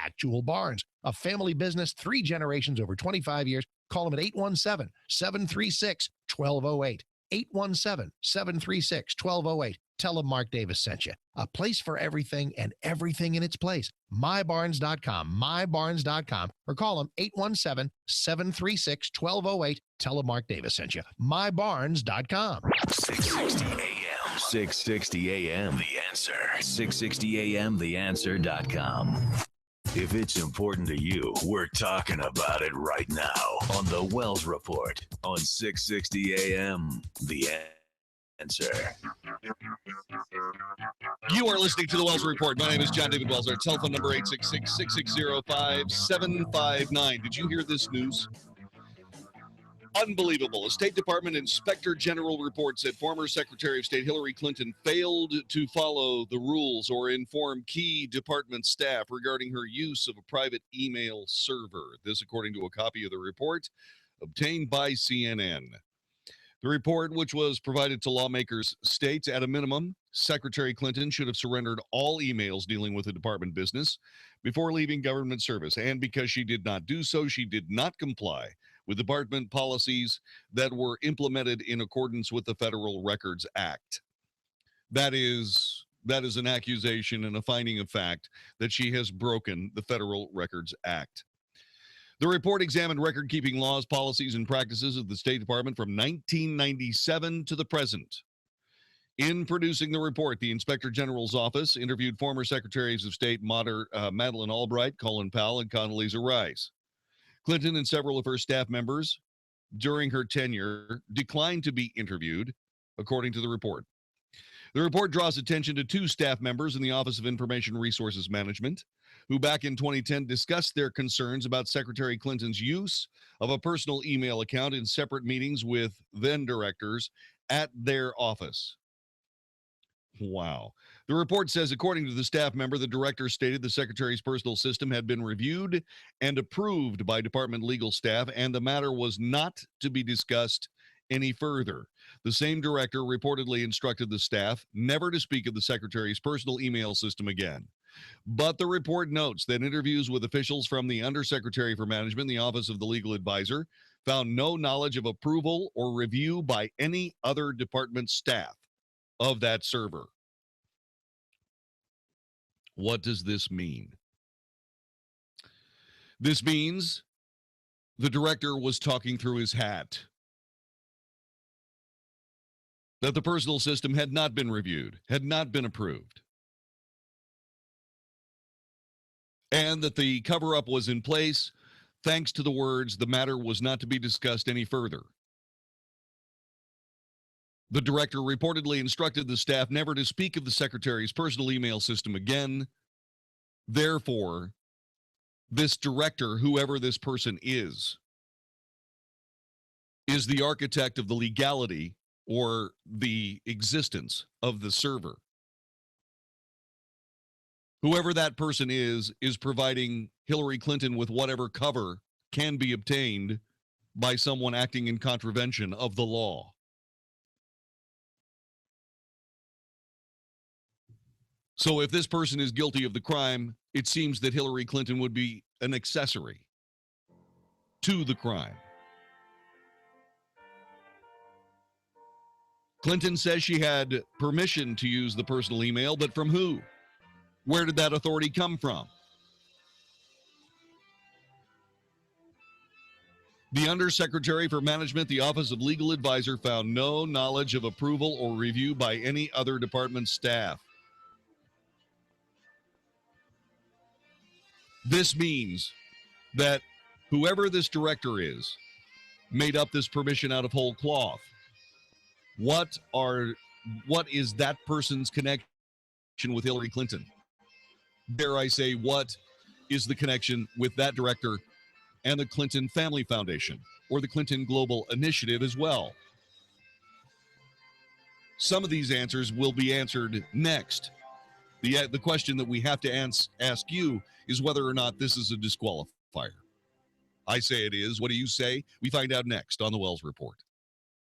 at Jewel Barnes, a family business, 3 generations over 25 years. Call them at 817-736-1208. 817-736-1208. Tell them Mark Davis sent you. A place for everything and everything in its place. MyBarnes.com, MyBarnes.com, or call them 817-736-1208. Tell them Mark Davis sent you. MyBarnes.com. 660 AM. 660 AM. The Answer. 660 AM, TheAnswer.com. If it's important to you, we're talking about it right now on The Wells Report on 660 AM. The Answer. You are listening to The Wells Report. My name is John David Wells. Our telephone number 866-660-5759. Did you hear this news? Unbelievable. A State Department Inspector General report said former Secretary of State Hillary Clinton failed to follow the rules or inform key department staff regarding her use of a private email server. This, according to a copy of the report obtained by CNN. The report, which was provided to lawmakers, states at a minimum, Secretary Clinton should have surrendered all emails dealing with the department business before leaving government service. And because she did not do so, she did not comply with department policies that were implemented in accordance with the Federal Records Act. That is an accusation and a finding of fact that she has broken the Federal Records Act. The report examined record-keeping laws, policies, and practices of the State Department from 1997 to the present. In producing the report, the Inspector General's office interviewed former Secretaries of State Madeleine Albright, Colin Powell, and Condoleezza Rice. Clinton and several of her staff members during her tenure declined to be interviewed, according to the report. The report draws attention to 2 staff members in the Office of Information Resources Management, who back in 2010 discussed their concerns about Secretary Clinton's use of a personal email account in separate meetings with then directors at their office. Wow. The report says, according to the staff member, the director stated the secretary's personal system had been reviewed and approved by department legal staff, and the matter was not to be discussed any further. The same director reportedly instructed the staff never to speak of the secretary's personal email system again. But the report notes that interviews with officials from the Undersecretary for Management, the Office of the Legal Advisor, found no knowledge of approval or review by any other department staff of that server. What does this mean? This means the director was talking through his hat, that the personal system had not been reviewed, had not been approved, and that the cover-up was in place thanks to the words, the matter was not to be discussed any further. The director reportedly instructed the staff never to speak of the secretary's personal email system again. Therefore, this director, whoever this person is the architect of the legality or the existence of the server. Whoever that person is providing Hillary Clinton with whatever cover can be obtained by someone acting in contravention of the law. So if this person is guilty of the crime, it seems that Hillary Clinton would be an accessory to the crime. Clinton says she had permission to use the personal email, but from who? Where did that authority come from? The Undersecretary for Management, the Office of Legal Advisor, found no knowledge of approval or review by any other department staff. This means that whoever this director is made up this permission out of whole cloth. What is that person's connection with Hillary Clinton? Dare I say, what is the connection with that director and the Clinton Family Foundation or the Clinton Global Initiative as well? Some of these answers will be answered next. The question that we have to ask you is whether or not this is a disqualifier. I say it is. What do you say? We find out next on the Wells Report.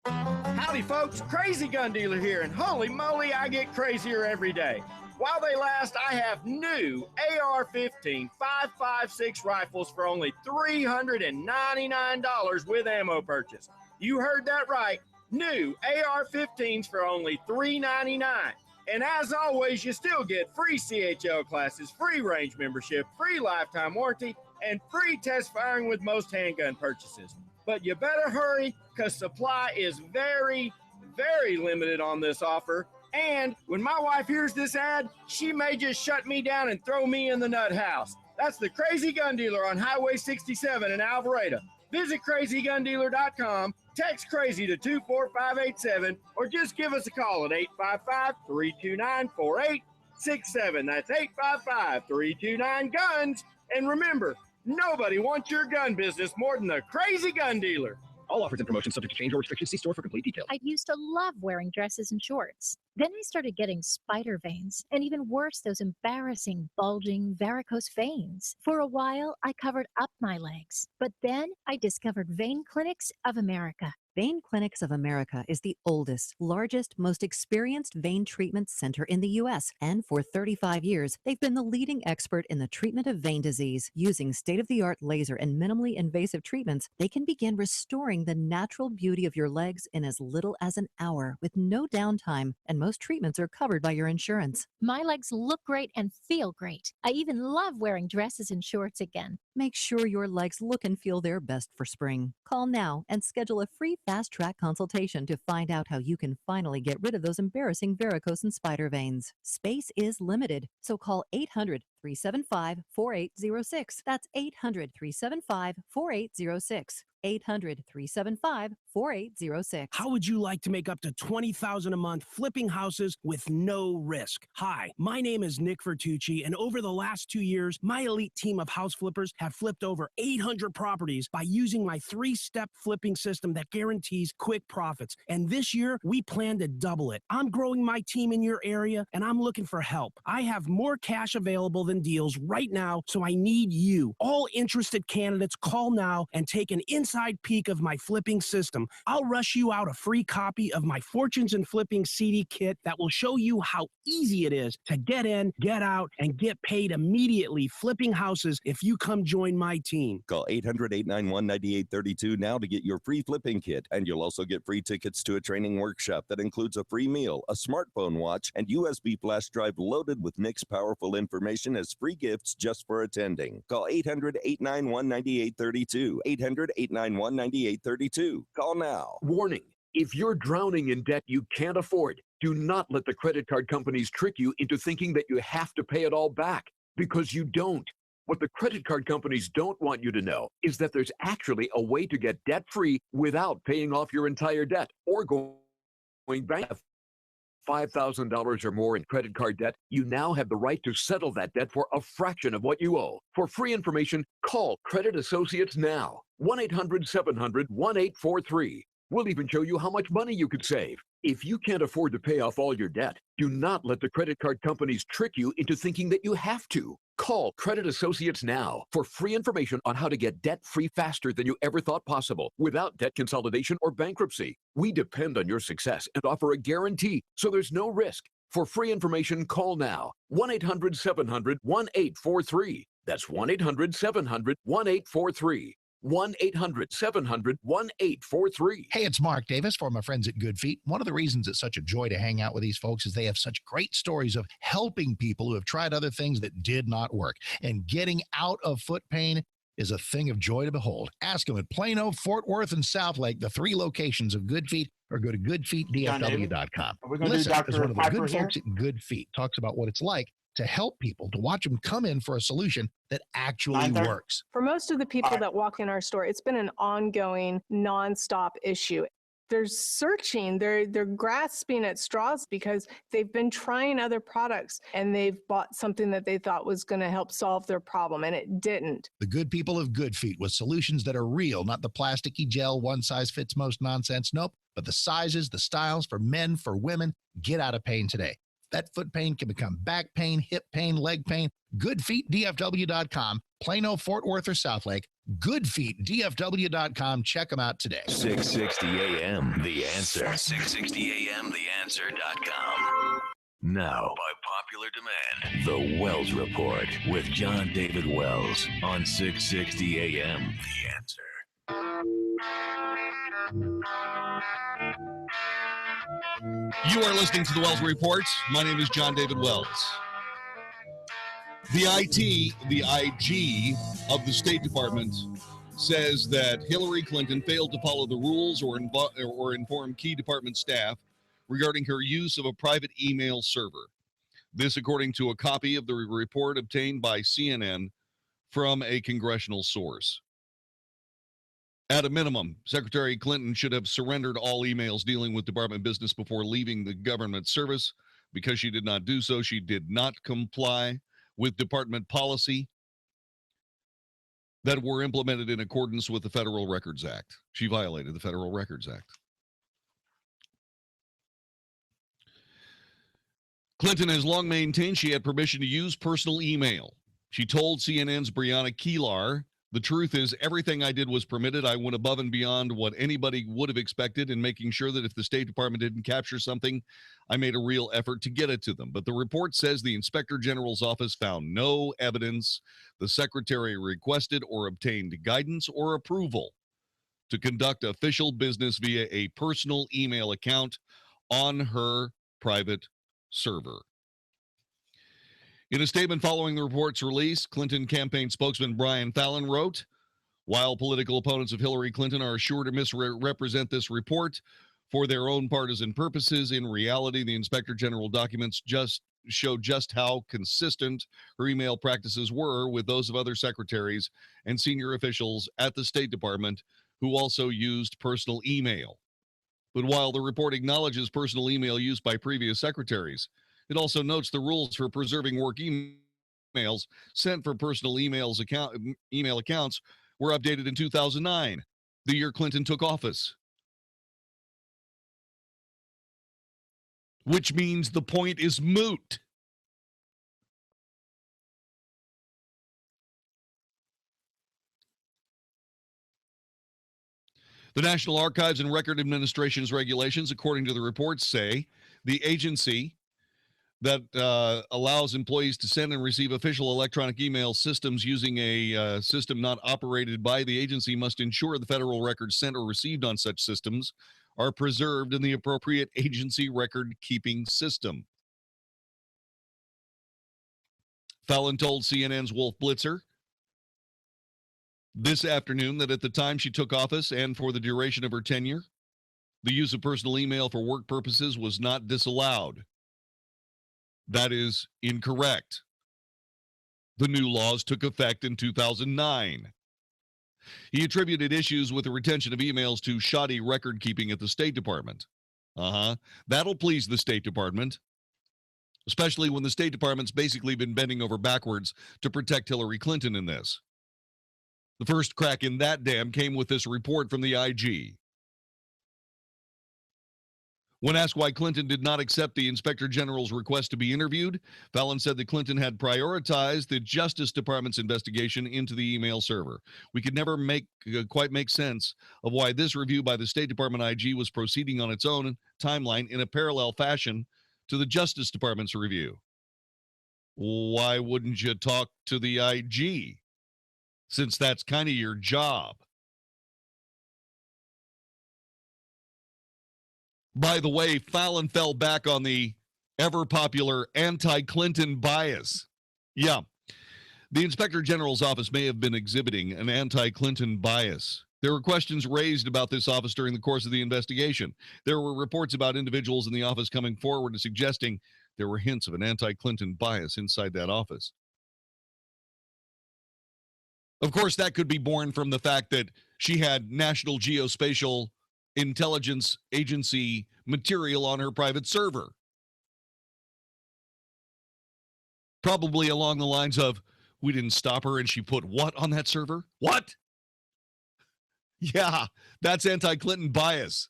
Howdy, folks. Crazy Gun Dealer here, and holy moly, I get crazier every day. While they last, I have new AR-15 5.56 rifles for only $399 with ammo purchase. You heard that right. New AR-15s for only $399. And as always, you still get free CHL classes, free range membership, free lifetime warranty, and free test firing with most handgun purchases. But you better hurry, because supply is very, very limited on this offer. And when my wife hears this ad, she may just shut me down and throw me in the nut house. That's the Crazy Gun Dealer on Highway 67 in Alvarado. Visit crazygundealer.com, text CRAZY to 24587, or just give us a call at 855-329-4867. That's 855-329-GUNS. And remember, nobody wants your gun business more than the Crazy Gun Dealer. All offers and promotions subject to change or restrictions. See store for complete details. I used to love wearing dresses and shorts. Then I started getting spider veins, and even worse, those embarrassing, bulging, varicose veins. For a while, I covered up my legs. But then I discovered Vein Clinics of America. Vein Clinics of America is the oldest, largest, most experienced vein treatment center in the U.S. And for 35 years, they've been the leading expert in the treatment of vein disease. Using state-of-the-art laser and minimally invasive treatments, they can begin restoring the natural beauty of your legs in as little as an hour with no downtime, and most treatments are covered by your insurance. My legs look great and feel great. I even love wearing dresses and shorts again. Make sure your legs look and feel their best for spring. Call now and schedule a free fast-track consultation to find out how you can finally get rid of those embarrassing varicose and spider veins. Space is limited, so call 800-375-4806. That's 800-375-4806. 800-375-4806. How would you like to make up to $20,000 a month flipping houses with no risk? Hi, my name is Nick Vertucci, and over the last 2 years, my elite team of house flippers have flipped over 800 properties by using my 3-step flipping system that guarantees quick profits. And this year, we plan to double it. I'm growing my team in your area, and I'm looking for help. I have more cash available than deals right now, so I need you. All interested candidates, call now and take an inside peek of my flipping system. I'll rush you out a free copy of my Fortunes in Flipping CD kit that will show you how easy it is to get in, get out, and get paid immediately flipping houses if you come join my team. Call 800-891-9832 now to get your free flipping kit, and you'll also get free tickets to a training workshop that includes a free meal, a smartphone watch, and USB flash drive loaded with Nick's powerful information as free gifts just for attending. Call 800-891-9832. 800-891-9832. Call now. Warning. If you're drowning in debt you can't afford, do not let the credit card companies trick you into thinking that you have to pay it all back, because you don't. What the credit card companies don't want you to know is that there's actually a way to get debt-free without paying off your entire debt or going bankrupt. $5,000 or more in credit card debt, you now have the right to settle that debt for a fraction of what you owe. For free information, call Credit Associates now. 1-800-700-1843. We'll even show you how much money you could save. If you can't afford to pay off all your debt, do not let the credit card companies trick you into thinking that you have to. Call Credit Associates now for free information on how to get debt-free faster than you ever thought possible without debt consolidation or bankruptcy. We depend on your success and offer a guarantee, so there's no risk. For free information, call now. 1-800-700-1843. That's 1-800-700-1843. 1-800-700-1843. Hey, it's Mark Davis for my friends at Good Feet. One of the reasons it's such a joy to hang out with these folks is they have such great stories of helping people who have tried other things that did not work. And getting out of foot pain is a thing of joy to behold. Ask them at Plano, Fort Worth, and Southlake, the 3 locations of Good Feet, or go to goodfeetdfw.com. Listen, as one of the good folks at Good Feet talks about what it's like to help people, to watch them come in for a solution that actually works. For most of the people that walk in our store, it's been an ongoing, nonstop issue. They're searching, they're grasping at straws because they've been trying other products and they've bought something that they thought was going to help solve their problem, and it didn't. The good people of Good Feet with solutions that are real, not the plasticky gel, one size fits most nonsense. Nope, but the sizes, the styles for men, for women. Get out of pain today. That foot pain can become back pain, hip pain, leg pain. GoodFeetDFW.com, Plano, Fort Worth, or Southlake. GoodFeetDFW.com. Check them out today. 660 AM, The Answer. 660 AM, TheAnswer.com. Now, by popular popular demand. The Wells Report with John David Wells on 660 AM. The Answer. You are listening to the Wells Report. My name is John David Wells. The IG of the State Department says that Hillary Clinton failed to follow the rules or inform key department staff regarding her use of a private email server. This according to a copy of the report obtained by CNN from a congressional source. At a minimum, Secretary Clinton should have surrendered all emails dealing with department business before leaving the government service. Because she did not do so, she did not comply with department policy that were implemented in accordance with the Federal Records Act. She violated the Federal Records Act. Clinton has long maintained she had permission to use personal email. She told CNN's Brianna Keilar, "The truth is, everything I did was permitted. I went above and beyond what anybody would have expected in making sure that if the State Department didn't capture something, I made a real effort to get it to them. But the report says the Inspector General's office found no evidence the Secretary requested or obtained guidance or approval to conduct official business via a personal email account on her private server." In a statement following the report's release, Clinton campaign spokesman Brian Fallon wrote, "While political opponents of Hillary Clinton are sure to misrepresent this report for their own partisan purposes, in reality, the Inspector General documents just show just how consistent her email practices were with those of other secretaries and senior officials at the State Department who also used personal email. But while the report acknowledges personal email used by previous secretaries, it also notes the rules for preserving work emails sent for personal email accounts were updated in 2009, the year Clinton took office. Which means the point is moot. The National Archives and Record Administration's regulations, according to the report, say the agency that allows employees to send and receive official electronic email systems using a system not operated by the agency must ensure the federal records sent or received on such systems are preserved in the appropriate agency record-keeping system. Fallon told CNN's Wolf Blitzer this afternoon that at the time she took office and for the duration of her tenure, the use of personal email for work purposes was not disallowed. That is incorrect. The new laws took effect in 2009. He attributed issues with the retention of emails to shoddy record keeping at the State Department. That'll please the State Department, especially when the State Department's basically been bending over backwards to protect Hillary Clinton in this. The first crack in that dam came with this report from the IG. When asked why Clinton did not accept the Inspector General's request to be interviewed, Fallon said that Clinton had prioritized the Justice Department's investigation into the email server. We could never quite make sense of why this review by the State Department IG was proceeding on its own timeline in a parallel fashion to the Justice Department's review. Why wouldn't you talk to the IG, since that's kind of your job? By the way, Fallon fell back on the ever-popular anti-Clinton bias. Yeah, the Inspector General's office may have been exhibiting an anti-Clinton bias. There were questions raised about this office during the course of the investigation. There were reports about individuals in the office coming forward and suggesting there were hints of an anti-Clinton bias inside that office. Of course, that could be born from the fact that she had National Geospatial Intelligence Agency material on her private server. Probably along the lines of, we didn't stop her and she put what on that server? What? Yeah, that's anti-Clinton bias.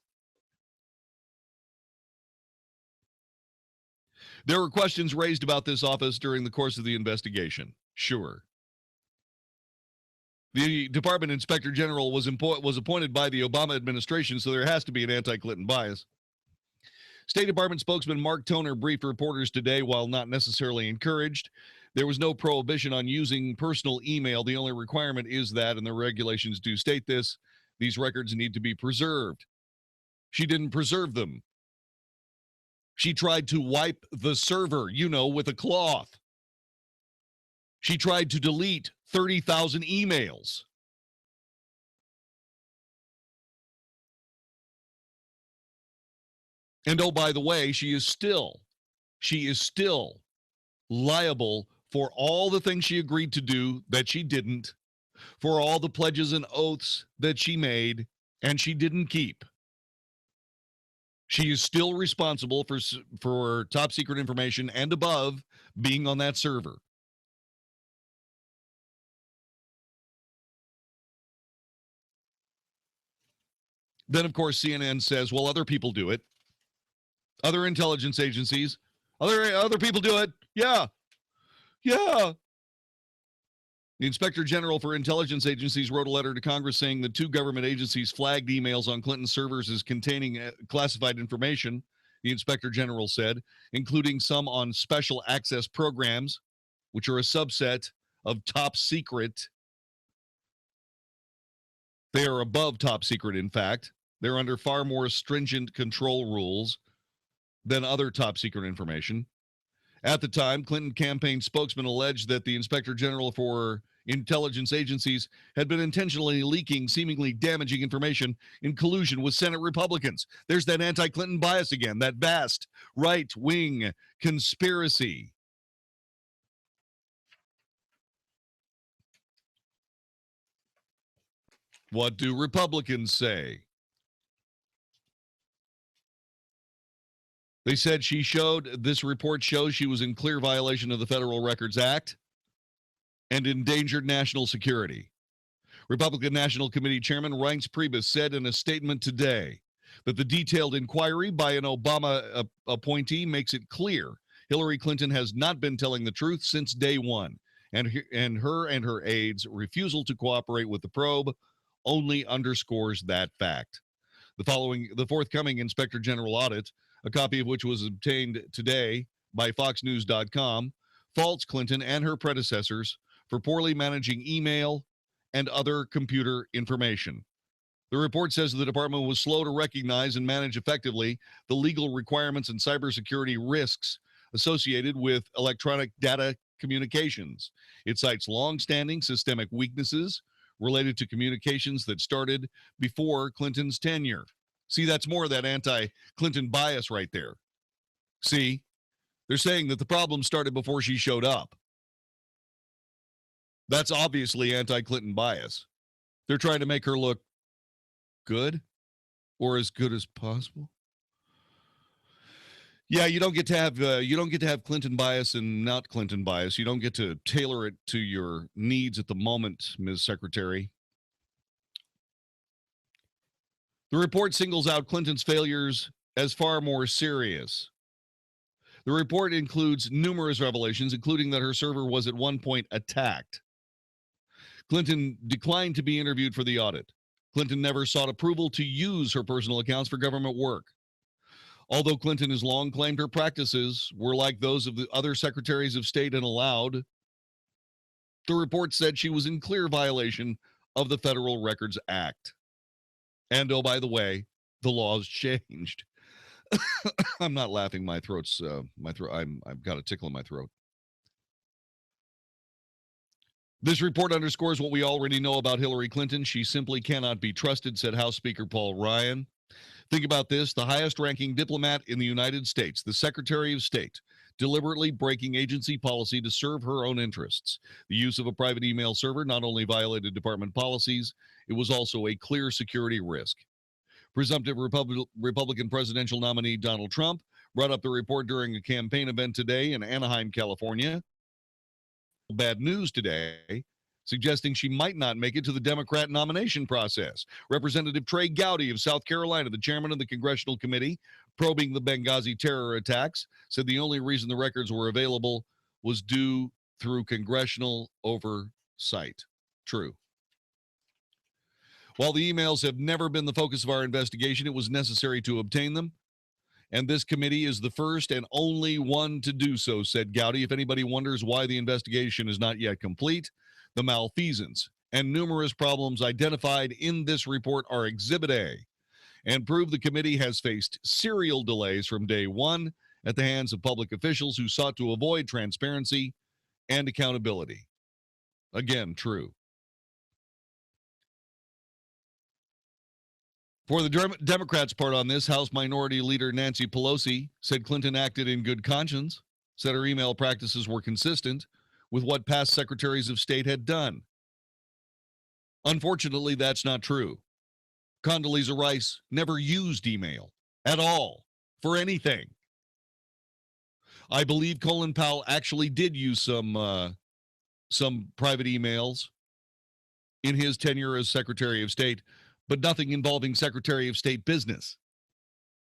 There were questions raised about this office during the course of the investigation. Sure. The Department Inspector General was appointed by the Obama administration, so there has to be an anti-Clinton bias. State Department spokesman Mark Toner briefed reporters today. While not necessarily encouraged, there was no prohibition on using personal email. The only requirement is that, and the regulations do state this, these records need to be preserved. She didn't preserve them. She tried to wipe the server, with a cloth. She tried to delete 30,000 emails. And oh, by the way, she is still liable for all the things she agreed to do that she didn't, for all the pledges and oaths that she made and she didn't keep. She is still responsible for top secret information and above being on that server. Then, of course, CNN says, well, other people do it. Other intelligence agencies, other people do it. Yeah. The Inspector General for Intelligence Agencies wrote a letter to Congress saying the two government agencies flagged emails on Clinton's servers as containing classified information, the Inspector General said, including some on special access programs, which are a subset of top secret. They are above top secret, in fact. They're under far more stringent control rules than other top secret information. At the time, Clinton campaign spokesman alleged that the Inspector General for Intelligence Agencies had been intentionally leaking seemingly damaging information in collusion with Senate Republicans. There's that anti-Clinton bias again, that vast right-wing conspiracy. What do Republicans say? They said this report shows she was in clear violation of the Federal Records Act and endangered national security. Republican National Committee Chairman Reince Priebus said in a statement today that the detailed inquiry by an Obama appointee makes it clear Hillary Clinton has not been telling the truth since day one, and her aides' refusal to cooperate with the probe only underscores that fact. The forthcoming Inspector General audit, a copy of which was obtained today by FoxNews.com, faults Clinton and her predecessors for poorly managing email and other computer information. The report says the department was slow to recognize and manage effectively the legal requirements and cybersecurity risks associated with electronic data communications. It cites long-standing systemic weaknesses related to communications that started before Clinton's tenure. See, that's more of that anti-Clinton bias right there. See, they're saying that the problem started before she showed up. That's obviously anti-Clinton bias. They're trying to make her look good or as good as possible. Yeah, you don't get to have Clinton bias and not Clinton bias. You don't get to tailor it to your needs at the moment, Ms. Secretary. The report singles out Clinton's failures as far more serious. The report includes numerous revelations, including that her server was at one point attacked. Clinton declined to be interviewed for the audit. Clinton never sought approval to use her personal accounts for government work. Although Clinton has long claimed her practices were like those of the other secretaries of state and allowed, the report said she was in clear violation of the Federal Records Act. And oh, by the way, the law's changed. I'm not laughing. My throat's I've got a tickle in my throat. This report underscores what we already know about Hillary Clinton. She simply cannot be trusted, said House Speaker Paul Ryan. Think about this. The highest-ranking diplomat in the United States, the Secretary of State, deliberately breaking agency policy to serve her own interests. The use of a private email server not only violated department policies, it was also a clear security risk. Presumptive Republican presidential nominee Donald Trump brought up the report during a campaign event today in Anaheim, California. Bad news today, suggesting she might not make it to the Democrat nomination process. Representative Trey Gowdy of South Carolina, the chairman of the congressional committee probing the Benghazi terror attacks, said the only reason the records were available was due through congressional oversight. True. While the emails have never been the focus of our investigation, it was necessary to obtain them. And this committee is the first and only one to do so, said Gowdy. If anybody wonders why the investigation is not yet complete, the malfeasance and numerous problems identified in this report are Exhibit A and prove the committee has faced serial delays from day one at the hands of public officials who sought to avoid transparency and accountability. Again, true. For the Democrats' part on this, House Minority Leader Nancy Pelosi said Clinton acted in good conscience, said her email practices were consistent with what past secretaries of state had done. Unfortunately, that's not true. Condoleezza Rice never used email at all for anything. I believe Colin Powell actually did use some private emails in his tenure as Secretary of State, but nothing involving Secretary of State business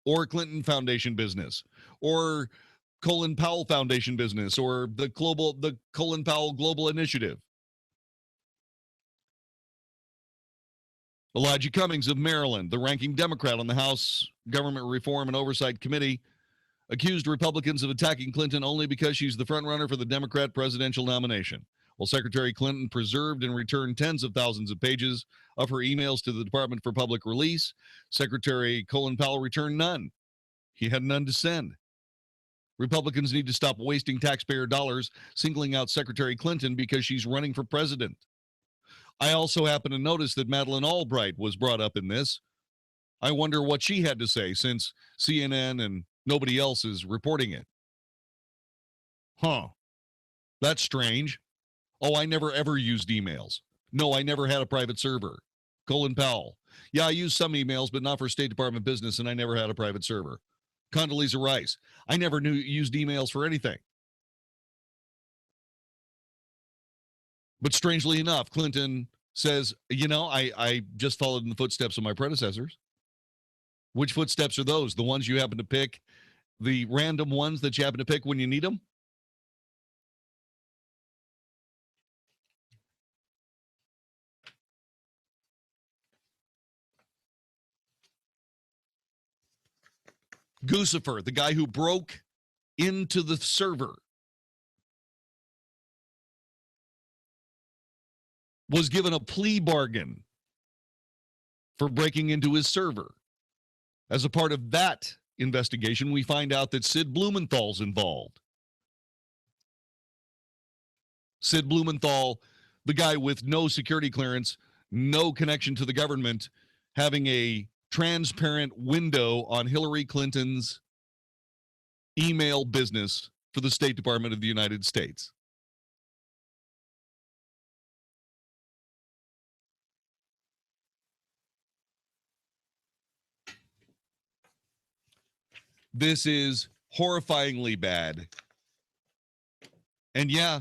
or Clinton Foundation business or Colin Powell Foundation business or the Colin Powell Global Initiative. Elijah Cummings of Maryland, the ranking Democrat on the House Government Reform and Oversight Committee, accused Republicans of attacking Clinton only because she's the frontrunner for the Democrat presidential nomination. While Secretary Clinton preserved and returned tens of thousands of pages of her emails to the Department for Public Release, Secretary Colin Powell returned none. He had none to send. Republicans need to stop wasting taxpayer dollars singling out Secretary Clinton because she's running for president. I also happen to notice that Madeleine Albright was brought up in this. I wonder what she had to say since CNN and nobody else is reporting it. That's strange. Oh, I never ever used emails. No, I never had a private server. Colin Powell. Yeah, I used some emails, but not for State Department business, and I never had a private server. Condoleezza Rice. I never used emails for anything. But strangely enough, Clinton says, I just followed in the footsteps of my predecessors. Which footsteps are those? The ones you happen to pick? The random ones that you happen to pick when you need them? Guccifer, the guy who broke into the server, was given a plea bargain for breaking into his server. As a part of that investigation, we find out that Sid Blumenthal's involved. Sid Blumenthal, the guy with no security clearance, no connection to the government, having a transparent window on Hillary Clinton's email business for the State Department of the United States. This is horrifyingly bad. And yeah,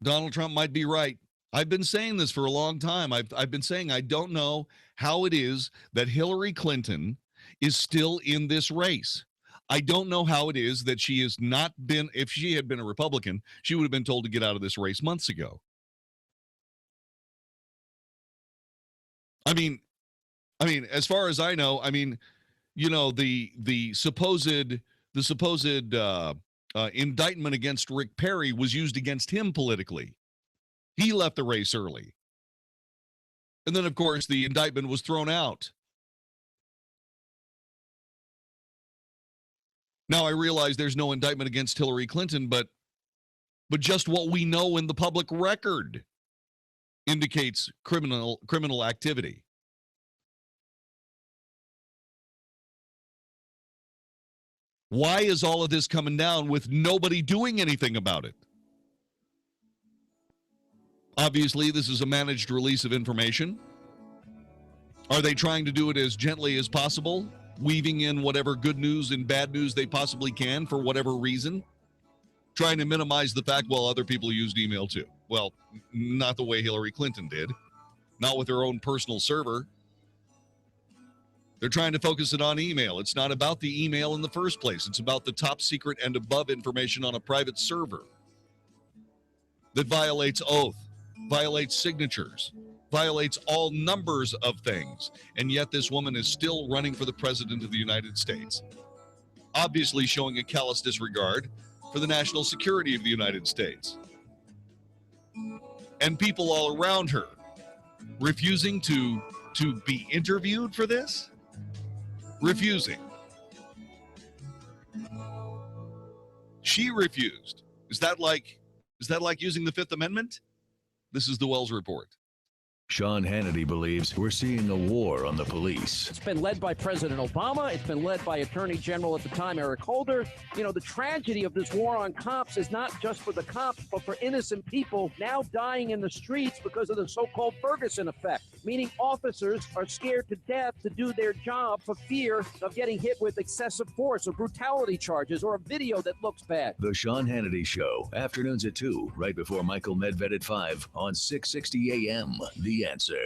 Donald Trump might be right. I've been saying this for a long time. I've been saying I don't know how it is that Hillary Clinton is still in this race. I don't know how it is that she has not been, if she had been a Republican, she would have been told to get out of this race months ago. I mean, as far as I know, the supposed indictment against Rick Perry was used against him politically. He left the race early. And then, of course, the indictment was thrown out. Now, I realize there's no indictment against Hillary Clinton, but just what we know in the public record indicates criminal activity. Why is all of this coming down with nobody doing anything about it? Obviously, this is a managed release of information. Are they trying to do it as gently as possible, weaving in whatever good news and bad news they possibly can for whatever reason? Trying to minimize the fact, well, other people used email too. Well, not the way Hillary Clinton did. Not with her own personal server. They're trying to focus it on email. It's not about the email in the first place. It's about the top secret and above information on a private server that violates oath, violates signatures, violates all numbers of things. And yet this woman is still running for the president of the United States. obviously showing a callous disregard for the national security of the United States. And people all around her refusing to be interviewed for this? Refusing. She refused. Is that like using the Fifth Amendment? This is the Wells Report. Sean Hannity believes we're seeing a war on the police. It's been led by President Obama. It's been led by Attorney General at the time, Eric Holder. You know, the tragedy of this war on cops is not just for the cops, but for innocent people now dying in the streets because of the so-called Ferguson effect, meaning officers are scared to death to do their job for fear of getting hit with excessive force or brutality charges or a video that looks bad. The Sean Hannity Show, afternoons at 2, right before Michael Medved at 5 on 660 AM. The Answer.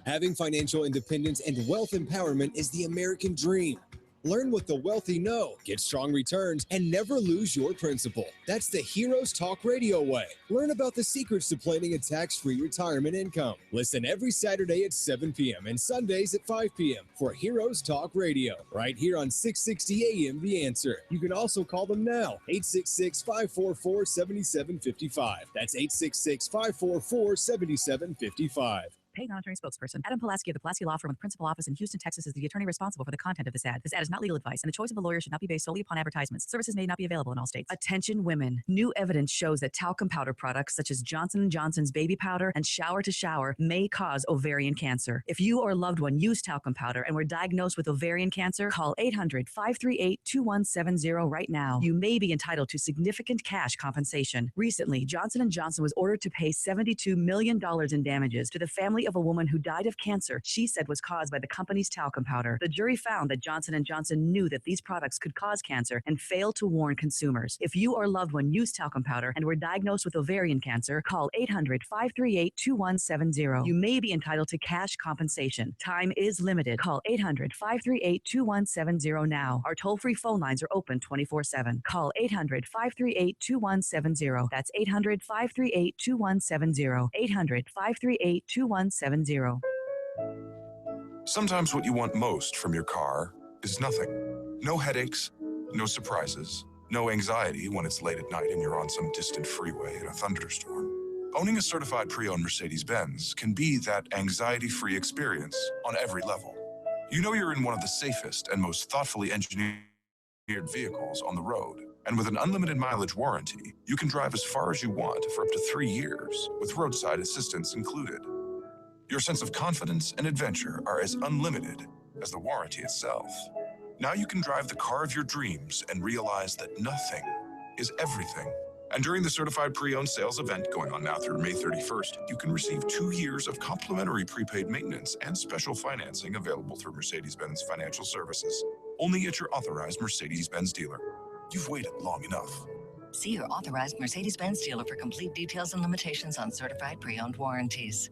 Having financial independence and wealth empowerment is the American dream. Learn what the wealthy know, get strong returns, and never lose your principal. That's the Heroes Talk Radio way. Learn about the secrets to planning a tax-free retirement income. Listen every Saturday at 7 p.m. and Sundays at 5 p.m. for Heroes Talk Radio, right here on 660 AM The Answer. You can also call them now, 866-544-7755. That's 866-544-7755. Paid non-attorney spokesperson Adam Pulaski of the Pulaski Law Firm with principal office in Houston, Texas is the attorney responsible for the content of this ad. This ad is not legal advice, and the choice of a lawyer should not be based solely upon advertisements. Services may not be available in all states. Attention women. New evidence shows that talcum powder products such as Johnson & Johnson's baby powder and shower to shower may cause ovarian cancer. If you or a loved one used talcum powder and were diagnosed with ovarian cancer, call 800-538-2170 right now. You may be entitled to significant cash compensation. Recently, Johnson & Johnson was ordered to pay $72 million in damages to the family of a woman who died of cancer she said was caused by the company's talcum powder. The jury found that Johnson & Johnson knew that these products could cause cancer and failed to warn consumers. If you or loved one used talcum powder and were diagnosed with ovarian cancer, call 800-538-2170. You may be entitled to cash compensation. Time is limited. Call 800-538-2170 now. Our toll-free phone lines are open 24/7. Call 800-538-2170. That's 800-538-2170. 800-538-2170. Sometimes what you want most from your car is nothing. No headaches, no surprises, no anxiety when it's late at night and you're on some distant freeway in a thunderstorm. Owning a certified pre-owned Mercedes-Benz can be that anxiety-free experience on every level. You know you're in one of the safest and most thoughtfully engineered vehicles on the road. And with an unlimited mileage warranty, you can drive as far as you want for up to 3 years, with roadside assistance included. Your sense of confidence and adventure are as unlimited as the warranty itself. Now you can drive the car of your dreams and realize that nothing is everything. And during the Certified Pre-Owned Sales event going on now through May 31st, you can receive 2 years of complimentary prepaid maintenance and special financing available through Mercedes-Benz Financial Services. Only at your authorized Mercedes-Benz dealer. You've waited long enough. See your authorized Mercedes-Benz dealer for complete details and limitations on certified pre-owned warranties.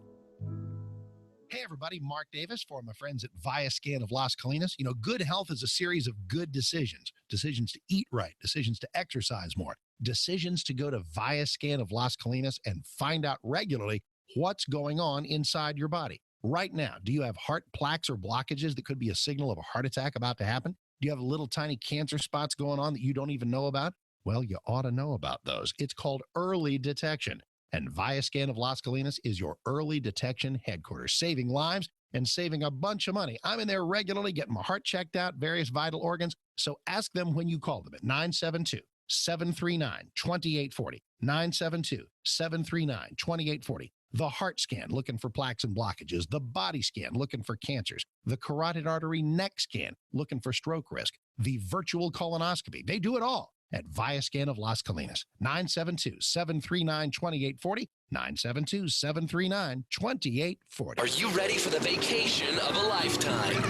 Hey, everybody, Mark Davis for my friends at ViaScan of Las Colinas. You know, good health is a series of good decisions. Decisions to eat right, decisions to exercise more, decisions to go to ViaScan of Las Colinas and find out regularly what's going on inside your body. Right now, do you have heart plaques or blockages that could be a signal of a heart attack about to happen? Do you have little tiny cancer spots going on that you don't even know about? Well, you ought to know about those. It's called early detection. And ViaScan of Las Colinas is your early detection headquarters, saving lives and saving a bunch of money. I'm in there regularly getting my heart checked out, various vital organs. So ask them when you call them at 972-739-2840, 972-739-2840. The heart scan, looking for plaques and blockages. The body scan, looking for cancers. The carotid artery neck scan, looking for stroke risk. The virtual colonoscopy. They do it all at ViaScan of Las Colinas, 972-739-2840, 972-739-2840. Are you ready for the vacation of a lifetime?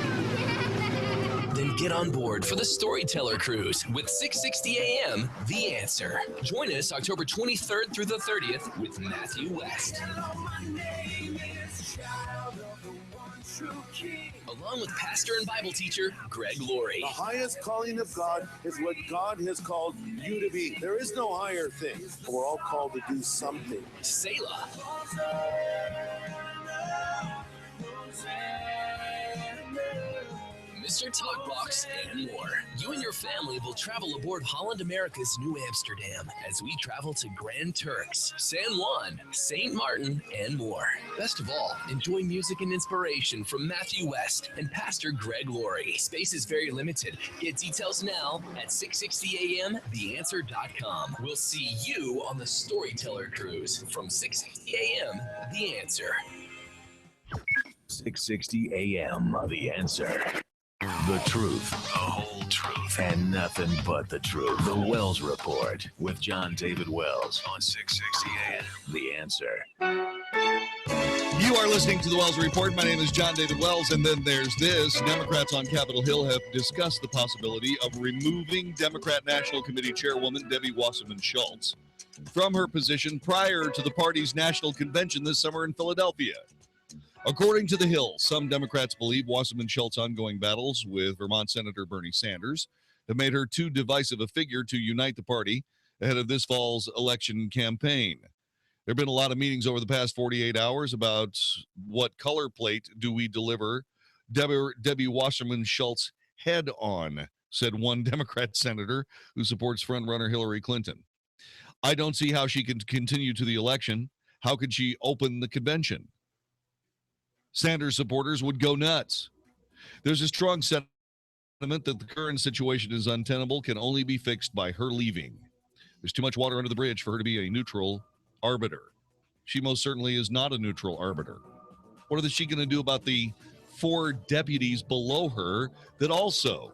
Then get on board for the Storyteller Cruise with 660 AM, The Answer. Join us October 23rd through the 30th with Matthew West. Along with pastor and Bible teacher Greg Laurie. The highest calling of God is what God has called you to be. There is no higher thing. We're all called to do something. Selah. Booster, Talk Box, and more. You and your family will travel aboard Holland America's New Amsterdam as we travel to Grand Turks, San Juan, St. Martin, and more. Best of all, enjoy music and inspiration from Matthew West and Pastor Greg Laurie. Space is very limited. Get details now at 660amtheanswer.com. We'll see you on the Storyteller Cruise from 660 AM, The Answer. 660 AM, The Answer. The truth, the whole truth, and nothing but the truth. The Wells Report with John David Wells on 660 AM, The Answer. You are listening to the Wells Report. My name is John David Wells, and then there's this. Democrats on Capitol Hill have discussed the possibility of removing Democrat National Committee Chairwoman Debbie Wasserman Schultz from her position prior to the party's national convention this summer in Philadelphia. According to the Hill, some Democrats believe Wasserman Schultz's ongoing battles with Vermont Senator Bernie Sanders have made her too divisive a figure to unite the party ahead of this fall's election campaign. There have been a lot of meetings over the past 48 hours about what color plate do we deliver Debbie Wasserman Schultz head on, said one Democrat senator who supports frontrunner Hillary Clinton. I don't see how she can continue to the election. How could she open the convention? Sanders supporters would go nuts. There's a strong sentiment that the current situation is untenable, can only be fixed by her leaving. There's too much water under the bridge for her to be a neutral arbiter. She most certainly is not a neutral arbiter. What is she going to do about the 4 deputies below her that also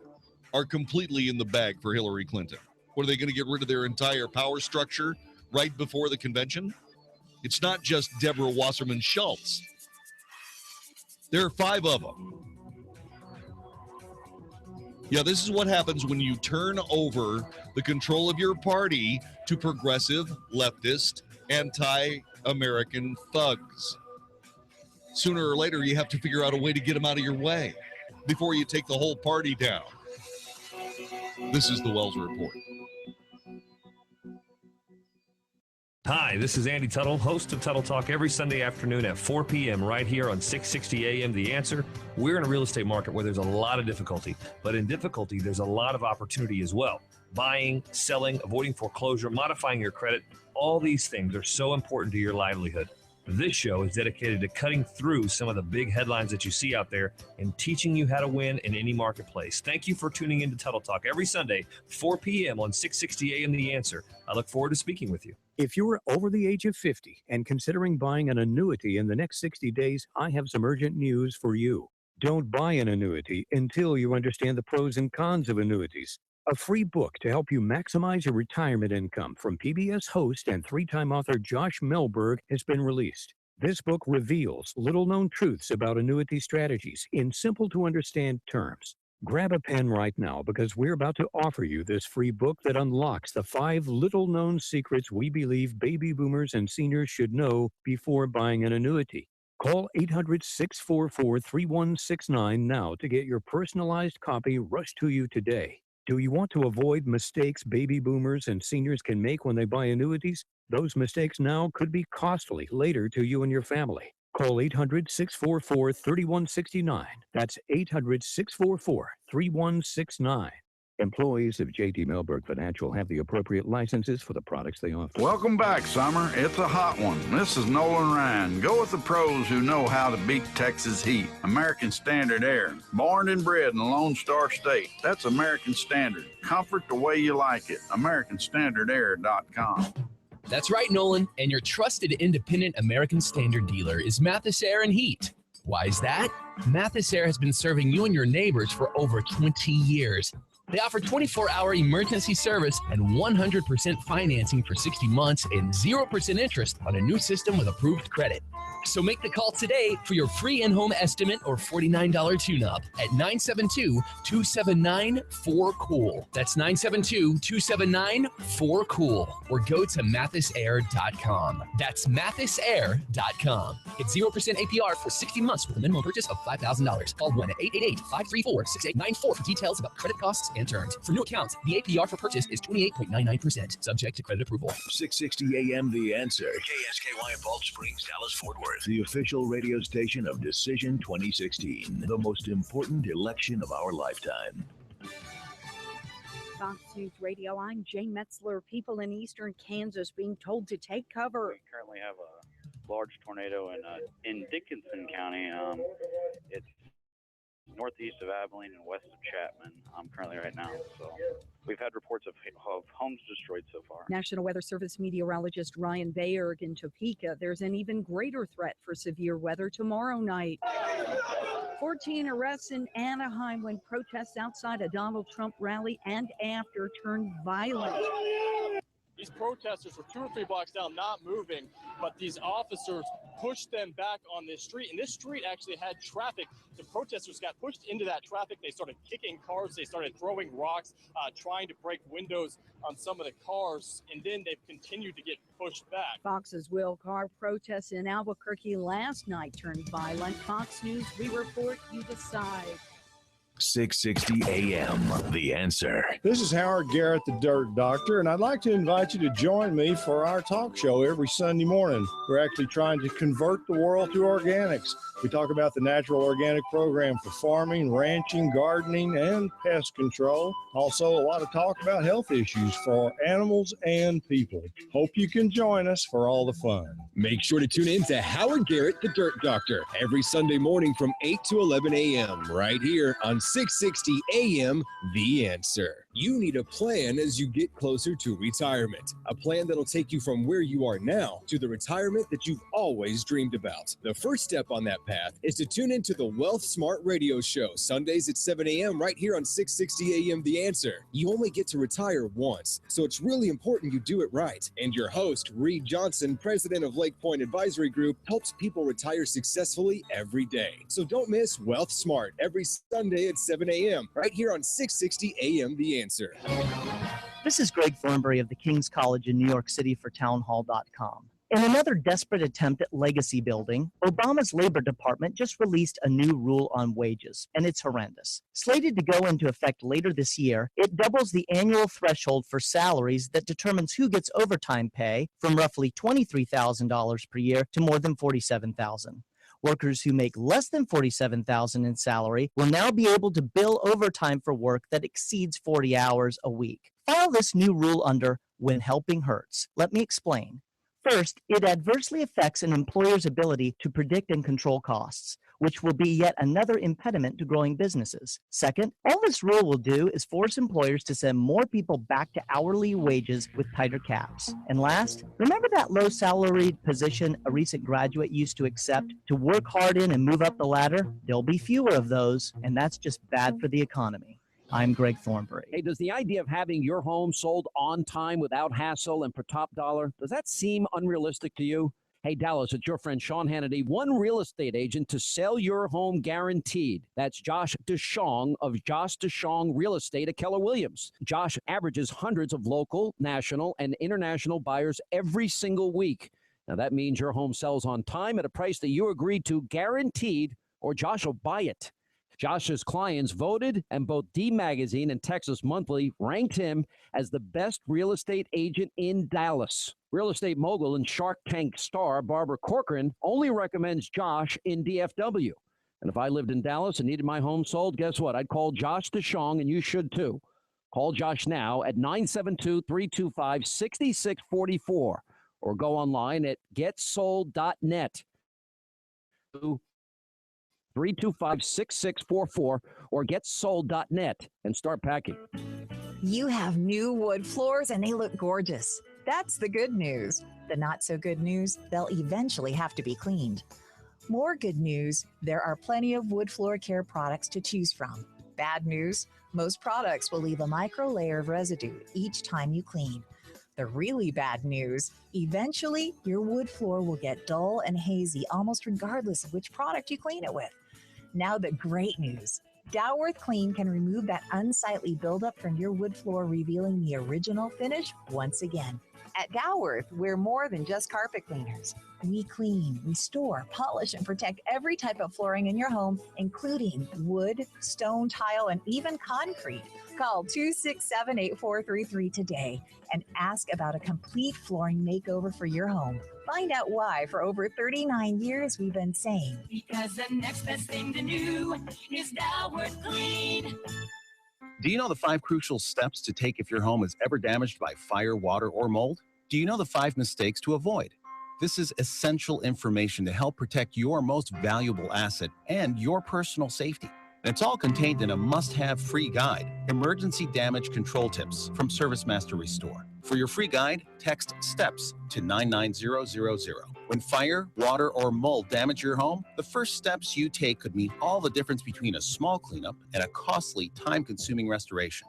are completely in the bag for Hillary Clinton? What, are they going to get rid of their entire power structure right before the convention? It's not just Deborah Wasserman Schultz. There are 5 of them. Yeah, this is what happens when you turn over the control of your party to progressive, leftist, anti-American thugs. Sooner or later, you have to figure out a way to get them out of your way before you take the whole party down. This is the Wells Report. Hi, this is Andy Tuttle, host of Tuttle Talk every Sunday afternoon at 4 p.m. right here on 660 AM The Answer. We're in a real estate market where there's a lot of difficulty, but in difficulty, there's a lot of opportunity as well. Buying, selling, avoiding foreclosure, modifying your credit, all these things are so important to your livelihood. This show is dedicated to cutting through some of the big headlines that you see out there and teaching you how to win in any marketplace. Thank you for tuning in to Tuttle Talk every Sunday, 4 p.m. on 660 AM The Answer. I look forward to speaking with you. If you're over the age of 50 and considering buying an annuity in the next 60 days, I have some urgent news for you. Don't buy an annuity until you understand the pros and cons of annuities. A free book to help you maximize your retirement income from PBS host and 3-time author Josh Melberg has been released. This book reveals little-known truths about annuity strategies in simple-to-understand terms. Grab a pen right now because we're about to offer you this free book that unlocks the 5 little-known secrets we believe baby boomers and seniors should know before buying an annuity. Call 800-644-3169 now to get your personalized copy rushed to you today. Do you want to avoid mistakes baby boomers and seniors can make when they buy annuities? Those mistakes now could be costly later to you and your family. Call 800-644-3169. That's 800-644-3169. Employees of J.D. Melberg Financial have the appropriate licenses for the products they offer. Welcome back, Summer. It's a hot one. This is Nolan Ryan. Go with the pros who know how to beat Texas heat. American Standard Air. Born and bred in the Lone Star State. That's American Standard. Comfort the way you like it. AmericanStandardAir.com. That's right, Nolan. And your trusted independent American Standard dealer is Mathis Air and Heat. Why is that? Mathis Air has been serving you and your neighbors for over 20 years. They offer 24-hour emergency service and 100% financing for 60 months and 0% interest on a new system with approved credit. So make the call today for your free in-home estimate or $49 tune-up at 972-279-4COOL. That's 972-279-4COOL. Or go to mathisair.com. That's mathisair.com. Get 0% APR for 60 months with a minimum purchase of $5,000. Call 1-888-534-6894 for details about credit costs and terms. For new accounts, the APR for purchase is 28.99%, subject to credit approval. 660 AM The Answer. KSKY in Balch Springs, Dallas, Fort Worth. North, the official radio station of Decision 2016, the most important election of our lifetime. Fox News Radio, I'm Jay Metzler. People in eastern Kansas being told to take cover. We currently have a large tornado in Dickinson County. It's northeast of Abilene and west of Chapman currently right now. So we've had reports of homes destroyed so far. National Weather Service meteorologist Ryan Bayerg in Topeka. There's an even greater threat for severe weather tomorrow night. 14 arrests in Anaheim when protests outside a Donald Trump rally and after turned violent. These protesters were 2 or 3 blocks down, not moving, but these officers pushed them back on this street. And this street actually had traffic. The protesters got pushed into that traffic. They started kicking cars. They started throwing rocks, trying to break windows on some of the cars. And then they've continued to get pushed back. Fox's Will Carr protests in Albuquerque last night turned violent. Fox News, we report, you decide. 660 AM, The Answer. This is Howard Garrett, the Dirt Doctor, and I'd like to invite you to join me for our talk show every Sunday morning. We're actually trying to convert the world to organics. We talk about the natural organic program for farming, ranching, gardening, and pest control. Also, a lot of talk about health issues for animals and people. Hope you can join us for all the fun. Make sure to tune in to Howard Garrett, the Dirt Doctor, every Sunday morning from 8 to 11 a.m. right here on 660 AM, The Answer. You need a plan as you get closer to retirement. A plan that'll take you from where you are now to the retirement that you've always dreamed about. The first step on that path is to tune into the Wealth Smart Radio Show, Sundays at 7 a.m. right here on 660 AM, The Answer. You only get to retire once, so it's really important you do it right. And your host, Reed Johnson, president of Lake Point Advisory Group, helps people retire successfully every day. So don't miss Wealth Smart every Sunday at 7 a.m. right here on 660 AM, The Answer. This is Greg Thornberry of the King's College in New York City for townhall.com. In another desperate attempt at legacy building, Obama's Labor Department just released a new rule on wages, and it's horrendous. Slated to go into effect later this year, it doubles the annual threshold for salaries that determines who gets overtime pay from roughly $23,000 per year to more than $47,000. Workers who make less than $47,000 in salary will now be able to bill overtime for work that exceeds 40 hours a week. File this new rule under When Helping Hurts. Let me explain. First, it adversely affects an employer's ability to predict and control costs, which will be yet another impediment to growing businesses. Second, all this rule will do is force employers to send more people back to hourly wages with tighter caps. And last, remember that low salaried position a recent graduate used to accept to work hard in and move up the ladder? There'll be fewer of those, and that's just bad for the economy. I'm Greg Thornberry. Hey, does the idea of having your home sold on time without hassle and for top dollar, does that seem unrealistic to you? Hey, Dallas, it's your friend Sean Hannity, one real estate agent to sell your home guaranteed. That's Josh DeShong of Josh DeShong Real Estate at Keller Williams. Josh averages hundreds of local, national, and international buyers every single week. Now, that means your home sells on time at a price that you agreed to, guaranteed, or Josh will buy it. Josh's clients voted, and both D Magazine and Texas Monthly ranked him as the best real estate agent in Dallas. Real estate mogul and Shark Tank star Barbara Corcoran only recommends Josh in DFW. And if I lived in Dallas and needed my home sold, guess what? I'd call Josh DeShong, and you should too. Call Josh now at 972-325-6644 or go online at getsold.net. 325-6644 or getsold.net and start packing. You have new wood floors and they look gorgeous. That's the good news. The not so good news, they'll eventually have to be cleaned. More good news, there are plenty of wood floor care products to choose from. Bad news, most products will leave a micro layer of residue each time you clean. The really bad news, eventually your wood floor will get dull and hazy almost regardless of which product you clean it with. Now the great news, Dalworth Clean can remove that unsightly buildup from your wood floor, revealing the original finish once again. At Galworth, we're more than just carpet cleaners. We clean, restore, polish, and protect every type of flooring in your home, including wood, stone, tile, and even concrete. Call 267-8433 today and ask about a complete flooring makeover for your home. Find out why for over 39 years we've been saying, because the next best thing to do is Galworth Clean. Do you know the 5 crucial steps to take if your home is ever damaged by fire, water, or mold? Do you know the 5 mistakes to avoid? This is essential information to help protect your most valuable asset and your personal safety. And it's all contained in a must-have free guide, Emergency Damage Control Tips from ServiceMaster Restore. For your free guide, text STEPS to 99000. When fire, water, or mold damage your home, the first steps you take could mean all the difference between a small cleanup and a costly, time-consuming restoration.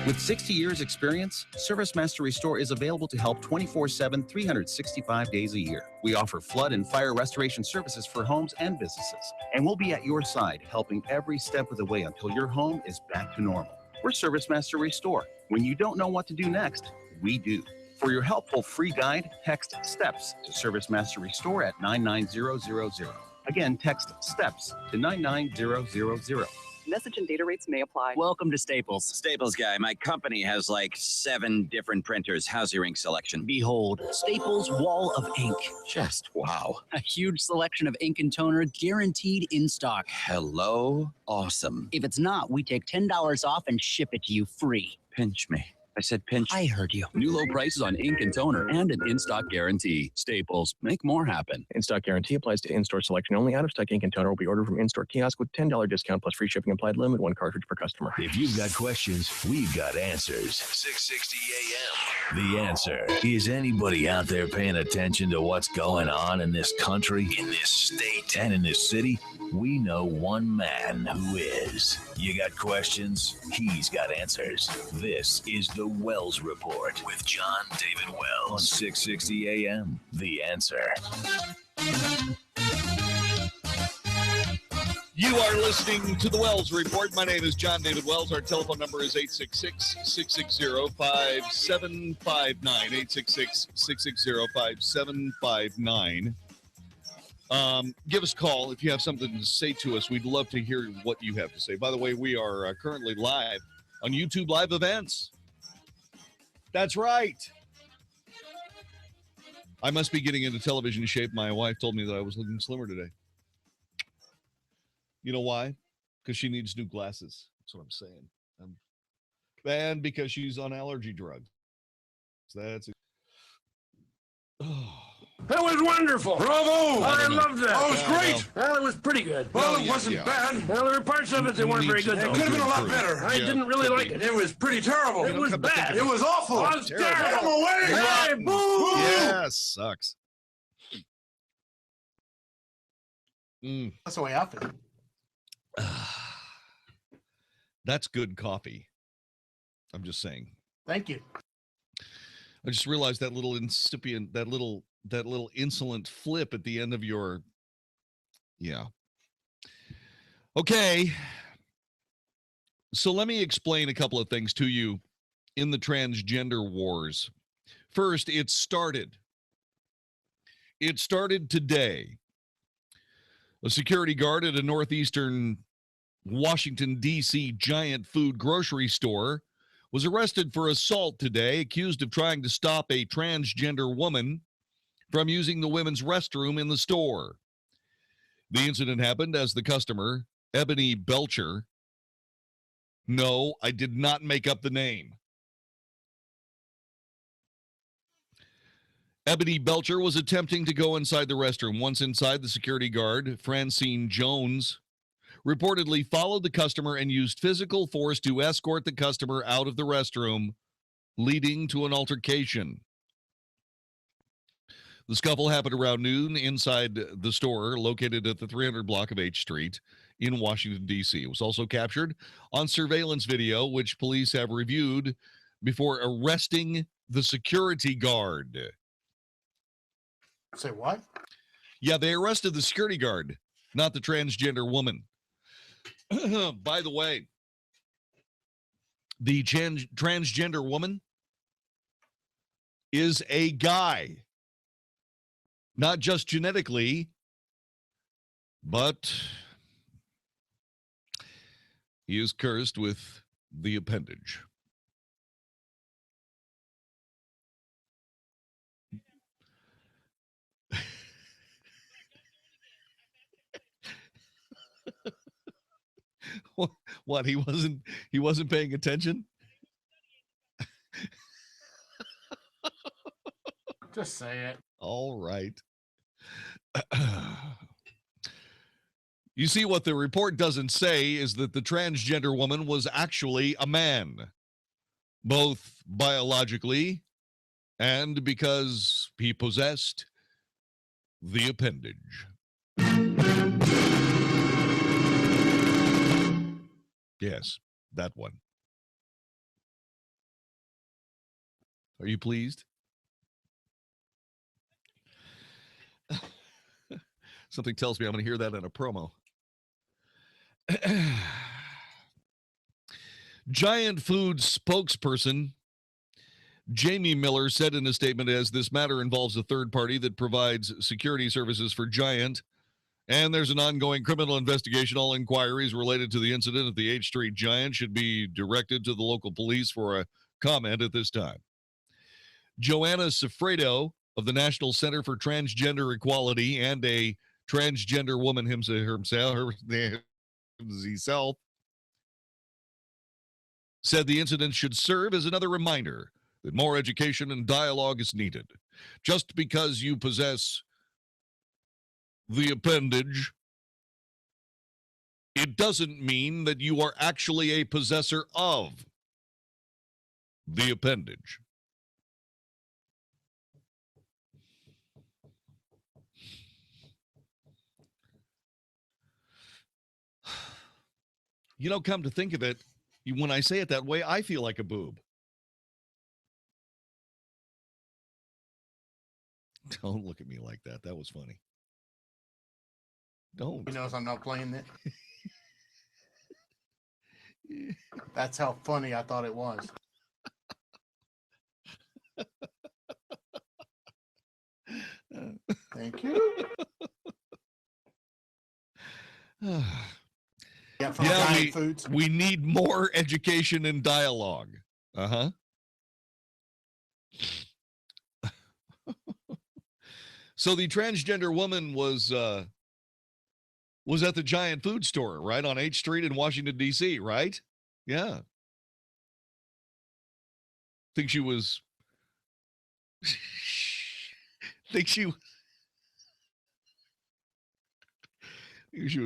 With 60 years experience, ServiceMaster Restore is available to help 24/7, 365 days a year. We offer flood and fire restoration services for homes and businesses, and we'll be at your side helping every step of the way until your home is back to normal. We're ServiceMaster Restore. When you don't know what to do next, we do. For your helpful free guide, text STEPS to ServiceMaster Restore at 99000. Again, text STEPS to 99000. Message and data rates may apply. Welcome to Staples. Staples guy, my company has like 7 different printers. How's your ink selection? Behold, Staples Wall of Ink. Just wow. A huge selection of ink and toner guaranteed in stock. Hello? Awesome. If it's not, we take $10 off and ship it to you free. Pinch me. I said pinch. I heard you. New low prices on ink and toner and an in-stock guarantee. Staples, make more happen. In-stock guarantee applies to in-store selection only. Out-of-stock ink and toner will be ordered from in-store kiosk with $10 discount plus free shipping applied. Limit 1 cartridge per customer. If you've got questions, we've got answers. 660 AM. The Answer. Is anybody out there paying attention to what's going on in this country, in this state, and in this city? We know one man who is. You got questions? He's got answers. This is the Wells Report with John David Wells on 660 AM. The Answer. You are listening to the Wells Report. My name is John David Wells. Our telephone number is 866-660-5759. 866-660-5759. Give us a call if you have something to say to us. We'd love to hear what you have to say. By the way, we are currently live on YouTube Live Events. That's right. I must be getting into television shape. My wife told me that I was looking slimmer today. You know why? Because she needs new glasses. That's what I'm saying. And because she's on allergy drugs. So that's it. That was wonderful. Bravo! I loved that. Oh, it was great. Well, it was pretty good. Well, it wasn't bad. Well, there were parts of it that weren't very good, though. It could have been a lot better. I didn't really like it. It was pretty terrible. It was bad. It was awful. It was terrible. Get him away! Hey, boo! Yeah, sucks. That's the way I feel. That's good coffee. I'm just saying. Thank you. I just realized that little incipient, that little insolent flip at the end of your, yeah. Okay. So let me explain a couple of things to you in the transgender wars. First, it started. It started today. A security guard at a northeastern Washington, D.C. giant food grocery store was arrested for assault today, accused of trying to stop a transgender woman from using the women's restroom in the store. The incident happened as the customer, Ebony Belcher. No, I did not make up the name. Ebony Belcher was attempting to go inside the restroom. Once inside, the security guard, Francine Jones, reportedly followed the customer and used physical force to escort the customer out of the restroom, leading to an altercation. The scuffle happened around noon inside the store located at the 300 block of H Street in Washington, D.C. It was also captured on surveillance video, which police have reviewed before arresting the security guard. Say what? Yeah, they arrested the security guard, not the transgender woman. By the way, the transgender woman is a guy. Not just genetically, but he is cursed with the appendage. What, he wasn't paying attention? Just say it. All right. You see, what the report doesn't say is that the transgender woman was actually a man, both biologically and because he possessed the appendage. Yes, that one. Are you pleased? Something tells me I'm going to hear that in a promo. Giant Food spokesperson Jamie Miller said in a statement, as this matter involves a third party that provides security services for Giant, and there's an ongoing criminal investigation, all inquiries related to the incident at the H Street Giant should be directed to the local police for a comment at this time. Joanna Sifredo of the National Center for Transgender Equality and a transgender woman himself said the incident should serve as another reminder that more education and dialogue is needed. Just because you possess the appendage, it doesn't mean that you are actually a possessor of the appendage. You know, come to think of it, when I say it that way, I feel like a boob. Don't look at me like that. That was funny. Don't. He knows I'm not playing it. That's how funny I thought it was. Thank you. We need more education and dialogue. Uh-huh. So the transgender woman was at the Giant Food store, right, on H Street in Washington, D.C., right? Yeah. Think she was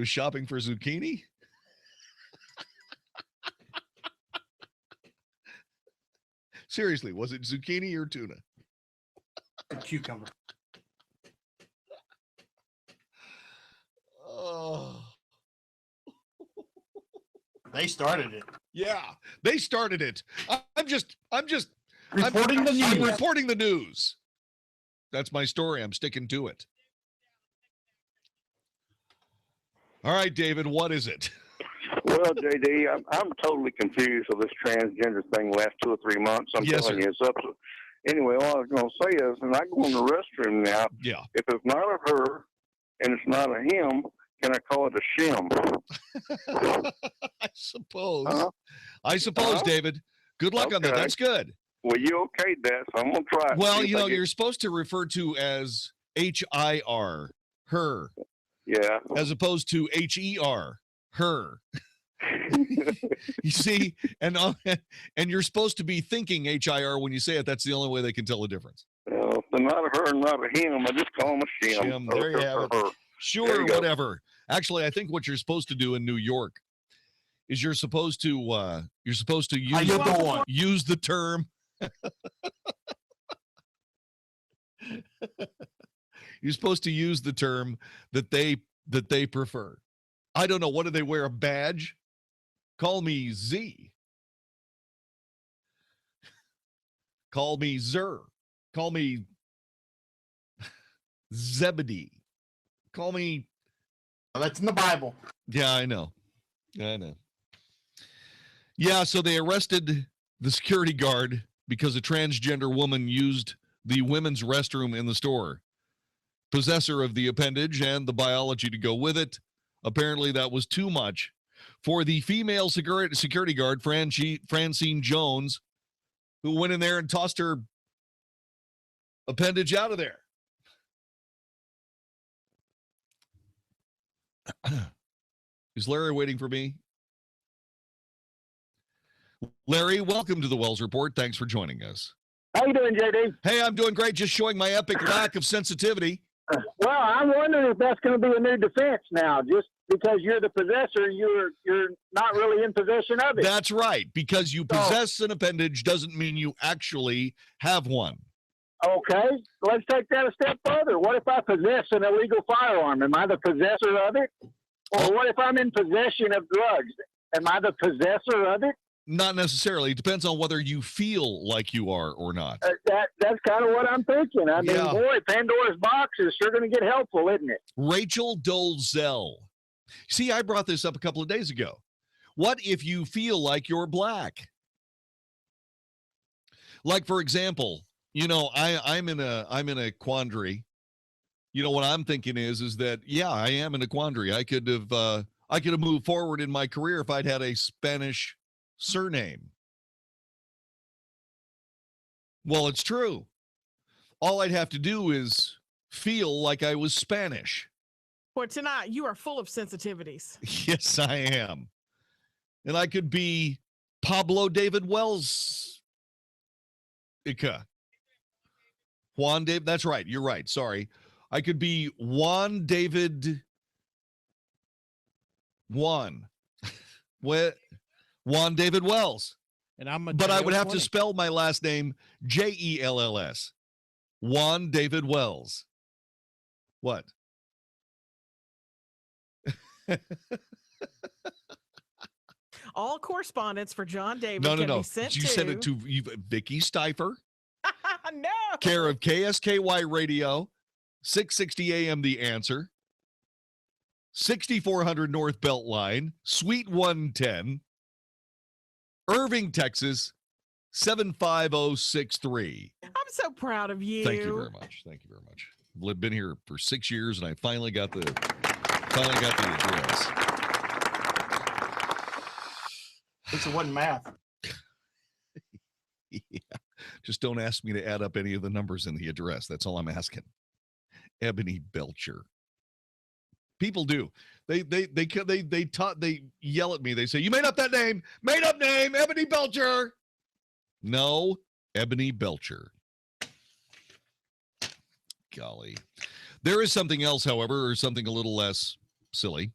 shopping for zucchini? Seriously, was it zucchini or tuna? A cucumber. Oh. They started it. Yeah, they started it. I'm just reporting the news. I'm reporting the news. That's my story. I'm sticking to it. All right, David, what is it? Well, JD, I'm totally confused with this transgender thing the last 2 or 3 months. I'm telling you, it's up to... Anyway, all I was going to say is, and I go in the restroom now, if it's not a her and it's not a him, can I call it a shim? I suppose. I suppose, David. Good luck on that. That's good. Well, you okayed that, so I'm going to try it. Well, you know, you're supposed to refer to as HIR, her. Yeah. As opposed to HER, her. You see, and you're supposed to be thinking HIR when you say it. That's the only way they can tell the difference. Well, if they're not a her, not a him, I just call them a shim. Shim, there you have it. Sure, whatever. Actually, I think what you're supposed to do in New York is you're supposed to use the term. You're supposed to use the term that they prefer. I don't know. What do they wear? A badge? Call me Z. Call me Zer. Call me Zebedee. Call me. Well, that's in the Bible. Yeah, I know. Yeah, so they arrested the security guard because a transgender woman used the women's restroom in the store. Possessor of the appendage and the biology to go with it. Apparently that was too much for the female security guard, Francine Jones, who went in there and tossed her appendage out of there. Is Larry waiting for me? Larry, welcome to the Wells Report. Thanks for joining us. How you doing, JD? Hey, I'm doing great. Just showing my epic lack of sensitivity. Well, I'm wondering if that's going to be a new defense now. Just because you're the possessor, you're not really in possession of it. That's right. Because you possess an appendage doesn't mean you actually have one. Okay, let's take that a step further. What if I possess an illegal firearm? Am I the possessor of it? Or what if I'm in possession of drugs? Am I the possessor of it? Not necessarily. It depends on whether you feel like you are or not. That's kind of what I'm thinking. I mean, boy, Pandora's box is sure going to get helpful, isn't it? Rachel Dolezal. See, I brought this up a couple of days ago. What if you feel like you're black? Like, for example, you know, I'm in a quandary. You know, what I'm thinking is that, yeah, I am in a quandary. I could have moved forward in my career if I'd had a Spanish surname. Well, it's true. All I'd have to do is feel like I was Spanish. For tonight, you are full of sensitivities. Yes, I am. And I could be Pablo David Wells. Juan David. That's right. You're right. Sorry. I could be Juan David. Juan David Wells. And but I would have to spell my last name Jells. Juan David Wells. What? All correspondence for John David No. can be sent you to... sent it to Vicky Stifer. No. Care of KSKY Radio, 660 AM The Answer, 6400 North Beltline, Suite 110, Irving, Texas, 75063. I'm so proud of you. Thank you very much. Thank you very much. I've been here for 6 years, and I finally got the address. At least it wasn't math. Yeah. Just don't ask me to add up any of the numbers in the address. That's all I'm asking. Ebony Belcher. People do. They yell at me. They say, "You made up that name. Made up name, Ebony Belcher." No, Ebony Belcher. Golly. There is something else, however, or something a little less silly.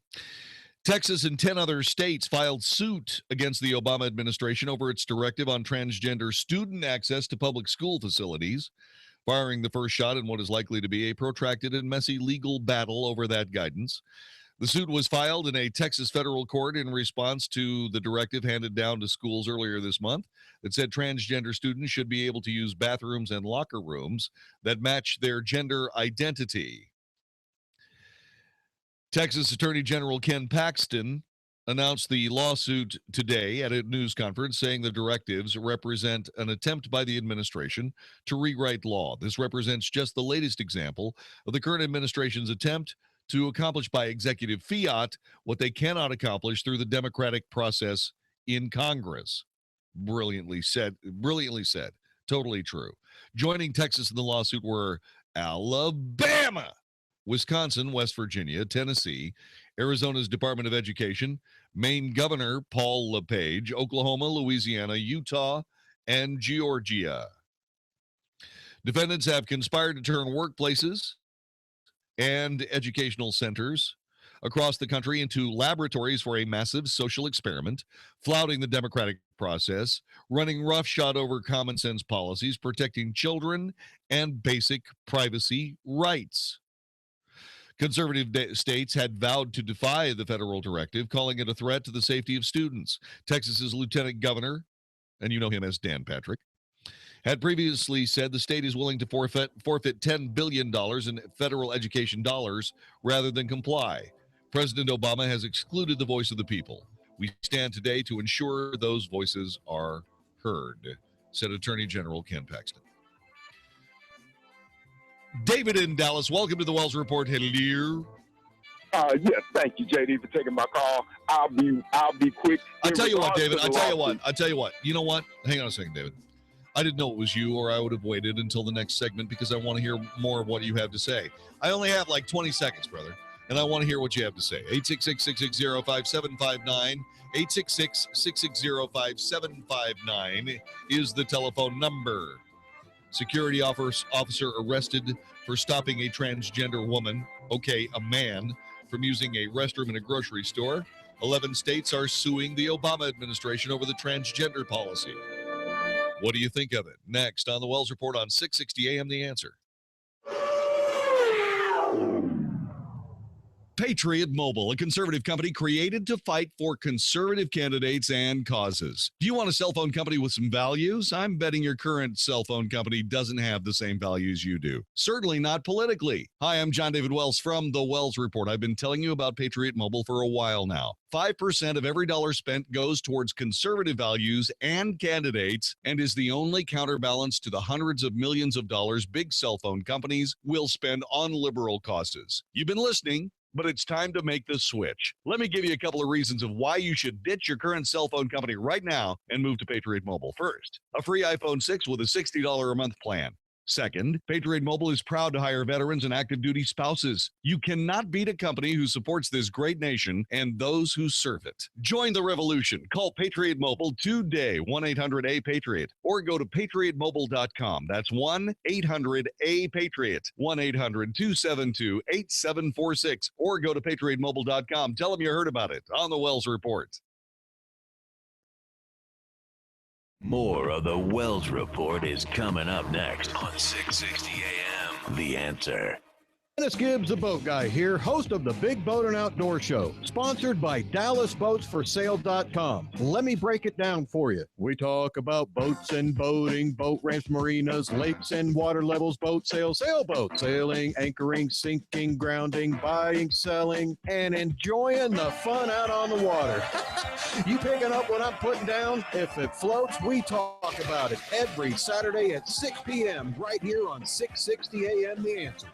Texas and 10 other states filed suit against the Obama administration over its directive on transgender student access to public school facilities, firing the first shot in what is likely to be a protracted and messy legal battle over that guidance. The suit was filed in a Texas federal court in response to the directive handed down to schools earlier this month that said transgender students should be able to use bathrooms and locker rooms that match their gender identity. Texas Attorney General Ken Paxton announced the lawsuit today at a news conference, saying the directives represent an attempt by the administration to rewrite law. This represents just the latest example of the current administration's attempt to accomplish by executive fiat what they cannot accomplish through the democratic process in Congress. Brilliantly said. Totally true. Joining Texas in the lawsuit were Alabama, Wisconsin, West Virginia, Tennessee, Arizona's Department of Education, Maine Governor Paul LePage, Oklahoma, Louisiana, Utah, and Georgia. Defendants have conspired to turn workplaces and educational centers across the country into laboratories for a massive social experiment, flouting the democratic process, running roughshod over common sense policies, protecting children and basic privacy rights. Conservative states had vowed to defy the federal directive, calling it a threat to the safety of students. Texas's lieutenant governor, and you know him as Dan Patrick, had previously said the state is willing to forfeit $10 billion in federal education dollars rather than comply. President Obama has excluded the voice of the people. We stand today to ensure those voices are heard, said Attorney General Ken Paxton. David in Dallas, welcome to the Wells Report. Hello. Yes, thank you, JD, for taking my call. I'll be quick. I'll tell you what, David. I'll tell you what. You know what? Hang on a second, David. I didn't know it was you, or I would have waited until the next segment because I want to hear more of what you have to say. I only have like 20 seconds, brother, and I want to hear what you have to say. 866-660-5759. 866-660-5759 is the telephone number. Security officer arrested for stopping a transgender woman, a man, from using a restroom in a grocery store. 11 states are suing the Obama administration over the transgender policy. What do you think of it? Next on the Wells Report on 660 AM The Answer. Patriot Mobile, a conservative company created to fight for conservative candidates and causes. Do you want a cell phone company with some values? I'm betting your current cell phone company doesn't have the same values you do. Certainly not politically. Hi, I'm John David Wells from the Wells Report. I've been telling you about Patriot Mobile for a while now. 5% of every dollar spent goes towards conservative values and candidates and is the only counterbalance to the hundreds of millions of dollars big cell phone companies will spend on liberal causes. You've been listening, but it's time to make the switch. Let me give you a couple of reasons of why you should ditch your current cell phone company right now and move to Patriot Mobile. First, a free iPhone 6 with a $60 a month plan. Second, Patriot Mobile is proud to hire veterans and active duty spouses. You cannot beat a company who supports this great nation and those who serve it. Join the revolution. Call Patriot Mobile today, 1-800-A-PATRIOT, or go to patriotmobile.com. That's 1-800-A-PATRIOT, 1-800-272-8746, or go to patriotmobile.com. Tell them you heard about it on the Wells Report. More of the Wells Report is coming up next on 660 AM. The Answer. Dennis Gibbs, the Boat Guy here, host of the Big Boat and Outdoor Show, sponsored by DallasBoatsForSale.com. Let me break it down for you. We talk about boats and boating, boat ramps, marinas, lakes and water levels, boat sales, sailboat, sailing, anchoring, sinking, grounding, buying, selling, and enjoying the fun out on the water. You picking up what I'm putting down? If it floats, we talk about it every Saturday at 6 p.m. right here on 660 AM The Answer.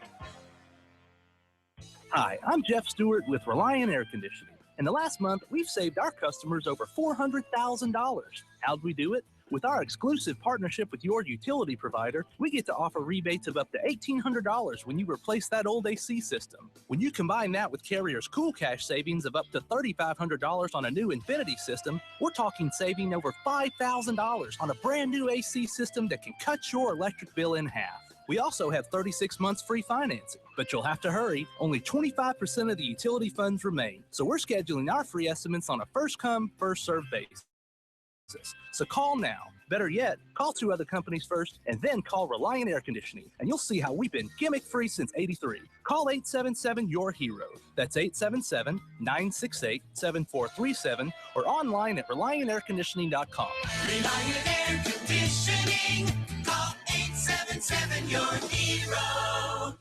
Hi, I'm Jeff Stewart with Reliant Air Conditioning. In the last month, we've saved our customers over $400,000. How'd we do it? With our exclusive partnership with your utility provider, we get to offer rebates of up to $1,800 when you replace that old AC system. When you combine that with Carrier's Cool Cash savings of up to $3,500 on a new Infinity system, we're talking saving over $5,000 on a brand new AC system that can cut your electric bill in half. We also have 36 months free financing, but you'll have to hurry. Only 25% of the utility funds remain. So we're scheduling our free estimates on a first-come, first-served basis. So call now. Better yet, call 2 other companies first and then call Reliant Air Conditioning, and you'll see how we've been gimmick-free since '83. Call 877-YOUR-HERO. That's 877-968-7437 or online at ReliantAirConditioning.com. Reliant Air Conditioning. Call 877-YOUR-HERO.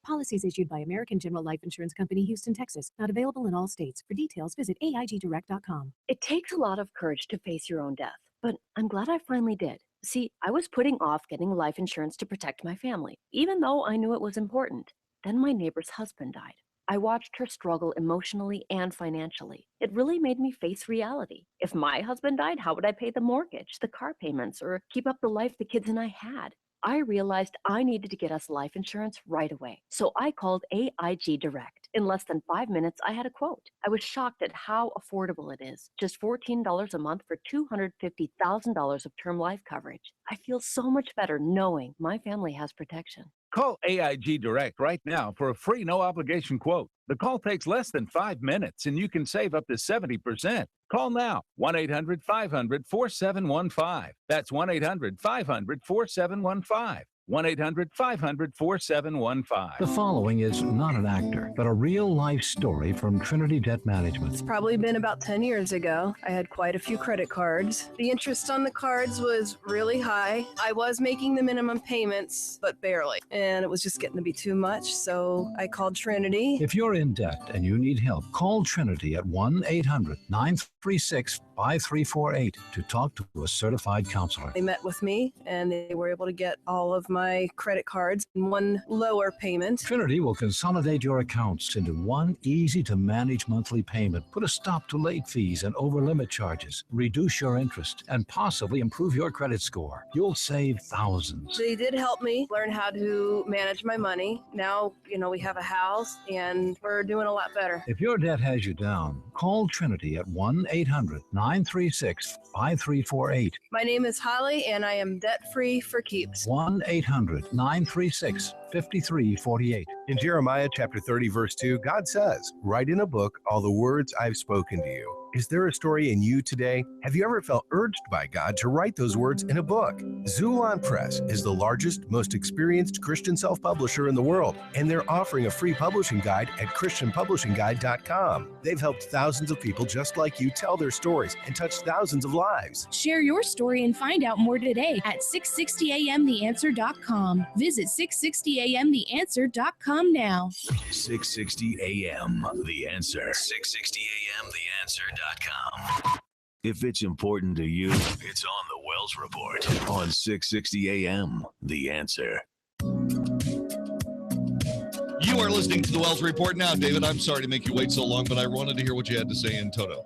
Policies issued by American General Life Insurance Company, Houston, Texas. Not available in all states. For details, visit AIGdirect.com. It takes a lot of courage to face your own death, but I'm glad I finally did. See, I was putting off getting life insurance to protect my family, even though I knew it was important. Then my neighbor's husband died. I watched her struggle emotionally and financially. It really made me face reality. If my husband died, how would I pay the mortgage, the car payments, or keep up the life the kids and I had? I realized I needed to get us life insurance right away. So I called AIG Direct. In less than 5 minutes, I had a quote. I was shocked at how affordable it is. Just $14 a month for $250,000 of term life coverage. I feel so much better knowing my family has protection. Call AIG Direct right now for a free no-obligation quote. The call takes less than 5 minutes, and you can save up to 70%. Call now, 1-800-500-4715. That's 1-800-500-4715. 1-800-500-4715. The following is not an actor, but a real-life story from Trinity Debt Management. It's probably been about 10 years ago. I had quite a few credit cards. The interest on the cards was really high. I was making the minimum payments, but barely. And it was just getting to be too much, so I called Trinity. If you're in debt and you need help, call Trinity at 1-800-936-5348 to talk to a certified counselor. They met with me, and they were able to get all of my my credit cards in one lower payment. Trinity will consolidate your accounts into one easy-to-manage monthly payment, put a stop to late fees and over-limit charges, reduce your interest, and possibly improve your credit score. You'll save thousands. They did help me learn how to manage my money. Now, we have a house and we're doing a lot better. If your debt has you down, call Trinity at 1-800-936-5348. My name is Holly and I am debt-free for keeps. 1-800-936-5348. In Jeremiah chapter 30, verse 2, God says, "Write in a book all the words I've spoken to you." Is there a story in you today? Have you ever felt urged by God to write those words in a book? Zulon Press is the largest, most experienced Christian self-publisher in the world, and they're offering a free publishing guide at christianpublishingguide.com. They've helped thousands of people just like you tell their stories and touched thousands of lives. Share your story and find out more today at 660amtheanswer.com. Visit 660amtheanswer.com now. 660 AM, The Answer. 660 AM, theanswer.com. If it's important to you, it's on the Wells Report on 660 AM, The Answer. You are listening to the Wells Report now, David. I'm sorry to make you wait so long, but I wanted to hear what you had to say in toto.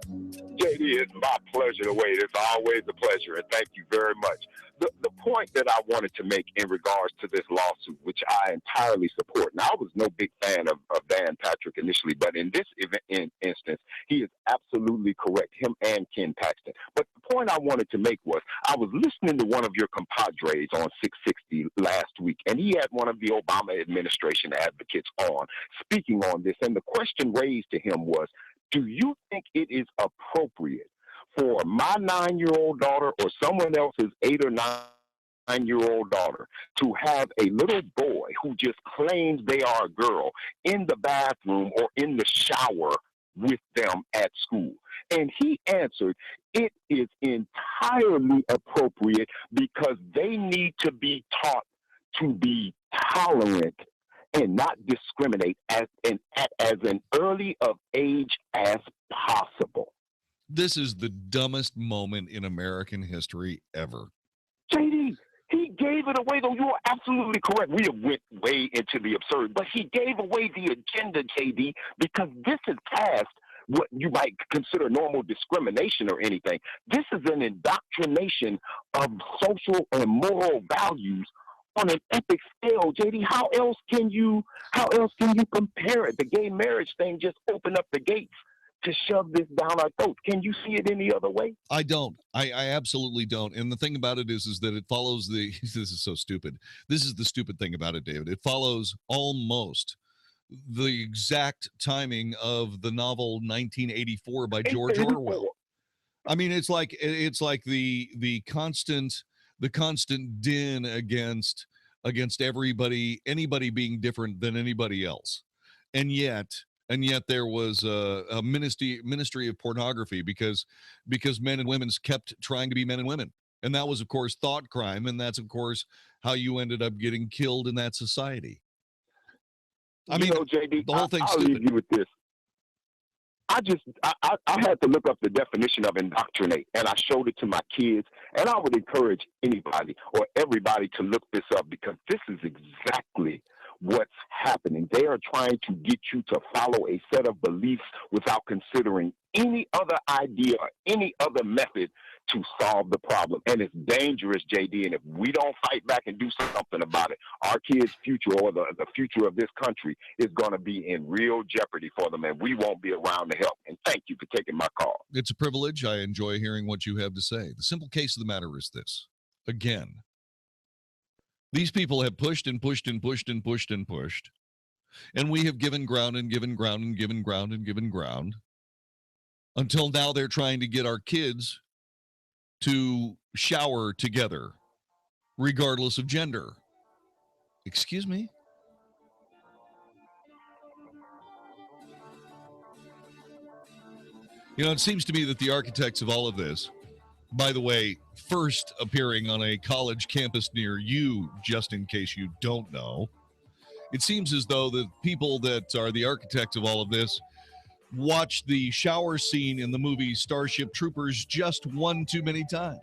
JD, it's my pleasure to wait. It's always a pleasure, and thank you very much. The point that I wanted to make in regards to this lawsuit, which I entirely support. Now, I was no big fan of Dan Patrick initially, but in this instance, he is absolutely correct, him and Ken Paxton. But the point I wanted to make was, I was listening to one of your compadres on 660 last week, and he had one of the Obama administration advocates on, speaking on this, and the question raised to him was, do you think it is appropriate for my 9-year-old daughter or someone else's 8 or 9-year-old daughter to have a little boy who just claims they are a girl in the bathroom or in the shower with them at school? And he answered, it is entirely appropriate because they need to be taught to be tolerant and not discriminate at an early of age as possible. This is the dumbest moment in American history ever. JD, he gave it away, though. You are absolutely correct. We have went way into the absurd, but he gave away the agenda, JD, because this is past what you might consider normal discrimination or anything. This is an indoctrination of social and moral values on an epic scale, JD. How else can you compare it? The gay marriage thing just opened up the gates to shove this down our throats. Can you see it any other way? I don't. I absolutely don't. And the thing about it is that it follows this is so stupid. This is the stupid thing about it, David. It follows almost the exact timing of the novel 1984 by George Orwell. I mean, it's like the constant din against anybody being different than anybody else. And yet there was a ministry of pornography because men and women kept trying to be men and women. And that was, of course, thought crime. And that's, of course, how you ended up getting killed in that society. I mean, JD, the whole thing's I'll stupid. leave you with this. I had to look up the definition of indoctrinate, and I showed it to my kids, and I would encourage anybody or everybody to look this up because this is exactly what's happening. They are trying to get you to follow a set of beliefs without considering any other idea or any other method to solve the problem. And it's dangerous, JD, and if we don't fight back and do something about it, our kids' future or the future of this country is going to be in real jeopardy for them, and we won't be around to help. And thank you for taking my call. It's a privilege. I enjoy hearing what you have to say. The simple case of the matter is this. Again, these people have pushed and pushed and pushed and pushed and pushed, and we have given ground and given ground and given ground and given ground until now they're trying to get our kids to shower together, regardless of gender. Excuse me? You know, it seems to me that the architects of all of this, by the way, first appearing on a college campus near you, just in case you don't know, it seems as though the people that are the architects of all of this watched the shower scene in the movie Starship Troopers just one too many times.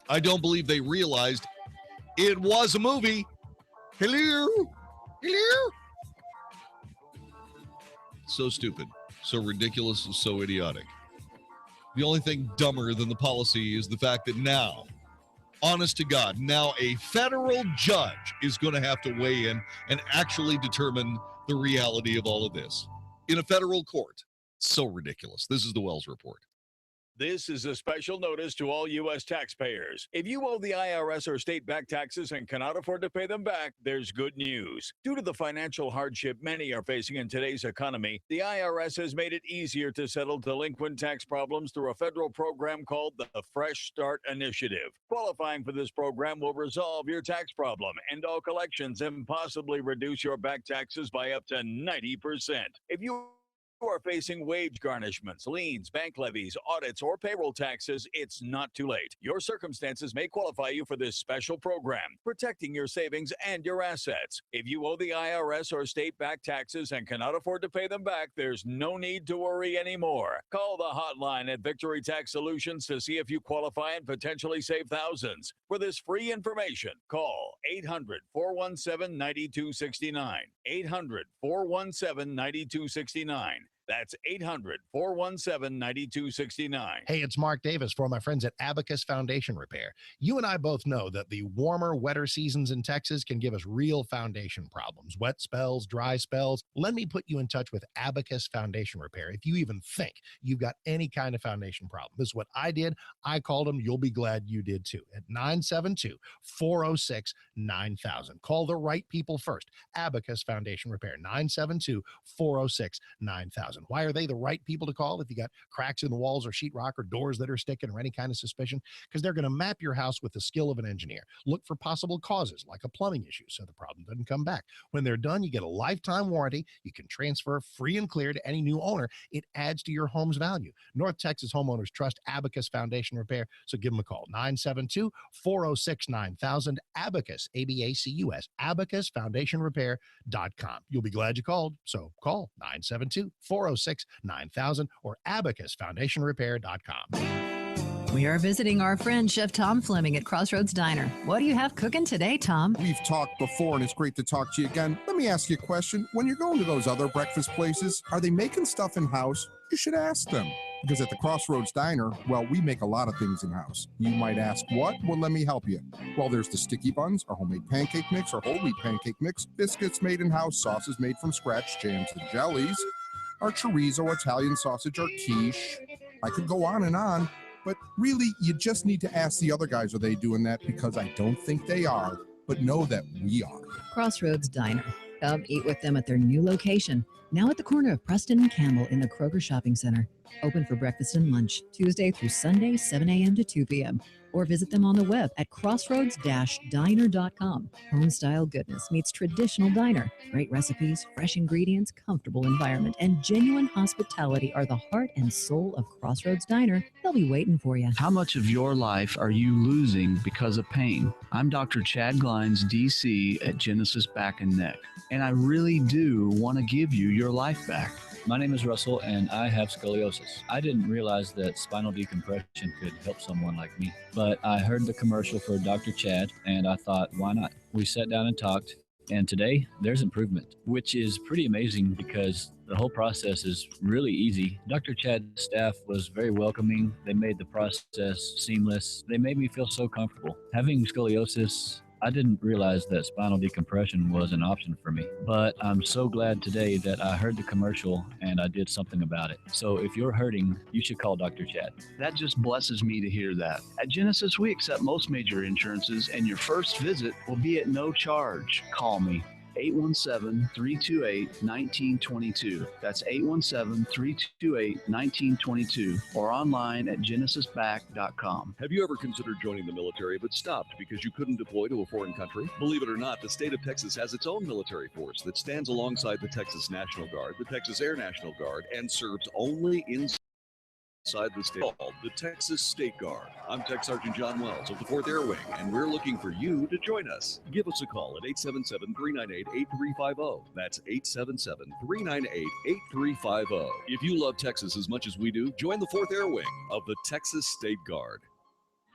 I don't believe they realized It was a movie. Hello. Hello. So stupid, so ridiculous, and so idiotic. The only thing dumber than the policy is the fact that now, honest to God, now a federal judge is going to have to weigh in and actually determine the reality of all of this in a federal court. So ridiculous. This is the Wells Report. This is a special notice to all U.S. taxpayers. If you owe the IRS or state-backed taxes and cannot afford to pay them back, there's good news. Due to the financial hardship many are facing in today's economy, the IRS has made it easier to settle delinquent tax problems through a federal program called the Fresh Start Initiative. Qualifying for this program will resolve your tax problem, end all collections, and possibly reduce your back taxes by up to 90%. If you are facing wage garnishments, liens, bank levies, audits, or payroll taxes, it's not too late. Your circumstances may qualify you for this special program, protecting your savings and your assets. If you owe the IRS or state-backed taxes and cannot afford to pay them back, there's no need to worry anymore. Call the hotline at Victory Tax Solutions to see if you qualify and potentially save thousands. For this free information, call 800-417-9269. 800-417-9269. That's 800-417-9269. Hey, it's Mark Davis for my friends at Abacus Foundation Repair. You and I both know that the warmer, wetter seasons in Texas can give us real foundation problems. Wet spells, dry spells. Let me put you in touch with Abacus Foundation Repair if you even think you've got any kind of foundation problem. This is what I did. I called them. You'll be glad you did too. At 972-406-9000. Call the right people first. Abacus Foundation Repair. 972-406-9000. Why are they the right people to call if you got cracks in the walls or sheetrock or doors that are sticking or any kind of suspicion? Because they're going to map your house with the skill of an engineer. Look for possible causes like a plumbing issue so the problem doesn't come back. When they're done, you get a lifetime warranty. You can transfer free and clear to any new owner. It adds to your home's value. North Texas homeowners trust Abacus Foundation Repair, so give them a call. 972-406-9000. Abacus, A-B-A-C-U-S, abacusfoundationrepair.com. You'll be glad you called, so call 972-406-9000 or abacusfoundationrepair.com. We are visiting our friend Chef Tom Fleming at Crossroads Diner. What do you have cooking today, Tom? We've talked before, and it's great to talk to you again. Let me ask you a question. When you're going to those other breakfast places, are they making stuff in-house? You should ask them. Because at the Crossroads Diner, well, we make a lot of things in-house. You might ask, what? Well, let me help you. Well, there's the sticky buns, our homemade pancake mix, our whole wheat pancake mix, biscuits made in-house, sauces made from scratch, jams and jellies, our chorizo, Italian sausage, our quiche. I could go on and on, but really, you just need to ask the other guys, are they doing that? Because I don't think they are, but know that we are. Crossroads Diner. Come eat with them at their new location, now at the corner of Preston and Campbell in the Kroger Shopping Center. Open for breakfast and lunch, Tuesday through Sunday, 7 a.m. to 2 p.m. Or visit them on the web at crossroads-diner.com. Home-style goodness meets traditional diner. Great recipes, fresh ingredients, comfortable environment, and genuine hospitality are the heart and soul of Crossroads Diner. They'll be waiting for you. How much of your life are you losing because of pain? I'm Dr. Chad Glines, DC at Genesis Back and Neck, and I really do want to give you your life back. My name is Russell, and I have scoliosis. I didn't realize that spinal decompression could help someone like me, but I heard the commercial for Dr. Chad, and I thought, why not? We sat down and talked, and today there's improvement, which is pretty amazing because the whole process is really easy. Dr. Chad's staff was very welcoming. They made the process seamless. They made me feel so comfortable. Having scoliosis, I didn't realize that spinal decompression was an option for me, but I'm so glad today that I heard the commercial and I did something about it. So if you're hurting, you should call Dr. Chad. That just blesses me to hear that. At Genesis, we accept most major insurances, and your first visit will be at no charge. Call me. 817-328-1922. That's 817-328-1922 or online at genesisback.com. Have you ever considered joining the military but stopped because you couldn't deploy to a foreign country? Believe it or not, the state of Texas has its own military force that stands alongside the Texas National Guard, the Texas Air National Guard, and serves only inside the state, called the Texas State Guard. I'm Tech Sergeant John Wells of the 4th Air Wing, and we're looking for you to join us. Give us a call at 877-398-8350. That's 877-398-8350. If you love Texas as much as we do, join the 4th Air Wing of the Texas State Guard.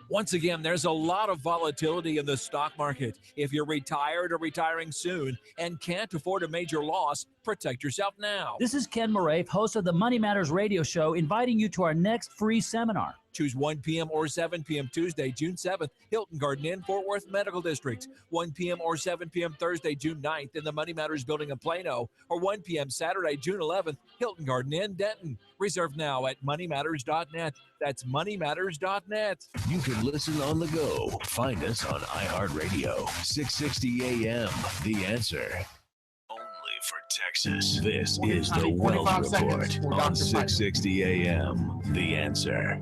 Once again, there's a lot of volatility in the stock market. If you're retired or retiring soon and can't afford a major loss, protect yourself now. This is Ken Murray, host of the Money Matters radio show, inviting you to our next free seminar. Choose 1 p.m. or 7 p.m. Tuesday, June 7th, Hilton Garden Inn, Fort Worth Medical District. 1 p.m. or 7 p.m. Thursday, June 9th in the Money Matters building in Plano. Or 1 p.m. Saturday, June 11th, Hilton Garden Inn, Denton. Reserve now at moneymatters.net. That's moneymatters.net. You can listen on the go. Find us on iHeartRadio. 660 AM. The Answer. Only for Texas. This is the Wells Report on 660 AM. The Answer.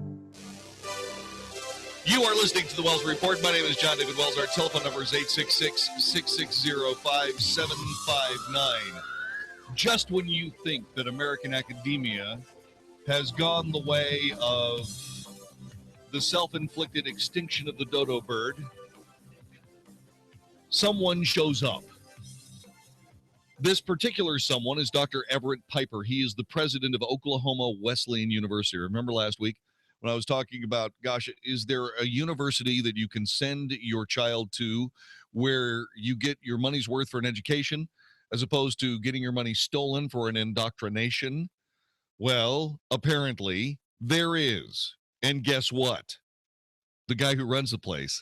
You are listening to the Wells Report. My name is John David Wells. Our telephone number is 866-660-5759. Just when you think that American academia has gone the way of the self-inflicted extinction of the dodo bird, someone shows up. This particular someone is Dr. Everett Piper. He is the president of Oklahoma Wesleyan University. Remember last week when I was talking about, gosh, is there a university that you can send your child to where you get your money's worth for an education as opposed to getting your money stolen for an indoctrination? Well, apparently there is. And guess what? The guy who runs the place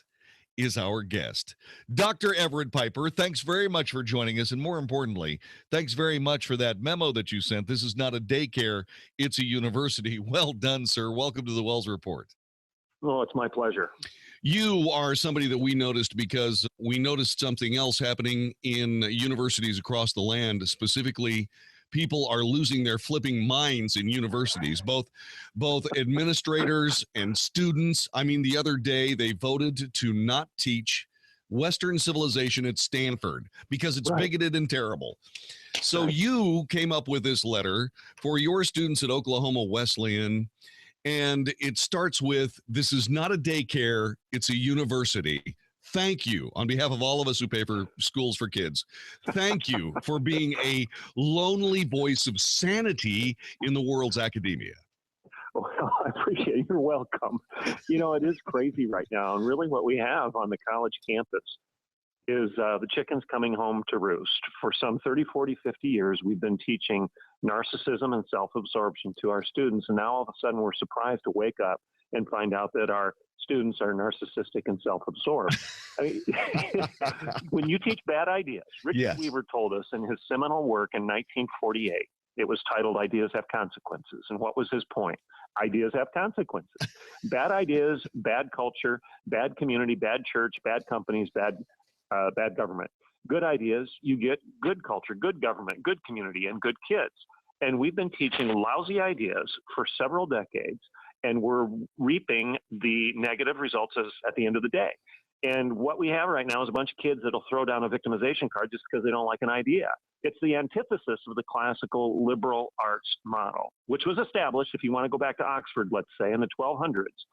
is our guest. Dr. Everett Piper, thanks very much for joining us. And more importantly, thanks very much for that memo that you sent. This is not a daycare, it's a university. Well done, sir. Welcome to the Wells Report. Oh, it's my pleasure. You are somebody that we noticed because we noticed something else happening in universities across the land. Specifically, people are losing their flipping minds in universities, both administrators and students. I mean, the other day they voted to not teach Western civilization at Stanford because it's bigoted and terrible. So you came up with this letter for your students at Oklahoma Wesleyan, and it starts with, this is not a daycare, it's a university. Thank you, on behalf of all of us who pay for schools for kids. Thank you for being a lonely voice of sanity in the world's academia. Well, I appreciate it. You're welcome. You know, it is crazy right now. And really what we have on the college campus is the chickens coming home to roost. For some 30, 40, 50 years, we've been teaching narcissism and self-absorption to our students. And now all of a sudden we're surprised to wake up and find out that our students are narcissistic and self-absorbed. I mean, when you teach bad ideas, Richard Weaver told us in his seminal work in 1948, it was titled Ideas Have Consequences. And what was his point? Ideas have consequences. Bad ideas, bad culture, bad community, bad church, bad companies, bad government. Good ideas, you get good culture, good government, good community, and good kids. And we've been teaching lousy ideas for several decades, and we're reaping the negative results at the end of the day. And what we have right now is a bunch of kids that'll throw down a victimization card just because they don't like an idea. It's the antithesis of the classical liberal arts model, which was established, if you want to go back to Oxford, let's say, in the 1200s,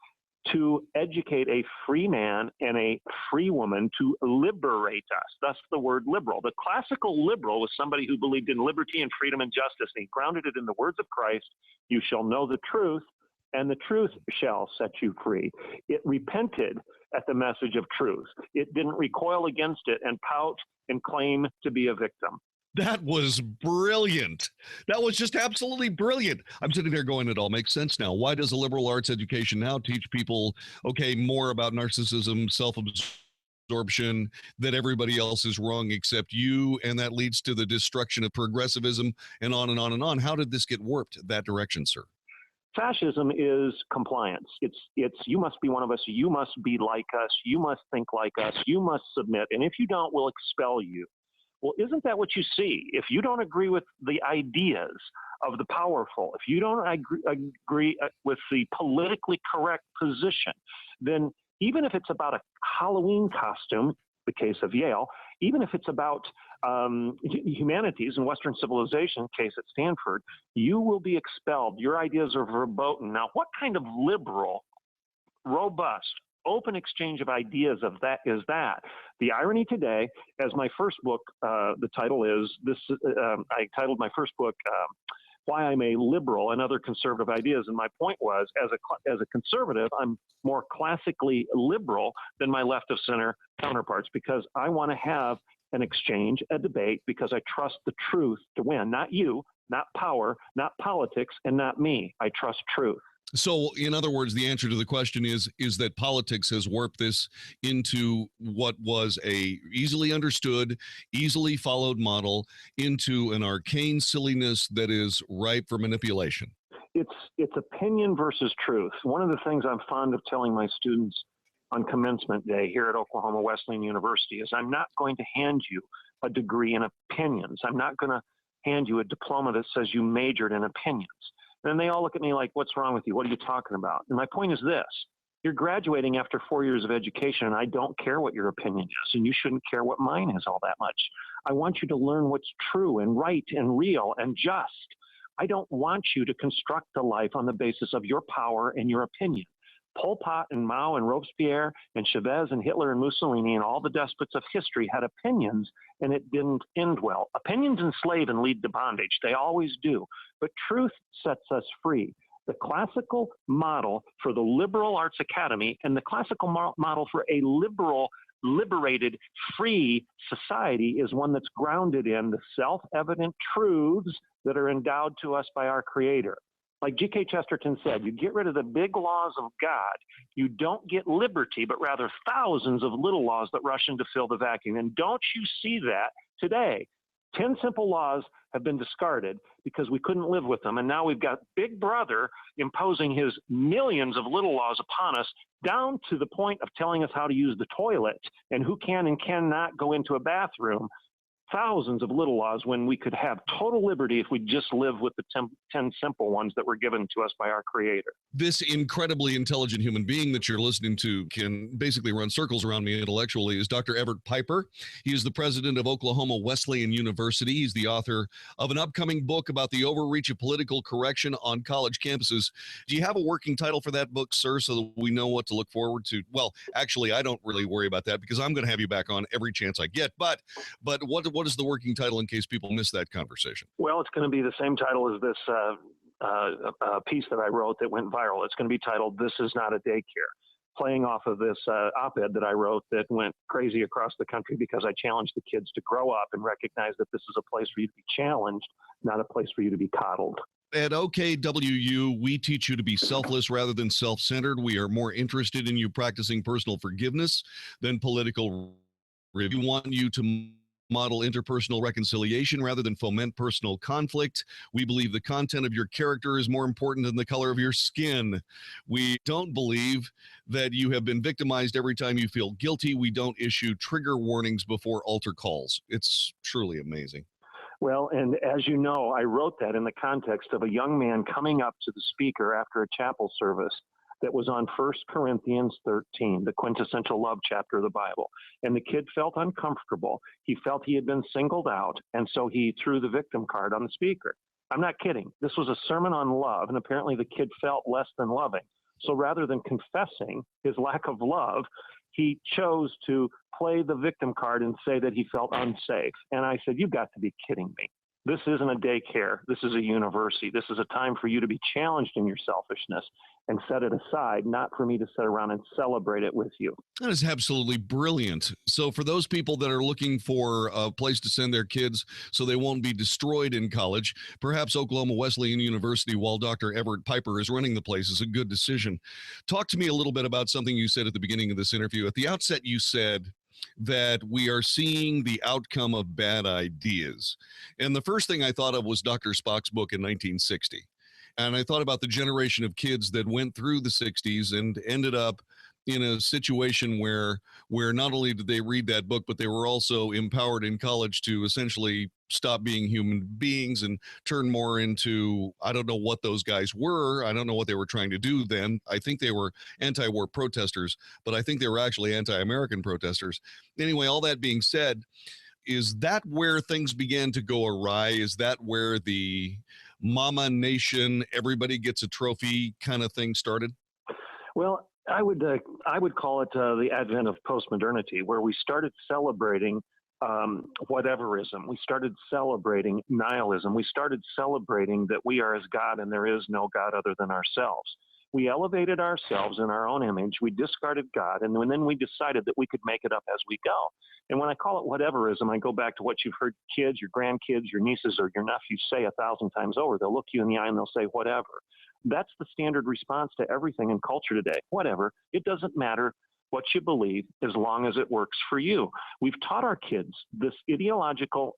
to educate a free man and a free woman to liberate us. Thus the word liberal. The classical liberal was somebody who believed in liberty and freedom and justice, and he grounded it in the words of Christ, you shall know the truth, and the truth shall set you free. It repented at the message of truth. It didn't recoil against it and pout and claim to be a victim. That was brilliant. That was just absolutely brilliant. I'm sitting there going, it all makes sense now. Why does a liberal arts education now teach people, okay, more about narcissism, self-absorption, that everybody else is wrong except you, and that leads to the destruction of progressivism, and on and on and on. How did this get warped that direction, sir? Fascism is compliance. It's you must be one of us, you must be like us, you must think like us, you must submit, and if you don't, we'll expel you. Well, isn't that what you see? If you don't agree with the ideas of the powerful, if you don't agree with the politically correct position, then even if it's about a Halloween costume, the case of Yale, even if it's about humanities and Western civilization, case at Stanford, you will be expelled. Your ideas are verboten. Now, what kind of liberal, robust, open exchange of ideas of that is that? The irony today, as my first book, the title is this. I titled my first book why I'm a liberal and other conservative ideas. And my point was, as a conservative, I'm more classically liberal than my left of center counterparts, because I want to have an exchange, a debate, because I trust the truth to win. Not you, not power, not politics, and not me. I trust truth. So, in other words, the answer to the question is that politics has warped this into what was a easily understood, easily followed model into an arcane silliness that is ripe for manipulation. It's opinion versus truth. One of the things I'm fond of telling my students on commencement day here at Oklahoma Wesleyan University is I'm not going to hand you a degree in opinions. I'm not going to hand you a diploma that says you majored in opinions. And they all look at me like, what's wrong with you? What are you talking about? And my point is this. You're graduating after 4 years of education, and I don't care what your opinion is, and you shouldn't care what mine is all that much. I want you to learn what's true and right and real and just. I don't want you to construct a life on the basis of your power and your opinion. Pol Pot and Mao and Robespierre and Chavez and Hitler and Mussolini and all the despots of history had opinions, and it didn't end well. Opinions enslave and lead to bondage. They always do. But truth sets us free. The classical model for the liberal arts academy and the classical model for a liberal, liberated, free society is one that's grounded in the self-evident truths that are endowed to us by our Creator. Like G.K. Chesterton said, you get rid of the big laws of God, you don't get liberty, but rather thousands of little laws that rush in to fill the vacuum. And don't you see that today? 10 simple laws have been discarded because we couldn't live with them. And now we've got Big Brother imposing his millions of little laws upon us, down to the point of telling us how to use the toilet and who can and cannot go into a bathroom. Thousands of little laws when we could have total liberty if we just live with the 10 simple ones that were given to us by our Creator. This incredibly intelligent human being that you're listening to can basically run circles around me intellectually is Dr. Everett Piper. He is the president of Oklahoma Wesleyan University. He's the author of an upcoming book about the overreach of political correction on college campuses. Do you have a working title for that book, sir, so that we know what to look forward to? Well, actually, I don't really worry about that because I'm going to have you back on every chance I get. But what is the working title in case people miss that conversation? Well, it's going to be the same title as this piece that I wrote that went viral. It's going to be titled, "This is Not a Daycare," playing off of this op-ed that I wrote that went crazy across the country because I challenged the kids to grow up and recognize that this is a place for you to be challenged, not a place for you to be coddled. At OKWU, we teach you to be selfless rather than self-centered. We are more interested in you practicing personal forgiveness than political review. We want you to model interpersonal reconciliation rather than foment personal conflict. We believe the content of your character is more important than the color of your skin. We don't believe that you have been victimized every time you feel guilty. We don't issue trigger warnings before altar calls. It's truly amazing. Well, and as you know, I wrote that in the context of a young man coming up to the speaker after a chapel service that was on 1 Corinthians 13, the quintessential love chapter of the Bible. And the kid felt uncomfortable. He felt he had been singled out, and so he threw the victim card on the speaker. I'm not kidding. This was a sermon on love, and apparently the kid felt less than loving. So rather than confessing his lack of love, he chose to play the victim card and say that he felt unsafe. And I said, you've got to be kidding me. This isn't a daycare. This is a university. This is a time for you to be challenged in your selfishness and set it aside, not for me to sit around and celebrate it with you. That is absolutely brilliant. So for those people that are looking for a place to send their kids so they won't be destroyed in college, perhaps Oklahoma Wesleyan University, while Dr. Everett Piper is running the place, is a good decision. Talk to me a little bit about something you said at the beginning of this interview. At the outset, you said that we are seeing the outcome of bad ideas. And the first thing I thought of was Dr. Spock's book in 1960. And I thought about the generation of kids that went through the 60s and ended up in a situation where not only did they read that book, but they were also empowered in college to essentially stop being human beings and turn more into, I don't know what those guys were. I don't know what they were trying to do then. I think they were anti-war protesters, but I think they were actually anti-American protesters. Anyway, all that being said, is that where things began to go awry? Is that where the Mama Nation, everybody gets a trophy kind of thing started? Well, I would call it the advent of postmodernity, where we started celebrating whateverism. We started celebrating nihilism. We started celebrating that we are as God and there is no God other than ourselves. We elevated ourselves in our own image. We discarded God, and then we decided that we could make it up as we go. And when I call it whateverism, I go back to what you've heard kids, your grandkids, your nieces, or your nephews say 1,000 times over. They'll look you in the eye and they'll say, whatever. That's the standard response to everything in culture today. Whatever. It doesn't matter what you believe as long as it works for you. We've taught our kids this ideological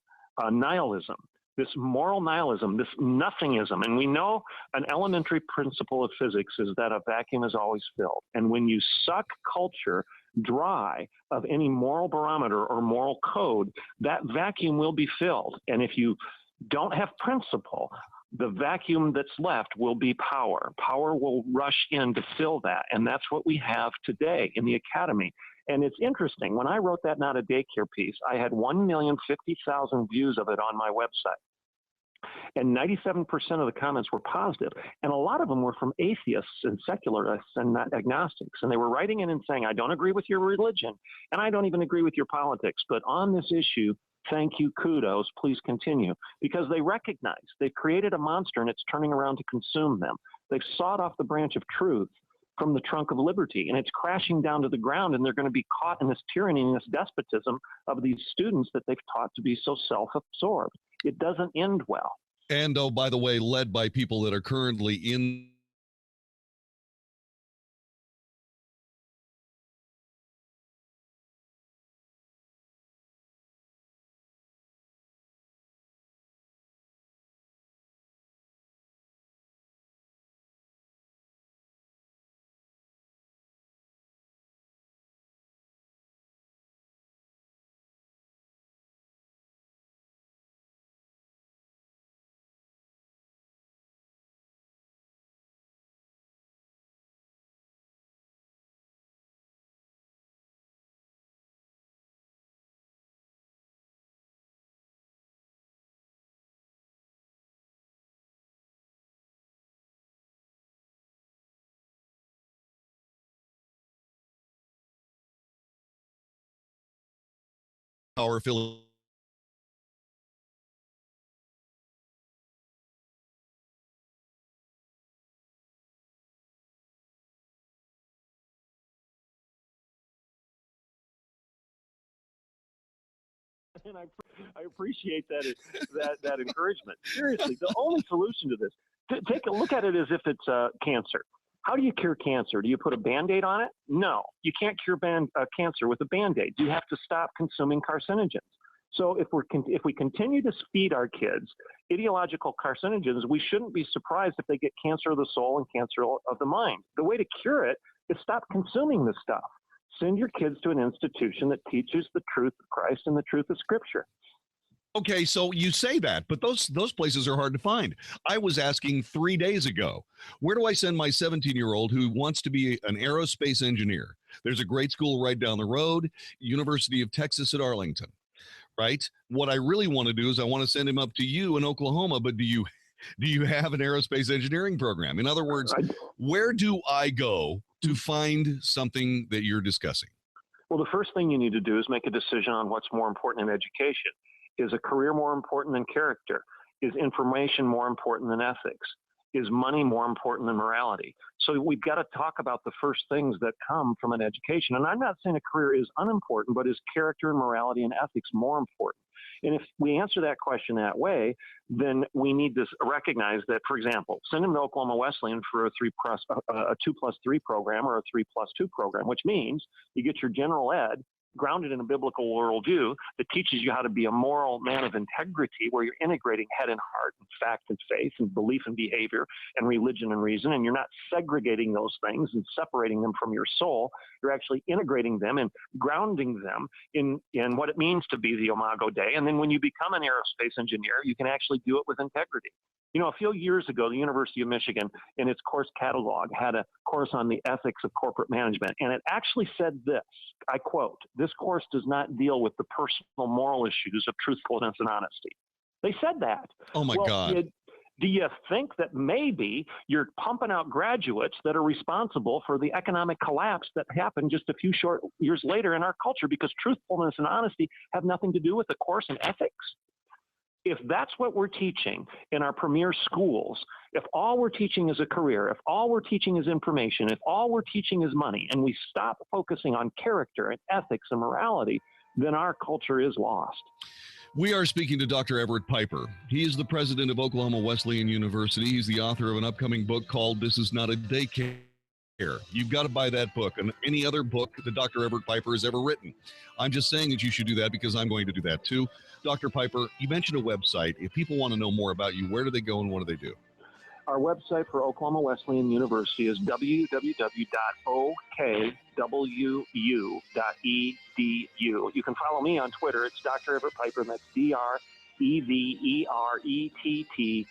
nihilism, this moral nihilism, this nothingism. And we know an elementary principle of physics is that a vacuum is always filled. And when you suck culture dry of any moral barometer or moral code, that vacuum will be filled. And if you don't have principle, the vacuum that's left will be power. Power will rush in to fill that. And that's what we have today in the academy. And it's interesting. When I wrote that Not a Daycare piece, I had 1,050,000 views of it on my website. And 97% of the comments were positive. And a lot of them were from atheists and secularists and not agnostics. And they were writing in and saying, I don't agree with your religion, and I don't even agree with your politics. But on this issue, thank you, kudos, please continue. Because they recognize they've created a monster and it's turning around to consume them. They've sawed off the branch of truth from the trunk of liberty, and it's crashing down to the ground, and they're going to be caught in this tyranny and this despotism of these students that they've taught to be so self-absorbed. It doesn't end well. And, oh, by the way, led by people that are currently in our affiliate. And I appreciate that encouragement. Seriously, the only solution to this, take a look at it as if it's cancer. How do you cure cancer? Do you put a Band-Aid on it? No, you can't cure cancer with a Band-Aid. You have to stop consuming carcinogens. So if we continue to feed our kids ideological carcinogens, we shouldn't be surprised if they get cancer of the soul and cancer of the mind. The way to cure it is stop consuming this stuff. Send your kids to an institution that teaches the truth of Christ and the truth of Scripture. Okay, so you say that, but those places are hard to find. I was asking 3 days ago, where do I send my 17-year-old who wants to be an aerospace engineer? There's a great school right down the road, University of Texas at Arlington, right? What I really want to do is I want to send him up to you in Oklahoma, but do you have an aerospace engineering program? In other words, where do I go to find something that you're discussing? Well, the first thing you need to do is make a decision on what's more important in education. Is a career more important than character? Is information more important than ethics? Is money more important than morality? So we've got to talk about the first things that come from an education. And I'm not saying a career is unimportant, but is character and morality and ethics more important? And if we answer that question that way, then we need to recognize that, for example, send them to Oklahoma Wesleyan for a 2+3 program or a 3+2 program, which means you get your general ed grounded in a biblical worldview that teaches you how to be a moral man of integrity, where you're integrating head and heart and fact and faith and belief and behavior and religion and reason, and you're not segregating those things and separating them from your soul. You're actually integrating them and grounding them in what it means to be the Imago Dei. And then when you become an aerospace engineer, you can actually do it with integrity. You know, a few years ago, the University of Michigan, in its course catalog, had a course on the ethics of corporate management. And it actually said this, I quote, "This course does not deal with the personal moral issues of truthfulness and honesty." They said that. Oh, my God. Do you think that maybe you're pumping out graduates that are responsible for the economic collapse that happened just a few short years later in our culture because truthfulness and honesty have nothing to do with the course in ethics? If that's what we're teaching in our premier schools, if all we're teaching is a career, if all we're teaching is information, if all we're teaching is money, and we stop focusing on character and ethics and morality, then our culture is lost. We are speaking to Dr. Everett Piper. He is the president of Oklahoma Wesleyan University. He's the author of an upcoming book called This Is Not a Daycare. You've got to buy that book and any other book that Dr. Everett Piper has ever written. I'm just saying that you should do that because I'm going to do that too. Dr. Piper, you mentioned a website. If people want to know more about you, where do they go and what do they do? Our website for Oklahoma Wesleyan University is www.okwu.edu. You can follow me on Twitter. It's Dr. Everett Piper, and that's DREVERETTPIPER.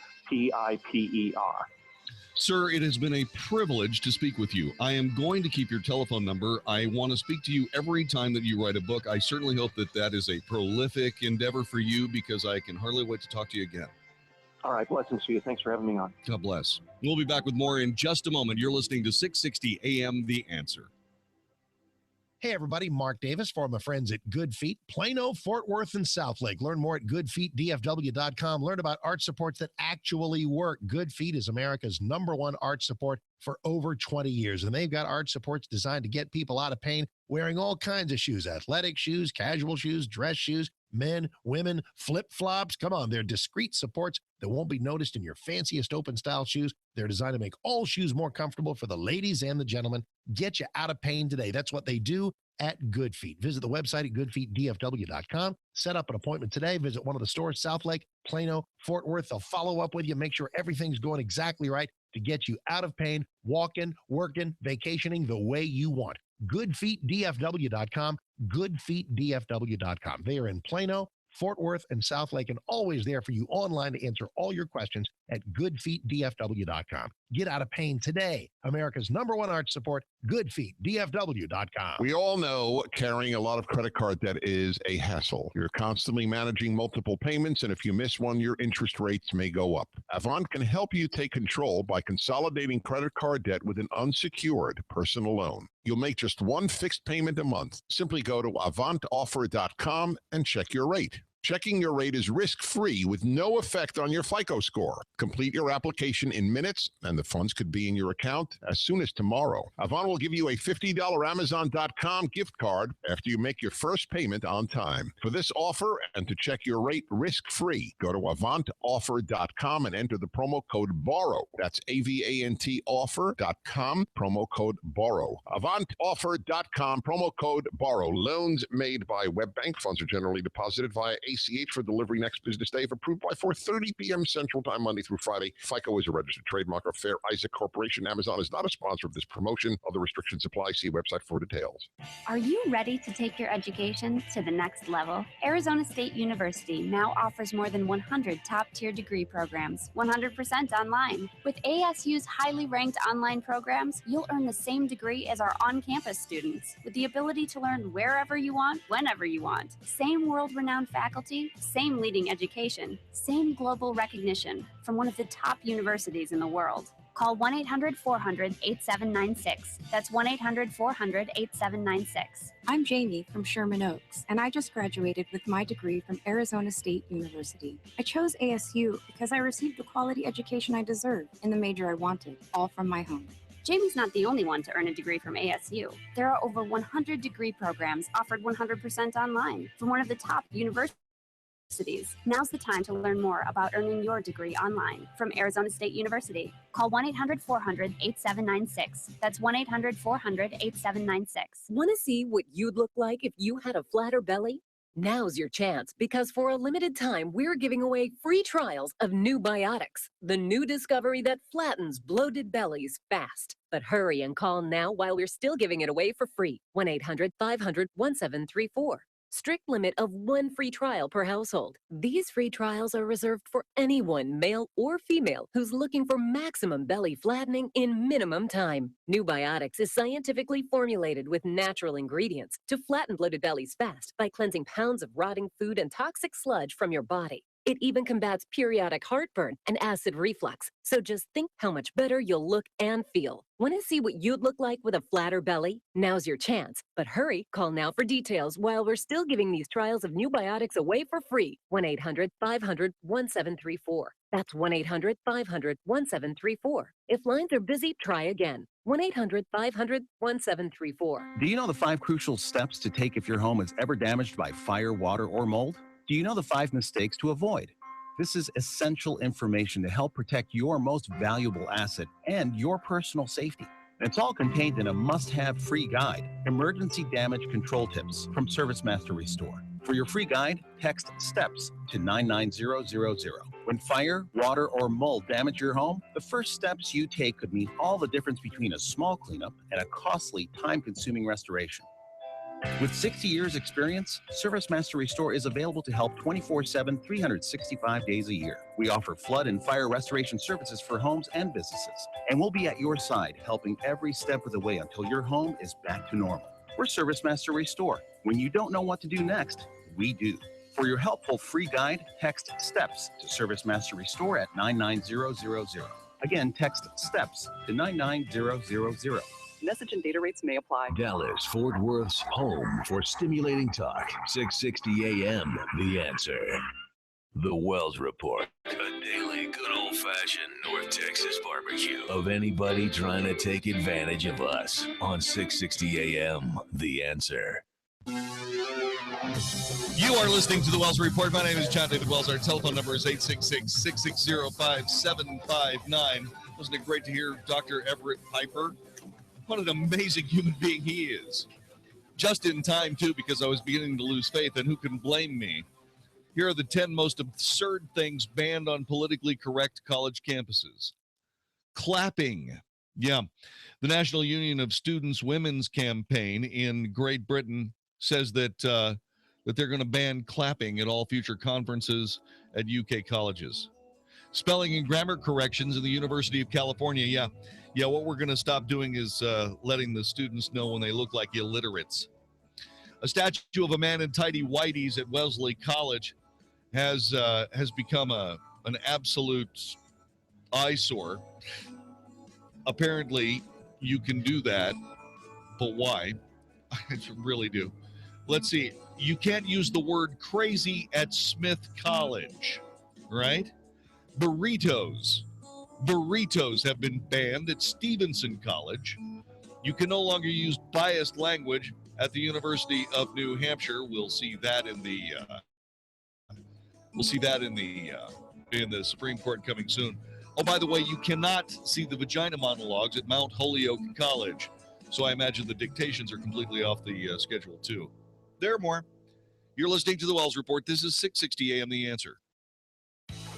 Sir, it has been a privilege to speak with you. I am going to keep your telephone number. I want to speak to you every time that you write a book. I certainly hope that that is a prolific endeavor for you because I can hardly wait to talk to you again. All right, blessings to you. Thanks for having me on. God bless. We'll be back with more in just a moment. You're listening to 660 AM The Answer. Hey, everybody, Mark Davis for my friends at Good Feet, Plano, Fort Worth, and Southlake. Learn more at goodfeetdfw.com. Learn about arch supports that actually work. Good Feet is America's #1 arch support for over 20 years, and they've got arch supports designed to get people out of pain wearing all kinds of shoes, athletic shoes, casual shoes, dress shoes, men, women, flip-flops. Come on, they're discreet supports that won't be noticed in your fanciest open-style shoes. They're designed to make all shoes more comfortable for the ladies and the gentlemen. Get you out of pain today. That's what they do at Good Feet. Visit the website at goodfeetdfw.com. Set up an appointment today. Visit one of the stores, Southlake, Plano, Fort Worth. They'll follow up with you, make sure everything's going exactly right to get you out of pain, walking, working, vacationing the way you want. goodfeetdfw.com, goodfeetdfw.com. They are in Plano, Fort Worth, and Southlake, and always there for you online to answer all your questions at goodfeetdfw.com. Get out of pain today. America's #1 arch support, goodfeetdfw.com. We all know carrying a lot of credit card debt is a hassle. You're constantly managing multiple payments, and if you miss one, your interest rates may go up. Avant can help you take control by consolidating credit card debt with an unsecured personal loan. You'll make just one fixed payment a month. Simply go to avantoffer.com and check your rate. Checking your rate is risk-free with no effect on your FICO score. Complete your application in minutes, and the funds could be in your account as soon as tomorrow. Avant will give you a $50 Amazon.com gift card after you make your first payment on time. For this offer and to check your rate risk-free, go to avantoffer.com and enter the promo code BORROW. That's AVANT offer.com, promo code BORROW. Avantoffer.com, promo code BORROW. Loans made by WebBank. Funds are generally deposited via ACH for delivery next business day if approved by 4:30 p.m. Central Time, Monday through Friday. FICO is a registered trademark of Fair Isaac Corporation. Amazon is not a sponsor of this promotion. Other restrictions apply. See website for details. Are you ready to take your education to the next level? Arizona State University now offers more than 100 top-tier degree programs, 100% online. With ASU's highly ranked online programs, you'll earn the same degree as our on-campus students, with the ability to learn wherever you want, whenever you want. Same world-renowned faculty, same leading education, same global recognition from one of the top universities in the world. Call 1-800-400-8796. That's 1-800-400-8796. I'm Jamie from Sherman Oaks, and I just graduated with my degree from Arizona State University. I chose ASU because I received the quality education I deserved in the major I wanted, all from my home. Jamie's not the only one to earn a degree from ASU. There are over 100 degree programs offered 100% online from one of the top universities. Now's the time to learn more about earning your degree online from Arizona State University. Call 1-800-400-8796. That's 1-800-400-8796. Want to see what you'd look like if you had a flatter belly? Now's your chance, because for a limited time, we're giving away free trials of New Biotics, the new discovery that flattens bloated bellies fast. But hurry and call now while we're still giving it away for free. 1-800-500-1734. Strict limit of 1 free trial per household. These free trials are reserved for anyone, male or female, who's looking for maximum belly flattening in minimum time. New Biotics is scientifically formulated with natural ingredients to flatten bloated bellies fast by cleansing pounds of rotting food and toxic sludge from your body. It even combats periodic heartburn and acid reflux. So just think how much better you'll look and feel. Want to see what you'd look like with a flatter belly? Now's your chance. But hurry, call now for details while we're still giving these trials of new Biotics away for free. 1-800-500-1734. That's 1-800-500-1734. If lines are busy, try again. 1-800-500-1734. Do you know the 5 crucial steps to take if your home is ever damaged by fire, water, or mold? Do you know the 5 mistakes to avoid? This is essential information to help protect your most valuable asset and your personal safety. And it's all contained in a must-have free guide, Emergency Damage Control Tips from ServiceMaster Restore. For your free guide, text STEPS to 99000. When fire, water, or mold damage your home, the first steps you take could mean all the difference between a small cleanup and a costly, time-consuming restoration. With 60 years experience, ServiceMaster Restore is available to help 24/7, 365 days a year. We offer flood and fire restoration services for homes and businesses, and we'll be at your side helping every step of the way until your home is back to normal. We're ServiceMaster Restore. When you don't know what to do next, we do. For your helpful free guide, text STEPS to ServiceMaster Restore at 99000. Again, text STEPS to 99000. Message and data rates may apply. Dallas, Fort Worth's home for stimulating talk. 660 AM, The Answer. The Wells Report. A daily good old-fashioned North Texas barbecue of anybody trying to take advantage of us on 660 AM, The Answer. You are listening to the Wells Report. My name is John David Wells. Our telephone number is 866-660-5759. Wasn't it great to hear Dr. Everett Piper? What an amazing human being he is. Just in time, too, because I was beginning to lose faith, and who can blame me? Here are the 10 most absurd things banned on politically correct college campuses. Clapping. Yeah. The National Union of Students Women's Campaign in Great Britain says that they're going to ban clapping at all future conferences at UK colleges. Spelling and grammar corrections in the University of California. Yeah, what we're going to stop doing is letting the students know when they look like illiterates. A statue of a man in tidy whities at Wellesley College has become an absolute eyesore. Apparently, you can do that, but why? I really do. Let's see. You can't use the word crazy at Smith College, right? Burritos have been banned at Stevenson College. You can no longer use biased language at the University of New Hampshire. We'll see that in the Supreme Court coming soon. Oh, by the way, you cannot see the vagina monologues at Mount Holyoke College. So I imagine the dictations are completely off the schedule too. There are more. You're listening to the Wells Report. This is 660 AM The Answer.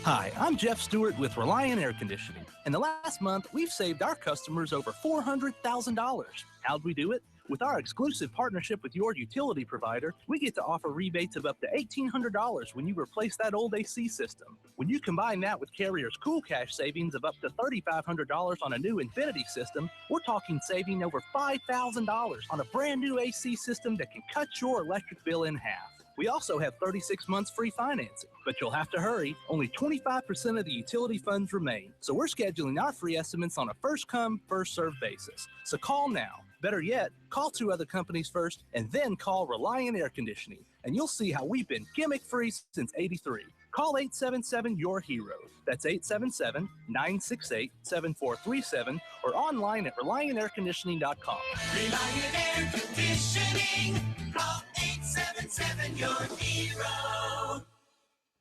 Hi, I'm Jeff Stewart with Reliant Air Conditioning. In the last month, we've saved our customers over $400,000. How'd we do it? With our exclusive partnership with your utility provider, we get to offer rebates of up to $1,800 when you replace that old AC system. When you combine that with Carrier's Cool Cash savings of up to $3,500 on a new Infinity system, we're talking saving over $5,000 on a brand new AC system that can cut your electric bill in half. We also have 36 months free financing, but you'll have to hurry. Only 25% of the utility funds remain. So we're scheduling our free estimates on a first-come, first-served basis. So call now. Better yet, call 2 other companies first and then call Reliant Air Conditioning, and you'll see how we've been gimmick-free since '83. Call 877-YOUR-HERO. That's 877-968-7437 or online at ReliantAirConditioning.com. Reliant Air Conditioning. Call 877-YOUR-HERO.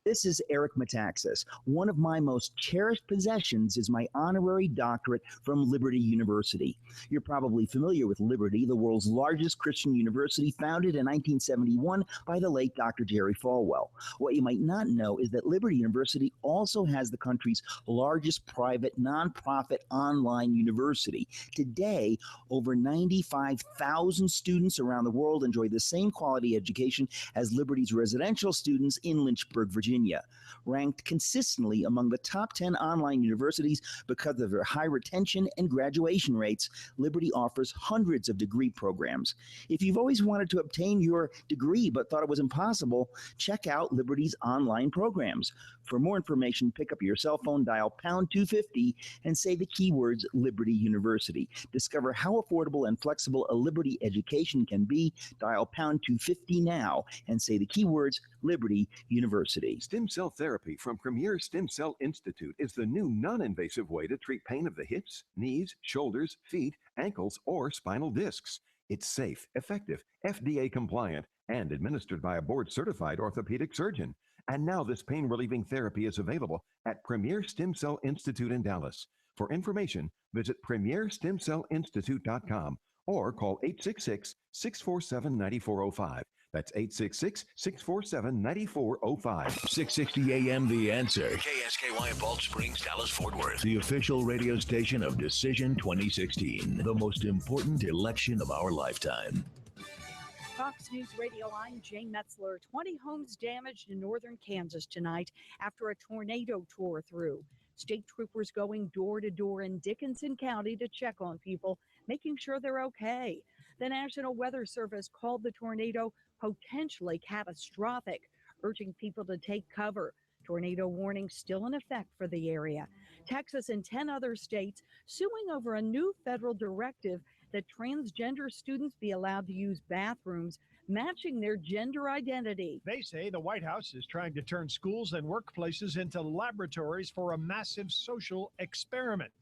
This is Eric Metaxas. One of my most cherished possessions is my honorary doctorate from Liberty University. You're probably familiar with Liberty, the world's largest Christian university, founded in 1971 by the late Dr. Jerry Falwell. What you might not know is that Liberty University also has the country's largest private nonprofit online university. Today, over 95,000 students around the world enjoy the same quality education as Liberty's residential students in Lynchburg, Virginia, Virginia. Ranked consistently among the top 10 online universities because of their high retention and graduation rates, Liberty offers hundreds of degree programs. If you've always wanted to obtain your degree but thought it was impossible, check out Liberty's online programs. For more information, pick up your cell phone, dial pound 250, and say the keywords Liberty University. Discover how affordable and flexible a Liberty education can be. Dial pound 250 now and say the keywords Liberty University. Stem cell therapy from Premier Stem Cell Institute is the new non-invasive way to treat pain of the hips, knees, shoulders, feet, ankles, or spinal discs. It's safe, effective, FDA compliant, and administered by a board-certified orthopedic surgeon. And now this pain-relieving therapy is available at Premier Stem Cell Institute in Dallas. For information, visit premierstemcellinstitute.com or call 866-647-9405. That's 866-647-9405. 660 AM The Answer. KSKY Balch Springs, Dallas, Fort Worth. The official radio station of Decision 2016. The most important election of our lifetime. Fox News Radio, I'm Jane Metzler. 20 homes damaged in northern Kansas tonight after a tornado tore through. State troopers going door to door in Dickinson County to check on people, making sure they're okay. The National Weather Service called the tornado potentially catastrophic, urging people to take cover. Tornado warning still in effect for the area. Texas and 10 other states suing over a new federal directive that transgender students be allowed to use bathrooms matching their gender identity. They say the White House is trying to turn schools and workplaces into laboratories for a massive social experiment.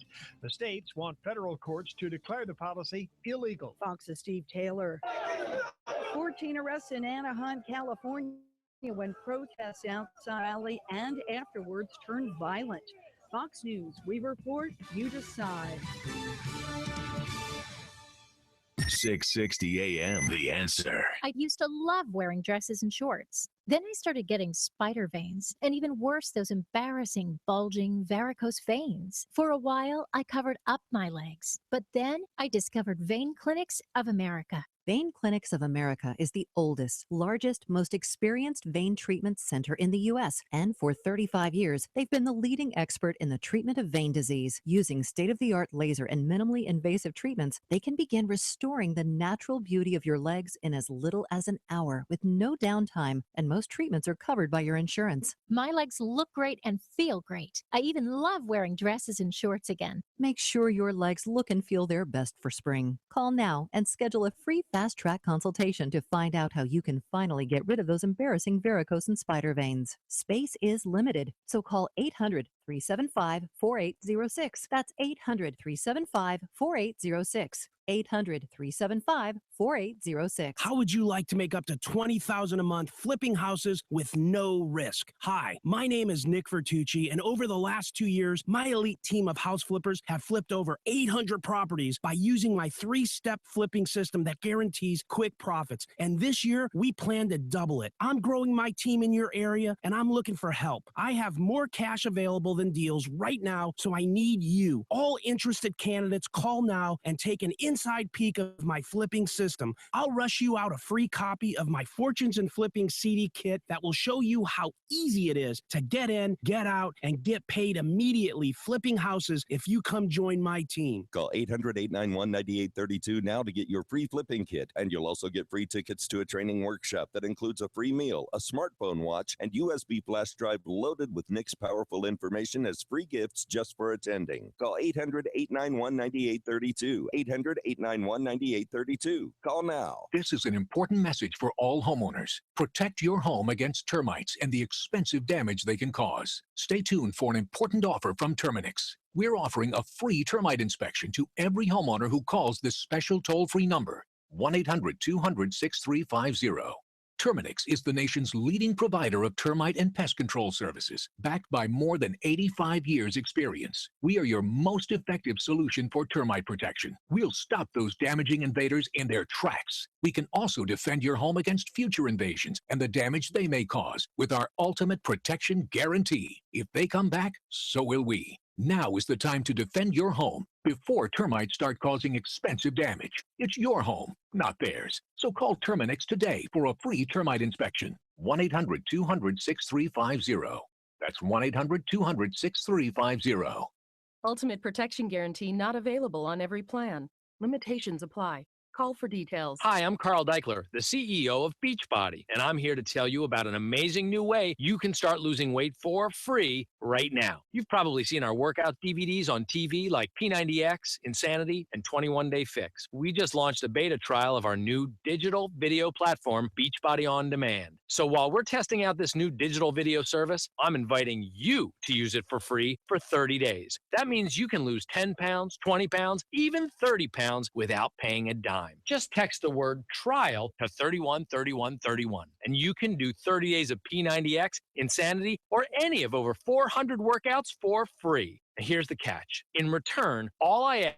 The states want federal courts to declare the policy illegal. Fox's Steve Taylor. 14 arrests in Anaheim, California, when protests outside Alley and afterwards turned violent. Fox News, we report, you decide. 660 AM The Answer. I used to love wearing dresses and shorts. Then I started getting spider veins, and even worse, those embarrassing, bulging, varicose veins. For a while, I covered up my legs. But then I discovered Vein Clinics of America. Vein Clinics of America is the oldest, largest, most experienced vein treatment center in the U.S. And for 35 years, they've been the leading expert in the treatment of vein disease. Using state-of-the-art laser and minimally invasive treatments, they can begin restoring the natural beauty of your legs in as little as an hour with no downtime, and most treatments are covered by your insurance. My legs look great and feel great. I even love wearing dresses and shorts again. Make sure your legs look and feel their best for spring. Call now and schedule a free fast-track consultation to find out how you can finally get rid of those embarrassing varicose and spider veins. Space is limited, so call 800-375-4806. That's 800-375-4806. 800-375-4806. How would you like to make up to $20,000 a month flipping houses with no risk? Hi, my name is Nick Vertucci, and over the last 2 years, my elite team of house flippers have flipped over 800 properties by using my 3-step flipping system that guarantees quick profits. And this year, we plan to double it. I'm growing my team in your area, and I'm looking for help. I have more cash available than deals right now, so I need you. All interested candidates, call now and take an inside peek of my flipping system. I'll rush you out a free copy of my Fortunes and Flipping CD kit that will show you how easy it is to get in, get out, and get paid immediately flipping houses if you come join my team. Call 800-891-9832 now to get your free flipping kit, and you'll also get free tickets to a training workshop that includes a free meal, a smartphone watch, and USB flash drive loaded with Nick's powerful information as free gifts just for attending. Call 800-891-9832. 800-891-9832. Call now. This is an important message for all homeowners. Protect your home against termites and the expensive damage they can cause. Stay tuned for an important offer from Terminix. We're offering a free termite inspection to every homeowner who calls this special toll-free number, 1-800-200-6350. Terminix is the nation's leading provider of termite and pest control services, backed by more than 85 years' experience. We are your most effective solution for termite protection. We'll stop those damaging invaders in their tracks. We can also defend your home against future invasions and the damage they may cause with our ultimate protection guarantee. If they come back, so will we. Now is the time to defend your home before termites start causing expensive damage. It's your home, not theirs. So call Terminix today for a free termite inspection. 1-800-200-6350. That's 1-800-200-6350. Ultimate Protection Guarantee not available on every plan. Limitations apply. Call for details. Hi, I'm Carl Deichler, the CEO of Beachbody, and I'm here to tell you about an amazing new way you can start losing weight for free right now. You've probably seen our workout DVDs on TV like P90X, Insanity, and 21 Day Fix. We just launched a beta trial of our new digital video platform, Beachbody On Demand. So while we're testing out this new digital video service, I'm inviting you to use it for free for 30 days. That means you can lose 10 pounds, 20 pounds, even 30 pounds without paying a dime. Just text the word trial to 313131, and you can do 30 days of P90X, Insanity, or any of over 400 workouts for free. And here's the catch. In return, all I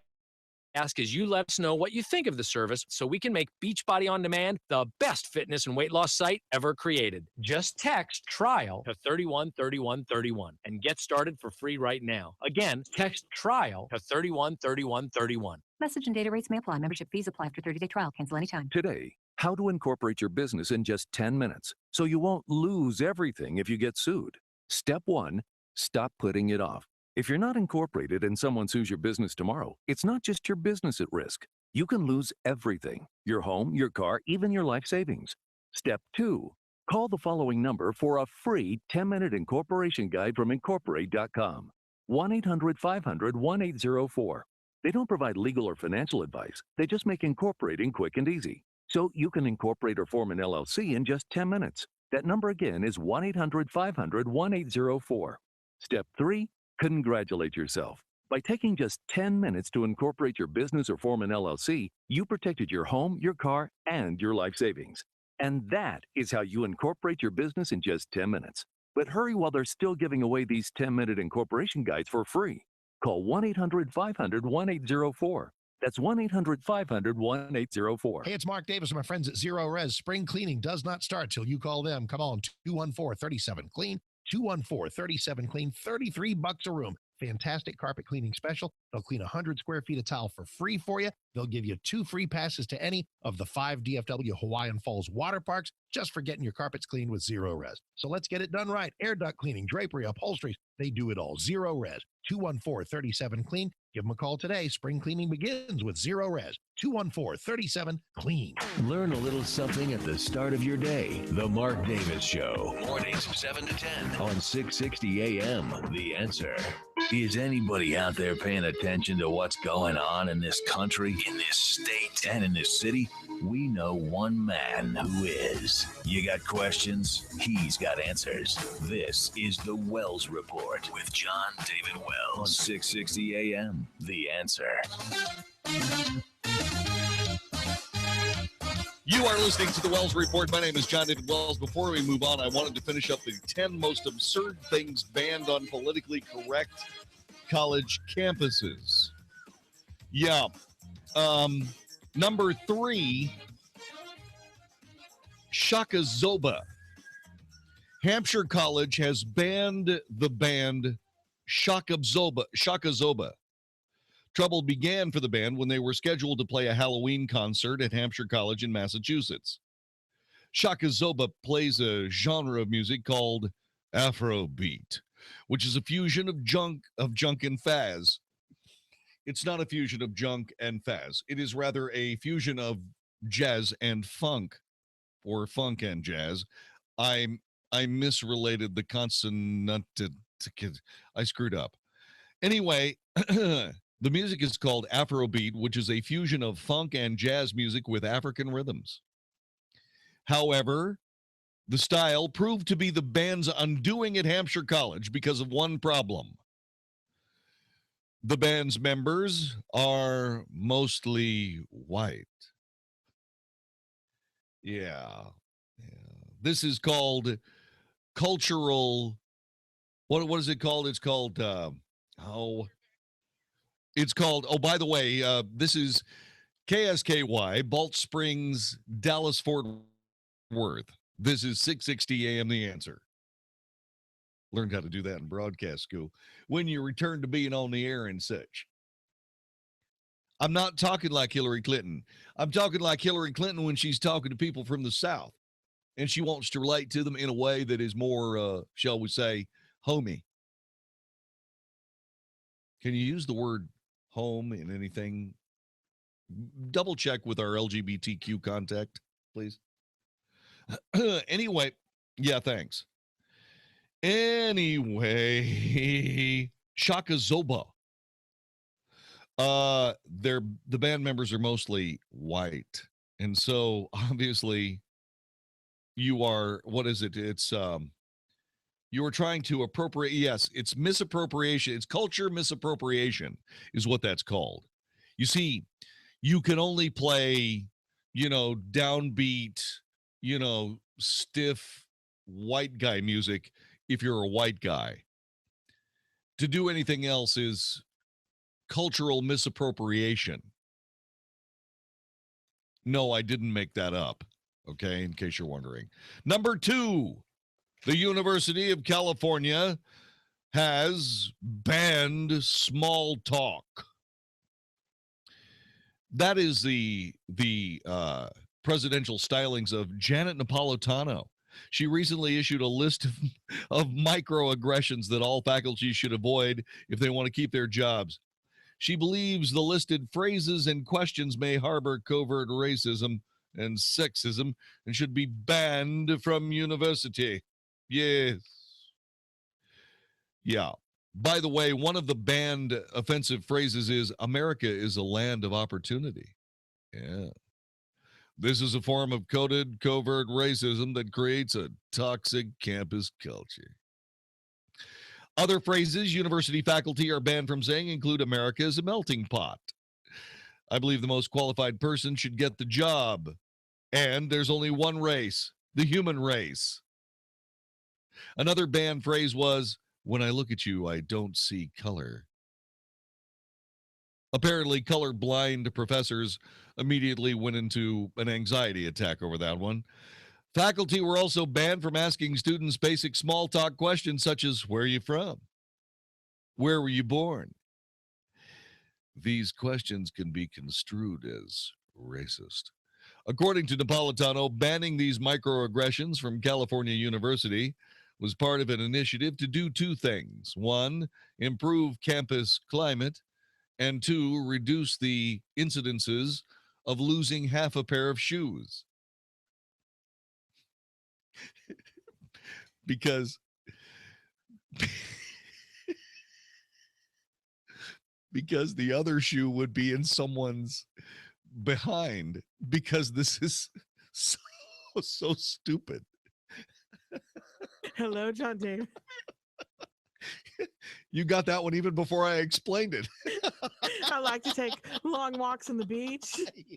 ask is you let us know what you think of the service so we can make Beachbody On Demand the best fitness and weight loss site ever created. Just text trial to 313131 and get started for free right now. Again, text trial to 313131. Message and data rates may apply. Membership fees apply after 30-day trial. Cancel anytime. Today, how to incorporate your business in just 10 minutes so you won't lose everything if you get sued. Step 1, stop putting it off. If you're not incorporated and someone sues your business tomorrow, it's not just your business at risk. You can lose everything: your home, your car, even your life savings. Step 2, call the following number for a free 10-minute incorporation guide from Incorporate.com. 1-800-500-1804. They don't provide legal or financial advice. They just make incorporating quick and easy. So you can incorporate or form an LLC in just 10 minutes. That number again is 1-800-500-1804. Step 3, congratulate yourself. By taking just 10 minutes to incorporate your business or form an LLC, you protected your home, your car, and your life savings. And that is how you incorporate your business in just 10 minutes. But hurry while they're still giving away these 10-minute incorporation guides for free. Call 1-800-500-1804. That's 1-800-500-1804. Hey, it's Mark Davis and my friends at Zero Res. Spring cleaning does not start till you call them. Come on, 214-37-CLEAN. 214-37-CLEAN. $33 a room. Fantastic carpet cleaning special. They'll clean 100 square feet of tile for free for you. They'll give you 2 free passes to any of the 5 DFW Hawaiian Falls water parks just for getting your carpets cleaned with Zero Res. So let's get it done right. Air duct cleaning, drapery, upholsteries, they do it all. Zero Res. 214-37-CLEAN. Give them a call today. Spring cleaning begins with Zero Res. 214-37-CLEAN. Learn a little something at the start of your day. The Mark Davis Show. Mornings 7 to 10 on 660 AM. The Answer. Is anybody out there paying attention to what's going on in this country, in this state, and in this city? We know one man who is. You got questions? He's got answers. This is the Wells Report with John David Wells on 660 AM. The Answer. You are listening to the Wells Report. My name is John David Wells. Before we move on, I wanted to finish up the 10 most absurd things banned on politically correct college campuses. Yeah. Number 3, Shaka Zoba. Hampshire College has banned the band Shaka Zoba. Trouble began for the band when they were scheduled to play a Halloween concert at Hampshire College in Massachusetts. Shaka Zoba plays a genre of music called Afrobeat, which is a fusion of junk and faz. It's not a fusion of junk and faz. It is rather a fusion of jazz and funk, or funk and jazz. I misrelated the consonant. I screwed up. Anyway, the music is called Afrobeat, which is a fusion of funk and jazz music with African rhythms. However, the style proved to be the band's undoing at Hampshire College because of one problem. The band's members are mostly white. Yeah. This is called cultural. What is it called? It's called by the way, this is KSKY, Balch Springs, Dallas, Fort Worth. This is 660 AM The Answer. Learned how to do that in broadcast school. When you return to being on the air and such. I'm not talking like Hillary Clinton. I'm talking like Hillary Clinton when she's talking to people from the South. and she wants to relate to them in a way that is more, shall we say, homey. Can you use the word home in anything? Double check with our LGBTQ contact, please. Anyway, yeah, thanks. Anyway, Shaka Zoba. The band members are mostly white. And so obviously you are, what is it? It's you are trying to appropriate. Yes, it's misappropriation. It's culture misappropriation is what that's called. You see, you can only play, downbeat, stiff white guy music if you're a white guy. To do anything else is cultural misappropriation. No, I didn't make that up. Okay, in case you're wondering. Number 2, the University of California has banned small talk. That is the presidential stylings of Janet Napolitano. She recently issued a list of microaggressions that all faculty should avoid if they want to keep their jobs. She believes the listed phrases and questions may harbor covert racism and sexism and should be banned from university. Yes. Yeah. By the way, one of the banned offensive phrases is America is a land of opportunity. Yeah. This is a form of coded covert racism that creates a toxic campus culture. Other phrases university faculty are banned from saying include America is a melting pot. I believe the most qualified person should get the job. And there's only one race, the human race. Another banned phrase was, when I look at you, I don't see color. Apparently, colorblind professors immediately went into an anxiety attack over that one. Faculty were also banned from asking students basic small talk questions such as, where are you from? Where were you born? These questions can be construed as racist. According to Napolitano, banning these microaggressions from California University was part of an initiative to do 2 things. 1, improve campus climate, and 2, reduce the incidences of losing half a pair of shoes. Because the other shoe would be in someone's behind, because this is so stupid. Hello, John David. You got that one even before I explained it. I like to take long walks on the beach. Yeah.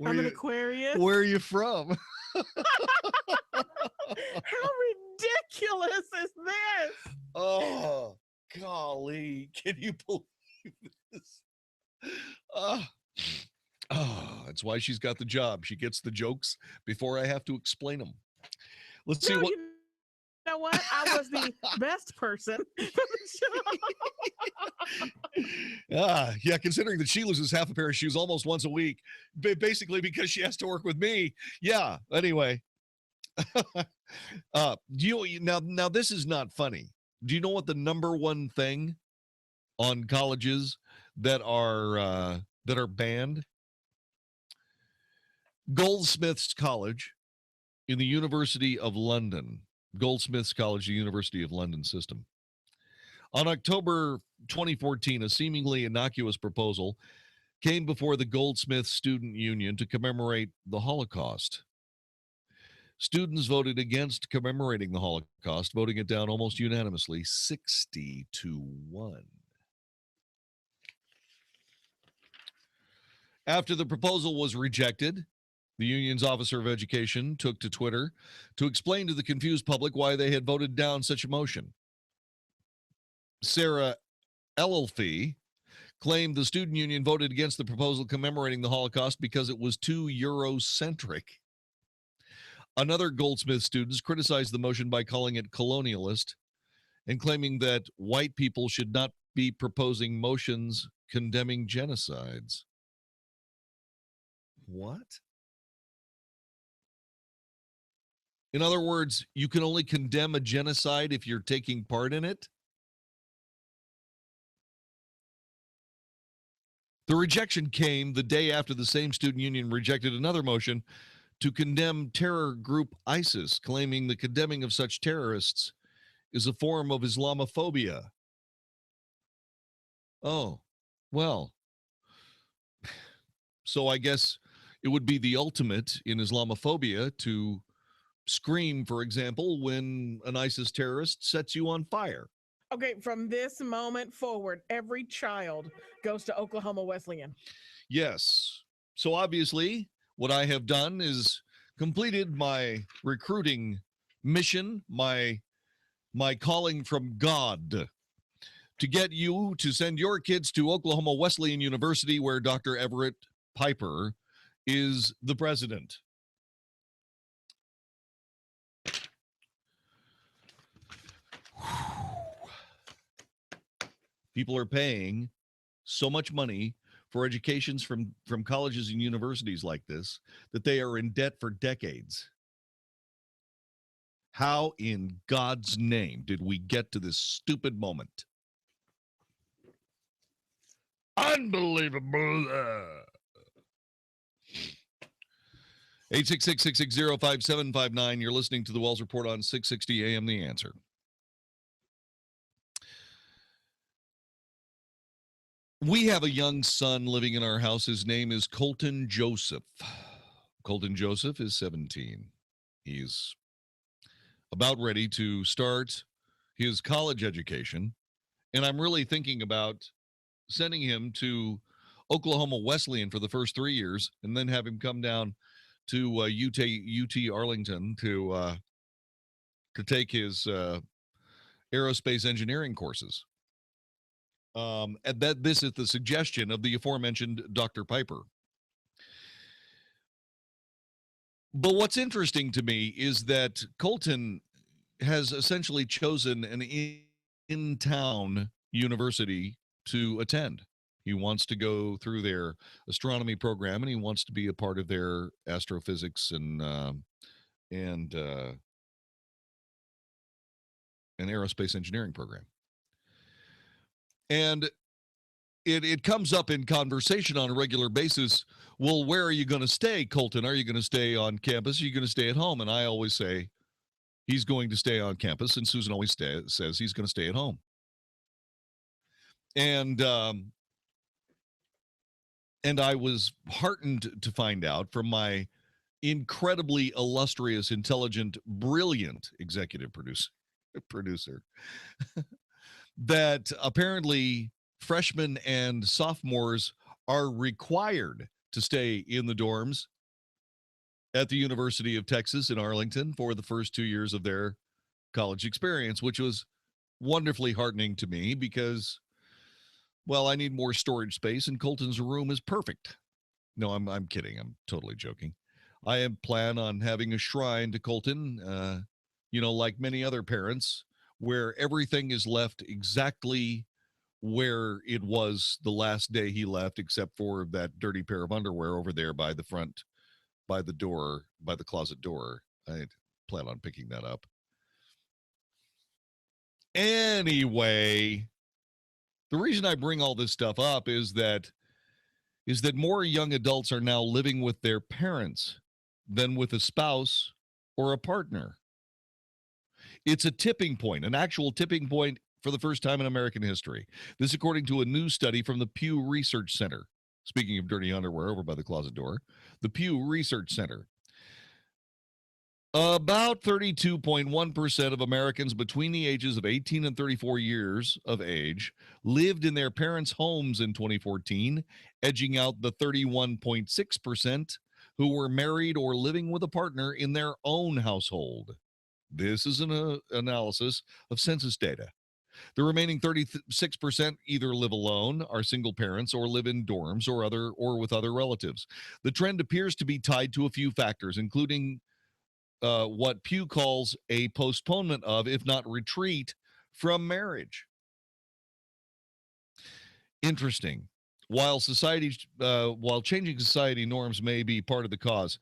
I'm an Aquarius. Where are you from? How ridiculous is this? Oh, golly. Can you believe this? That's why she's got the job. She gets the jokes before I have to explain them. Let's see what. You know what? I was the best person for the show. Yeah, considering that she loses half a pair of shoes almost once a week, basically because she has to work with me. Yeah, anyway. Now this is not funny. Do you know what the number one thing on colleges that are banned? Goldsmiths College in the University of London. Goldsmiths College, the University of London system. On October 2014, a seemingly innocuous proposal came before the Goldsmiths Student Union to commemorate the Holocaust. Students voted against commemorating the Holocaust, voting it down almost unanimously, 60-1. After the proposal was rejected, the union's officer of education took to Twitter to explain to the confused public why they had voted down such a motion. Sarah Elfie claimed the student union voted against the proposal commemorating the Holocaust because it was too Eurocentric. Another Goldsmith students criticized the motion by calling it colonialist and claiming that white people should not be proposing motions condemning genocides. What? In other words, you can only condemn a genocide if you're taking part in it. The rejection came the day after the same student union rejected another motion to condemn terror group ISIS, claiming the condemning of such terrorists is a form of Islamophobia. Oh, well. So I guess it would be the ultimate in Islamophobia to scream, for example, when an ISIS terrorist sets you on fire. Okay, from this moment forward, every child goes to Oklahoma Wesleyan. Yes. So obviously, what I have done is completed my recruiting mission, my calling from God to get you to send your kids to Oklahoma Wesleyan University, where Dr. Everett Piper is the president. People are paying so much money for educations from colleges and universities like this that they are in debt for decades. How in God's name did we get to this stupid moment? Unbelievable. 866-660-5759. You're listening to the Wells Report on 660 AM The Answer. We have a young son living in our house. His name is Colton Joseph. Colton Joseph is 17. He's about ready to start his college education, and I'm really thinking about sending him to Oklahoma Wesleyan for the first 3 years and then have him come down to UT Arlington to take his aerospace engineering courses. And that this is the suggestion of the aforementioned Dr. Piper. But what's interesting to me is that Colton has essentially chosen an in-town university to attend. He wants to go through their astronomy program, and he wants to be a part of their astrophysics and aerospace engineering program. And it comes up in conversation on a regular basis. Well, where are you going to stay, Colton? Are you going to stay on campus? Are you going to stay at home? And I always say he's going to stay on campus, and Susan always says he's going to stay at home. And I was heartened to find out from my incredibly illustrious, intelligent, brilliant executive producer that apparently freshmen and sophomores are required to stay in the dorms at the University of Texas in Arlington for the first 2 years of their college experience, which was wonderfully heartening to me because, well, I need more storage space and Colton's room is perfect. No, I'm kidding. I'm totally joking. I plan on having a shrine to Colton, like many other parents, where everything is left exactly where it was the last day he left, except for that dirty pair of underwear over there by the front, by the door, by the closet door. I plan on picking that up. Anyway, the reason I bring all this stuff up is that more young adults are now living with their parents than with a spouse or a partner. It's a tipping point, an actual tipping point for the first time in American history. This according to a new study from the Pew Research Center. Speaking of dirty underwear over by the closet door, the Pew Research Center. About 32.1% of Americans between the ages of 18 and 34 years of age lived in their parents' homes in 2014, edging out the 31.6% who were married or living with a partner in their own household. This is an analysis of census data. The remaining 36% either live alone, are single parents, or live in dorms or with other relatives. The trend appears to be tied to a few factors, including what Pew calls a postponement of, if not retreat, from marriage. Interesting. While changing society norms may be part of the cause,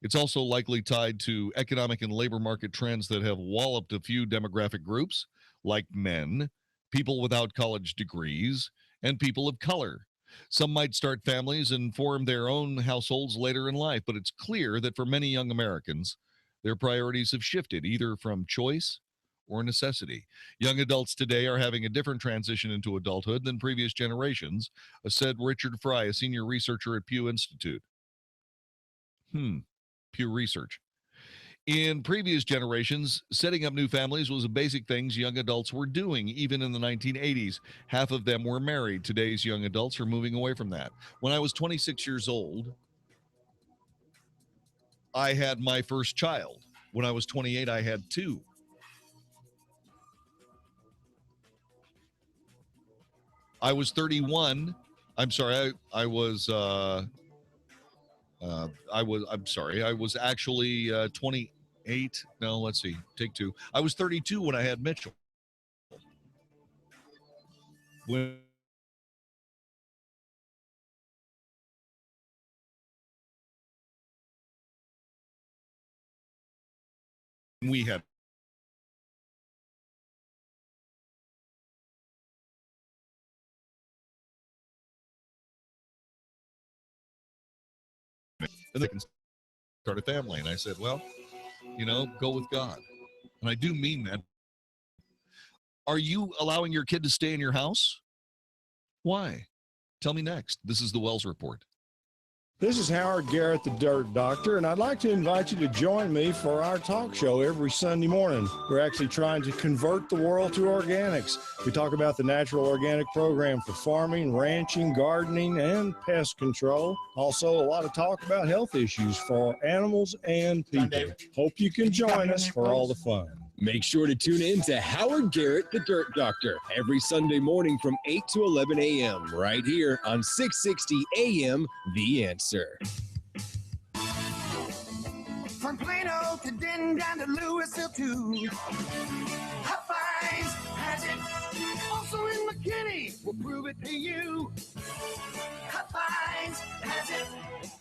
It's also likely tied to economic and labor market trends that have walloped a few demographic groups, like men, people without college degrees, and people of color. Some might start families and form their own households later in life, but it's clear that for many young Americans, their priorities have shifted either from choice or necessity. Young adults today are having a different transition into adulthood than previous generations, said Richard Fry, a senior researcher at Pew Institute. Pew Research. In previous generations, setting up new families was a basic things young adults were doing, even in the 1980s. Half of them were married. Today's young adults are moving away from that. When I was 26 years old, I had my first child. When I was 28, I had two. I was 31. I'm sorry. I was actually 28. No, let's see. Take two. I was 32 when I had Mitchell. When we had and they can start a family. And I said, well, go with God. And I do mean that. Are you allowing your kid to stay in your house? Why? Tell me next. This is the Wells Report. This is Howard Garrett, the Dirt Doctor, and I'd like to invite you to join me for our talk show every Sunday morning. We're actually trying to convert the world to organics. We talk about the natural organic program for farming, ranching, gardening, and pest control. Also, a lot of talk about health issues for animals and people. Hope you can join us for all the fun. Make sure to tune in to Howard Garrett, the Dirt Doctor, every Sunday morning from 8 to 11 a.m. right here on 660 a.m. The Answer. From Plano to Denton down to Louisville too. Popeyes has it. Also in McKinney, we'll prove it to you. Popeyes has it.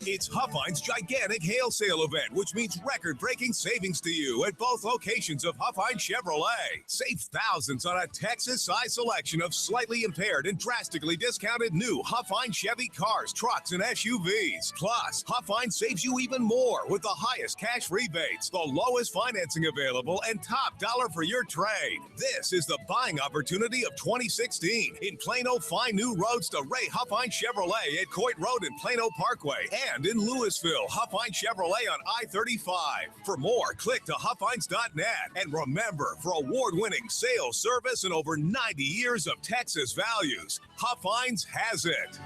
It's Huffines' gigantic hail sale event, which means record-breaking savings to you at both locations of Huffine Chevrolet. Save thousands on a Texas-sized selection of slightly impaired and drastically discounted new Huffine Chevy cars, trucks, and SUVs. Plus, Huffine saves you even more with the highest cash rebates, the lowest financing available, and top dollar for your trade. This is the buying opportunity of 2016. In Plano, find new roads to Ray Huffine Chevrolet at Coit Road and Plano Parkway, and in Louisville, Huffine Chevrolet on I-35. For more, click to huffines.net. And remember, for award-winning sales, service, and over 90 years of Texas values, Huffines has it.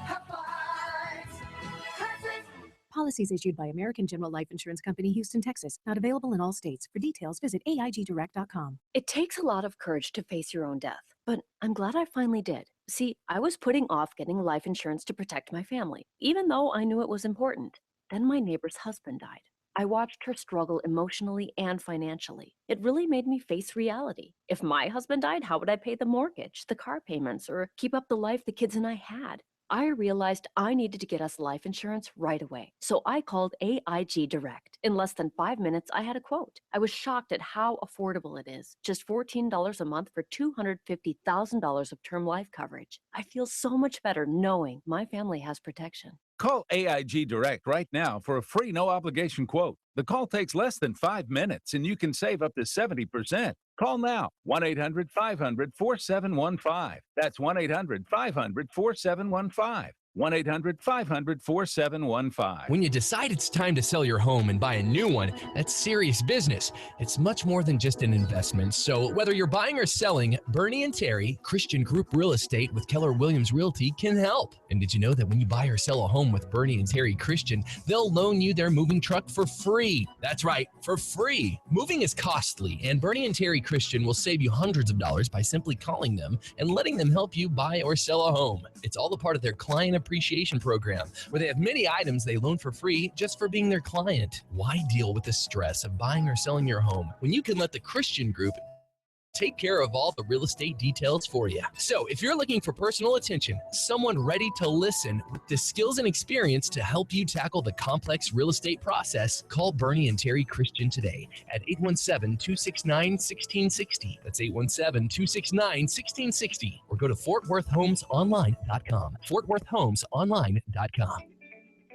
Policies issued by American General Life Insurance Company, Houston, Texas. Not available in all states. For details, visit AIGdirect.com. It takes a lot of courage to face your own death, but I'm glad I finally did. See, I was putting off getting life insurance to protect my family, even though I knew it was important. Then my neighbor's husband died. I watched her struggle emotionally and financially. It really made me face reality. If my husband died, how would I pay the mortgage, the car payments, or keep up the life the kids and I had? I realized I needed to get us life insurance right away. So I called AIG Direct. In less than 5 minutes, I had a quote. I was shocked at how affordable it is. Just $14 a month for $250,000 of term life coverage. I feel so much better knowing my family has protection. Call AIG Direct right now for a free no-obligation quote. The call takes less than 5 minutes, and you can save up to 70%. Call now, 1-800-500-4715. That's 1-800-500-4715. 1-800-500-4715. When you decide it's time to sell your home and buy a new one, that's serious business. It's much more than just an investment. So whether you're buying or selling, Bernie and Terry, Christian Group Real Estate with Keller Williams Realty, can help. And did you know that when you buy or sell a home with Bernie and Terry Christian, they'll loan you their moving truck for free? That's right, for free. Moving is costly, and Bernie and Terry Christian will save you hundreds of dollars by simply calling them and letting them help you buy or sell a home. It's all a part of their client appreciation program, where they have many items they loan for free just for being their client. Why deal with the stress of buying or selling your home when you can let the Christian Group take care of all the real estate details for you. So if you're looking for personal attention, someone ready to listen with the skills and experience to help you tackle the complex real estate process, call Bernie and Terry Christian today at 817-269-1660. That's 817-269-1660. Or go to FortWorthHomesOnline.com. FortWorthHomesOnline.com.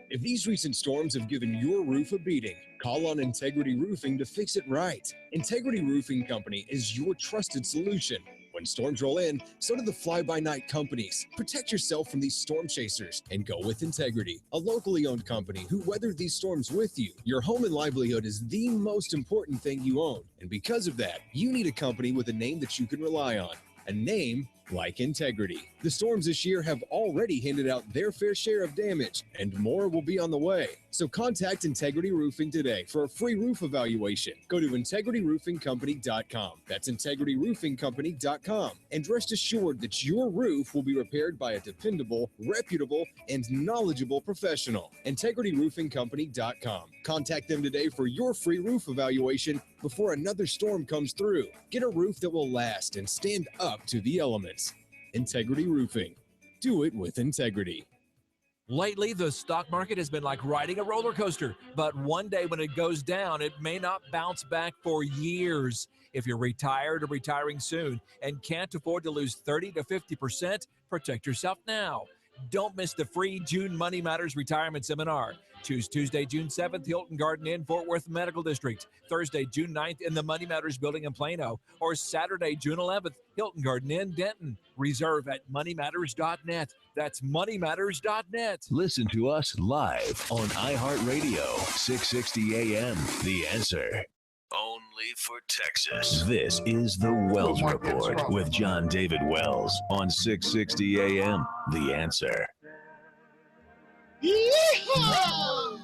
If these recent storms have given your roof a beating, call on Integrity Roofing to fix it right. Integrity Roofing Company is your trusted solution. When storms roll in, so do the fly-by-night companies. Protect yourself from these storm chasers and go with Integrity, a locally owned company who weathered these storms with you. Your home and livelihood is the most important thing you own. And because of that, you need a company with a name that you can rely on. A name like Integrity. The storms this year have already handed out their fair share of damage, and more will be on the way. So contact Integrity Roofing today for a free roof evaluation. Go to integrityroofingcompany.com. That's integrityroofingcompany.com. And rest assured that your roof will be repaired by a dependable, reputable, and knowledgeable professional. integrityroofingcompany.com. Contact them today for your free roof evaluation before another storm comes through. Get a roof that will last and stand up to the elements. Integrity Roofing. Do it with integrity. Lately, the stock market has been like riding a roller coaster, but one day when it goes down, it may not bounce back for years. If you're retired or retiring soon and can't afford to lose 30 to 50%, protect yourself now. Don't miss the free June Money Matters Retirement Seminar. Choose Tuesday, June 7th, Hilton Garden Inn, Fort Worth Medical District. Thursday, June 9th, in the Money Matters Building in Plano. Or Saturday, June 11th, Hilton Garden Inn, Denton. Reserve at moneymatters.net. That's moneymatters.net. Listen to us live on iHeartRadio, 660 AM. The Answer. Only for Texas. This is the Wells Report with John David Wells on 660 AM. The Answer. Yeehaw!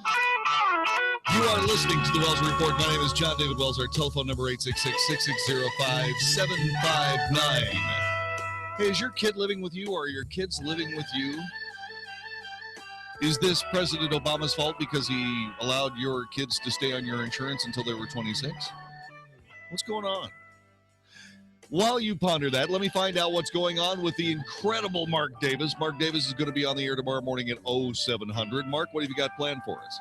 You are listening to the Wells Report. My name is John David Wells. Our telephone number 866-660-5759. Hey, is your kid living with you or are your kids living with you? Is this President Obama's fault because he allowed your kids to stay on your insurance until they were 26? What's going on? While you ponder that, let me find out what's going on with the incredible Mark Davis. Mark Davis is going to be on the air tomorrow morning at 0700. Mark, what have you got planned for us?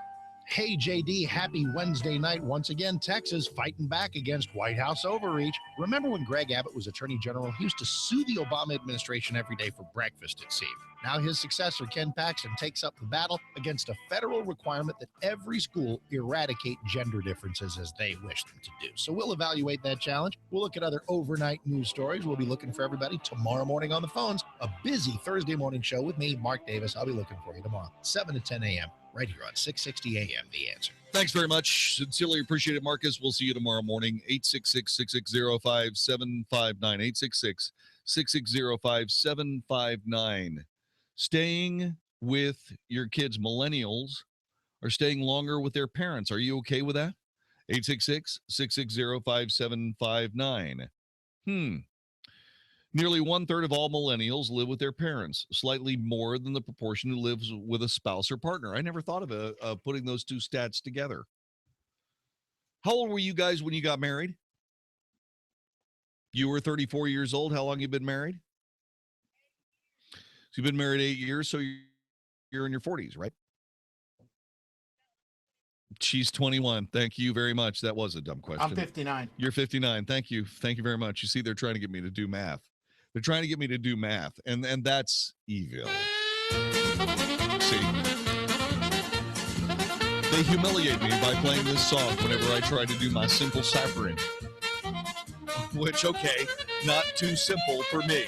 Hey, JD, happy Wednesday night. Once again, Texas fighting back against White House overreach. Remember when Greg Abbott was Attorney General? He used to sue the Obama administration every day for breakfast, it seemed. Now his successor, Ken Paxton, takes up the battle against a federal requirement that every school eradicate gender differences as they wish them to do. So we'll evaluate that challenge. We'll look at other overnight news stories. We'll be looking for everybody tomorrow morning on the phones. A busy Thursday morning show with me, Mark Davis. I'll be looking for you tomorrow, 7 to 10 a.m. right here on 660 AM, The Answer. Thanks very much. Sincerely appreciate it, Marcus. We'll see you tomorrow morning, 866-660-5759, 866-660-5759. Staying with your kids, millennials, are staying longer with their parents. Are you okay with that? 866-660-5759. Nearly 1/3 of all millennials live with their parents, slightly more than the proportion who lives with a spouse or partner. I never thought of putting those two stats together. How old were you guys when you got married? You were 34 years old. How long have you been married? So you've been married 8 years, so you're in your 40s, right? She's 21. Thank you very much. That was a dumb question. I'm 59. You're 59. Thank you. Thank you very much. You see, they're trying to get me to do math. They're trying to get me to do math, and that's evil. See, they humiliate me by playing this song whenever I try to do my simple ciphering. Which, okay, not too simple for me.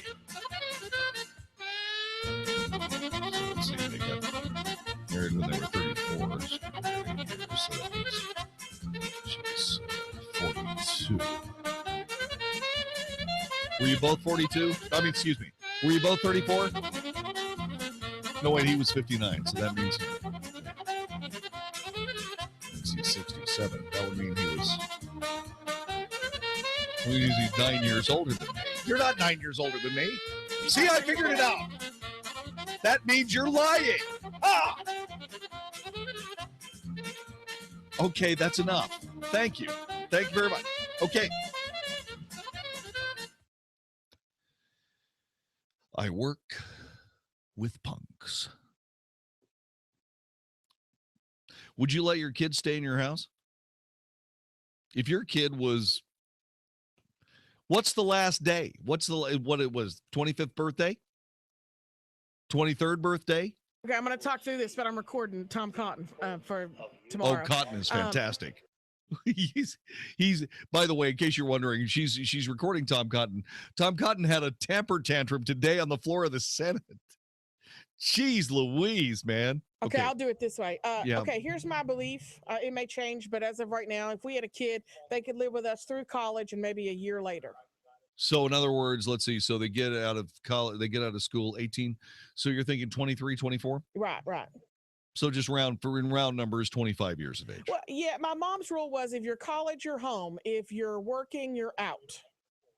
Let's see, they got married when they were 34. So she's 42. Were you both 42? I mean, excuse me. Were you both 34? No, wait, he was 59, so that means he's 67. That would mean he's 9 years older than me. You're not 9 years older than me. See, I figured it out. That means you're lying. Ah! Okay, that's enough. Thank you. Thank you very much. Okay. I work with punks. Would you let your kids stay in your house? If your kid was, what's the last day? What it was, 25th birthday? 23rd birthday? Okay, I'm going to talk through this, but I'm recording Tom Cotton for tomorrow. Oh, Cotton is fantastic. He's by the way, in case you're wondering, she's recording Tom Cotton. Tom Cotton had a temper tantrum today on the floor of the Senate. Jeez Louise, man. Okay, I'll do it this way. Yeah. Okay, here's my belief. It may change, but as of right now, if we had a kid, they could live with us through college and maybe a year later. So in other words, let's see. So they get out of college, they get out of school 18. So you're thinking 23, 24? Right. So just in round numbers, 25 years of age. Well, yeah, my mom's rule was if you're college, you're home. If you're working, you're out.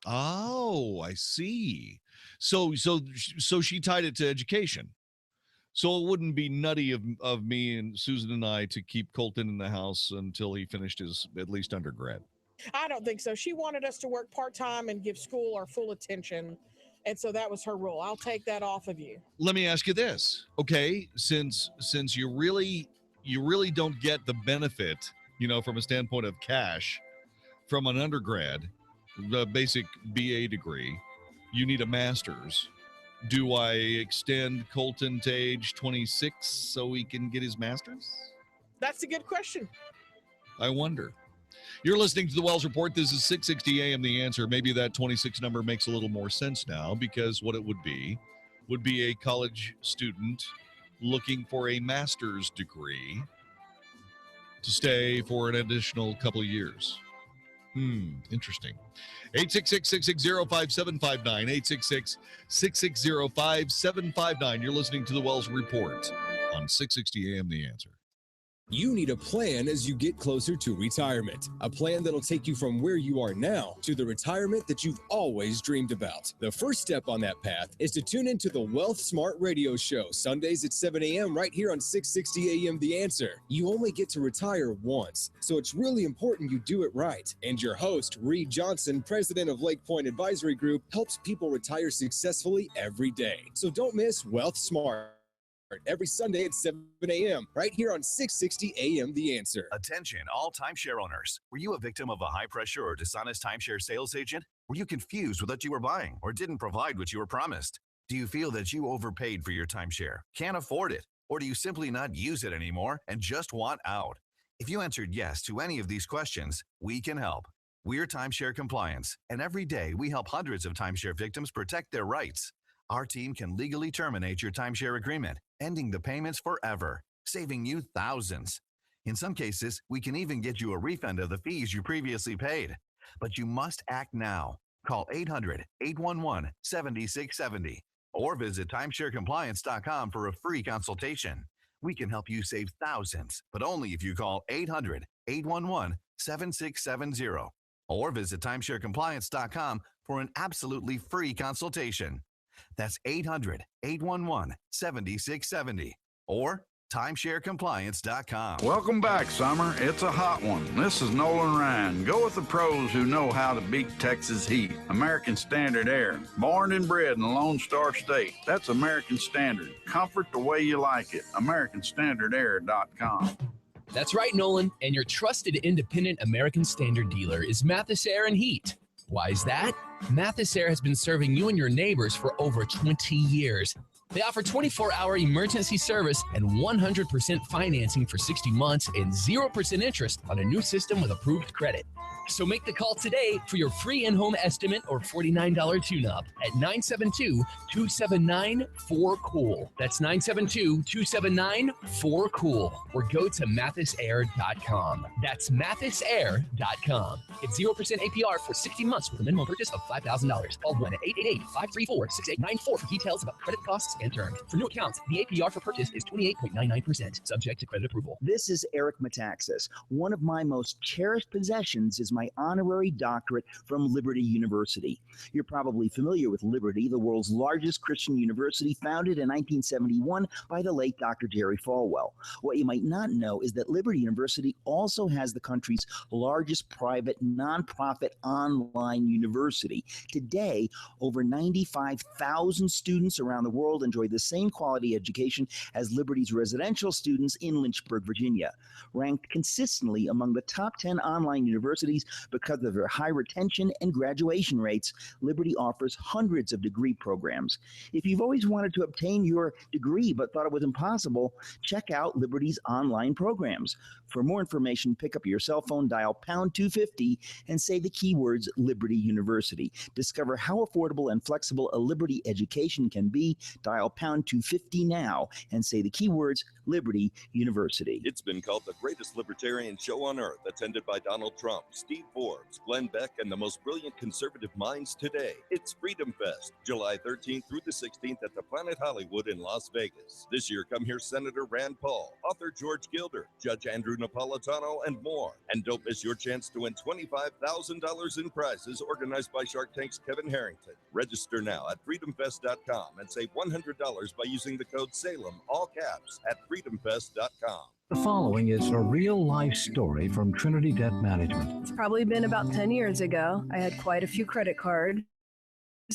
Oh, I see. So she tied it to education. So it wouldn't be nutty of me and Susan and I to keep Colton in the house until he finished his at least undergrad. I don't think so. She wanted us to work part-time and give school our full attention. And so that was her rule. I'll take that off of you. Let me ask you this. Okay, since you really don't get the benefit, from a standpoint of cash from an undergrad, the basic BA degree, you need a master's. Do I extend Colton to age 26 so he can get his master's? That's a good question. I wonder. You're listening to the Wells Report. This is 660 AM The Answer. Maybe that 26 number makes a little more sense now, because what it would be a college student looking for a master's degree to stay for an additional couple of years. Interesting. 866-660-5759. 866-660-5759. You're listening to the Wells Report on 660 AM The Answer. You need a plan as you get closer to retirement. A plan that'll take you from where you are now to the retirement that you've always dreamed about. The first step on that path is to tune into the Wealth Smart Radio Show, Sundays at 7 a.m. right here on 660 AM The Answer. You only get to retire once, so it's really important you do it right. And your host, Reed Johnson, president of Lake Point Advisory Group, helps people retire successfully every day. So don't miss Wealth Smart every Sunday at 7 a.m. right here on 660 AM The Answer. Attention, all timeshare owners. Were you a victim of a high-pressure or dishonest timeshare sales agent? Were you confused with what you were buying or didn't provide what you were promised? Do you feel that you overpaid for your timeshare, can't afford it, or do you simply not use it anymore and just want out? If you answered yes to any of these questions, we can help. We're Timeshare Compliance, and every day we help hundreds of timeshare victims protect their rights. Our team can legally terminate your timeshare agreement, ending the payments forever, saving you thousands. In some cases, we can even get you a refund of the fees you previously paid. But you must act now. Call 800-811-7670 or visit timesharecompliance.com for a free consultation. We can help you save thousands, but only if you call 800-811-7670 or visit timesharecompliance.com for an absolutely free consultation. That's 800-811-7670 or timesharecompliance.com. Welcome back, Summer. It's a hot one. This is Nolan Ryan. Go with the pros who know how to beat Texas heat. American Standard Air. Born and bred in the Lone Star State. That's American Standard. Comfort the way you like it. AmericanStandardAir.com. That's right, Nolan. And your trusted independent American Standard dealer is Mathis Air and Heat. Why is that? Mathis Air has been serving you and your neighbors for over 20 years. They offer 24-hour emergency service and 100% financing for 60 months and 0% interest on a new system with approved credit. So make the call today for your free in-home estimate or $49 tune-up at 972-279-4COOL. That's 972-279-4COOL. Or go to mathisair.com. That's mathisair.com. It's 0% APR for 60 months with a minimum purchase of $5,000. Call 1-888-534-6894 for details about credit costs and and terms. For new accounts, the APR for purchase is 28.99%, subject to credit approval. This is Eric Metaxas. One of my most cherished possessions is my honorary doctorate from Liberty University. You're probably familiar with Liberty, the world's largest Christian university, founded in 1971 by the late Dr. Jerry Falwell. What you might not know is that Liberty University also has the country's largest private nonprofit online university. Today, over 95,000 students around the world enjoy the same quality education as Liberty's residential students in Lynchburg, Virginia. Ranked consistently among the top 10 online universities because of their high retention and graduation rates, Liberty offers hundreds of degree programs. If you've always wanted to obtain your degree but thought it was impossible, check out Liberty's online programs. For more information, pick up your cell phone, dial pound 250, and say the keywords Liberty University. Discover how affordable and flexible a Liberty education can be. Dial pound 250 now and say the keywords Liberty University. It's been called the greatest libertarian show on earth, attended by Donald Trump, Steve Forbes, Glenn Beck, and the most brilliant conservative minds today. It's Freedom Fest, July 13th through the 16th at the Planet Hollywood in Las Vegas. This year, come hear Senator Rand Paul, author George Gilder, Judge Andrew Napolitano, and more. And don't miss your chance to win $25,000 in prizes organized by Shark Tank's Kevin Harrington. Register now at freedomfest.com and save $100 by using the code SALEM, all caps, at freedomfest.com. The following is a real-life story from Trinity Debt Management. It's probably been about 10 years ago. I had quite a few credit cards,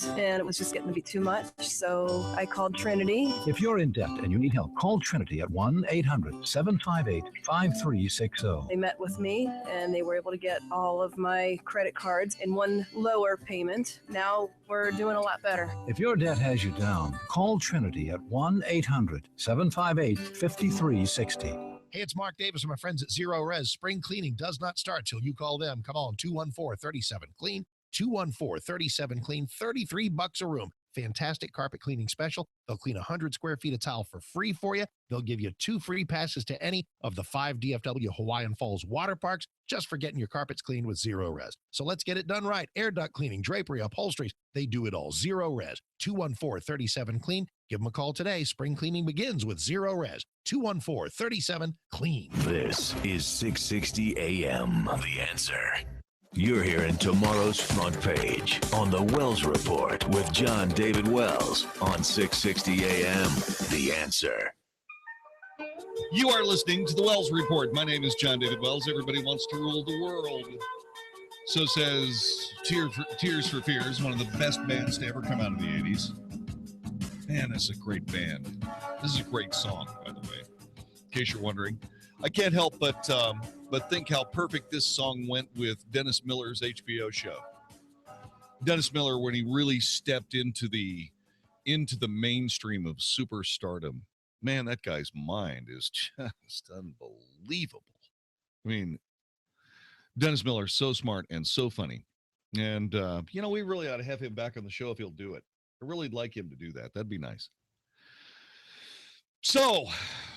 and it was just getting to be too much, so I called Trinity. If you're in debt and you need help, call Trinity at 1-800-758-5360. They met with me, and they were able to get all of my credit cards in one lower payment. Now we're doing a lot better. If your debt has you down, call Trinity at 1-800-758-5360. Hey, it's Mark Davis and my friends at Zero Res. Spring cleaning does not start till you call them. Come on, 214-37-CLEAN. 214-37-CLEAN, $33 a room. Fantastic carpet cleaning special. They'll clean 100 square feet of tile for free for you. They'll give you 2 free passes to any of the 5 DFW Hawaiian Falls water parks just for getting your carpets cleaned with Zero Res. So let's get it done right. Air duct cleaning, drapery, upholsteries, they do it all. Zero Res, 214-37-CLEAN. Give them a call today. Spring cleaning begins with Zero Res, 214-37-CLEAN. This is 660 AM. The Answer. You're hearing tomorrow's front page on the Wells Report with John David Wells on 660 AM. The Answer. You are listening to the Wells Report. My name is John David Wells. Everybody wants to rule the world. So says Tears for Fears, one of the best bands to ever come out of the 80s. Man, this is a great band. This is a great song, by the way, in case you're wondering. I can't help but think how perfect this song went with Dennis Miller's HBO show. Dennis Miller, when he really stepped into the mainstream of superstardom, man, that guy's mind is just unbelievable. I mean, Dennis Miller's so smart and so funny. And, we really ought to have him back on the show if he'll do it. I really like him to do that. That'd be nice. So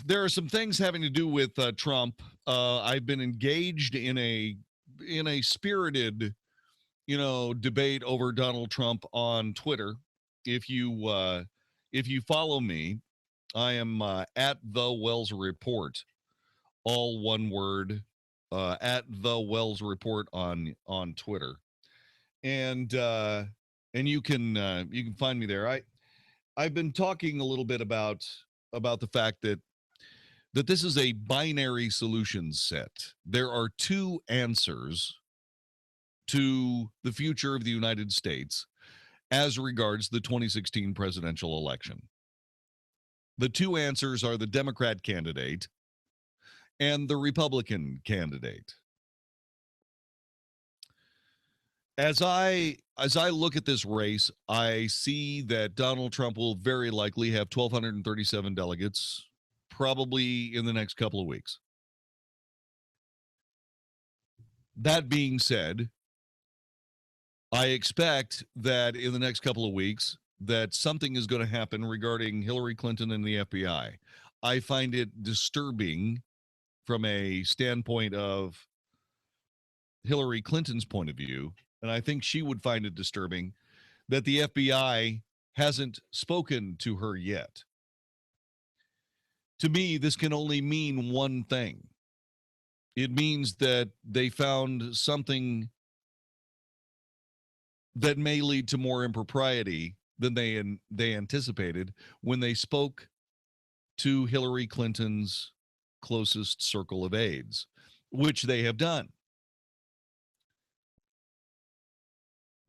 there are some things having to do with Trump. I've been engaged in a spirited, debate over Donald Trump on Twitter. If you follow me, I am at the Wells Report, all one word, at the Wells Report on Twitter, and you can find me there. I've been talking a little bit about the fact that this is a binary solution set. There are 2 answers to the future of the United States as regards the 2016 presidential election. The 2 answers are the Democrat candidate and the Republican candidate. As I look at this race, I see that Donald Trump will very likely have 1,237 delegates, probably in the next couple of weeks. That being said, I expect that in the next couple of weeks that something is going to happen regarding Hillary Clinton and the FBI. I find it disturbing from a standpoint of Hillary Clinton's point of view, and I think she would find it disturbing that the FBI hasn't spoken to her yet. To me, this can only mean one thing. It means that they found something that may lead to more impropriety than they anticipated when they spoke to Hillary Clinton's closest circle of aides, which they have done.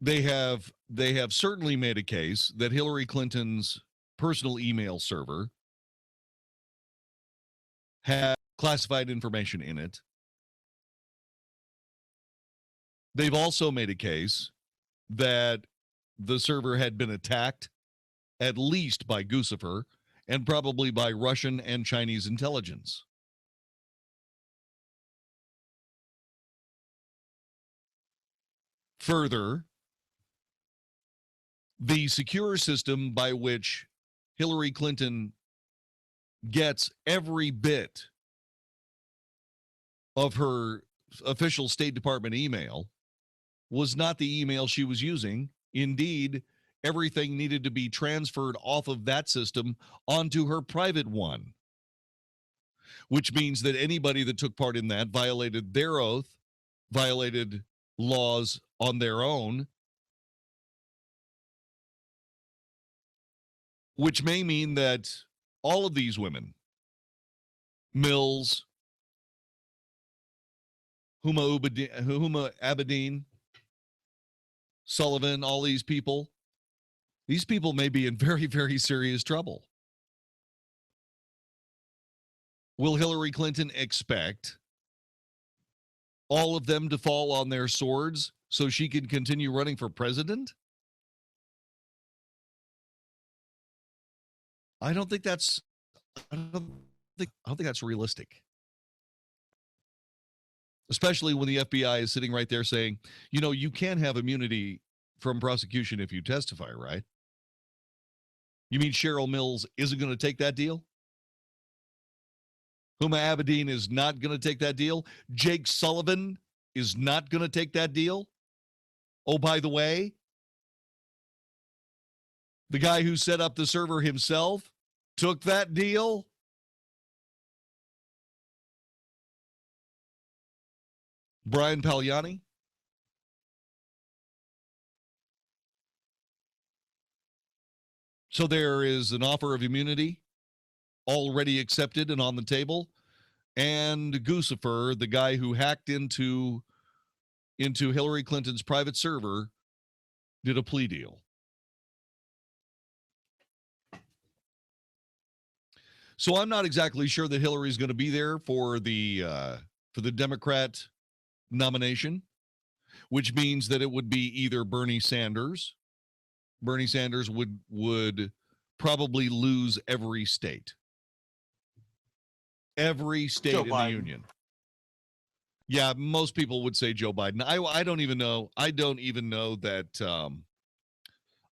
They have certainly made a case that Hillary Clinton's personal email server had classified information in it. They've also made a case that the server had been attacked at least by Guccifer and probably by Russian and Chinese intelligence. Further, the secure system by which Hillary Clinton gets every bit of her official State Department email was not the email she was using. Indeed, everything needed to be transferred off of that system onto her private one, which means that anybody that took part in that violated their oath, violated laws on their own, which may mean that all of these women, Mills, Huma Abedin, Sullivan, all these people may be in very, very serious trouble. Will Hillary Clinton expect all of them to fall on their swords so she can continue running for president? I don't think that's realistic. Especially when the FBI is sitting right there saying, you know, you can have immunity from prosecution if you testify, right? You mean Cheryl Mills isn't going to take that deal? Huma Abedin is not going to take that deal? Jake Sullivan is not going to take that deal? Oh, by the way, the guy who set up the server himself took that deal? Brian Palliani? So there is an offer of immunity already accepted and on the table. And Guccifer, the guy who hacked into Hillary Clinton's private server, did a plea deal. So I'm not exactly sure that Hillary's going to be there for the Democrat nomination, which means that it would be either Bernie Sanders. Bernie Sanders would probably lose every state. Every state in the union. Yeah, most people would say Joe Biden. I don't even know. I don't even know that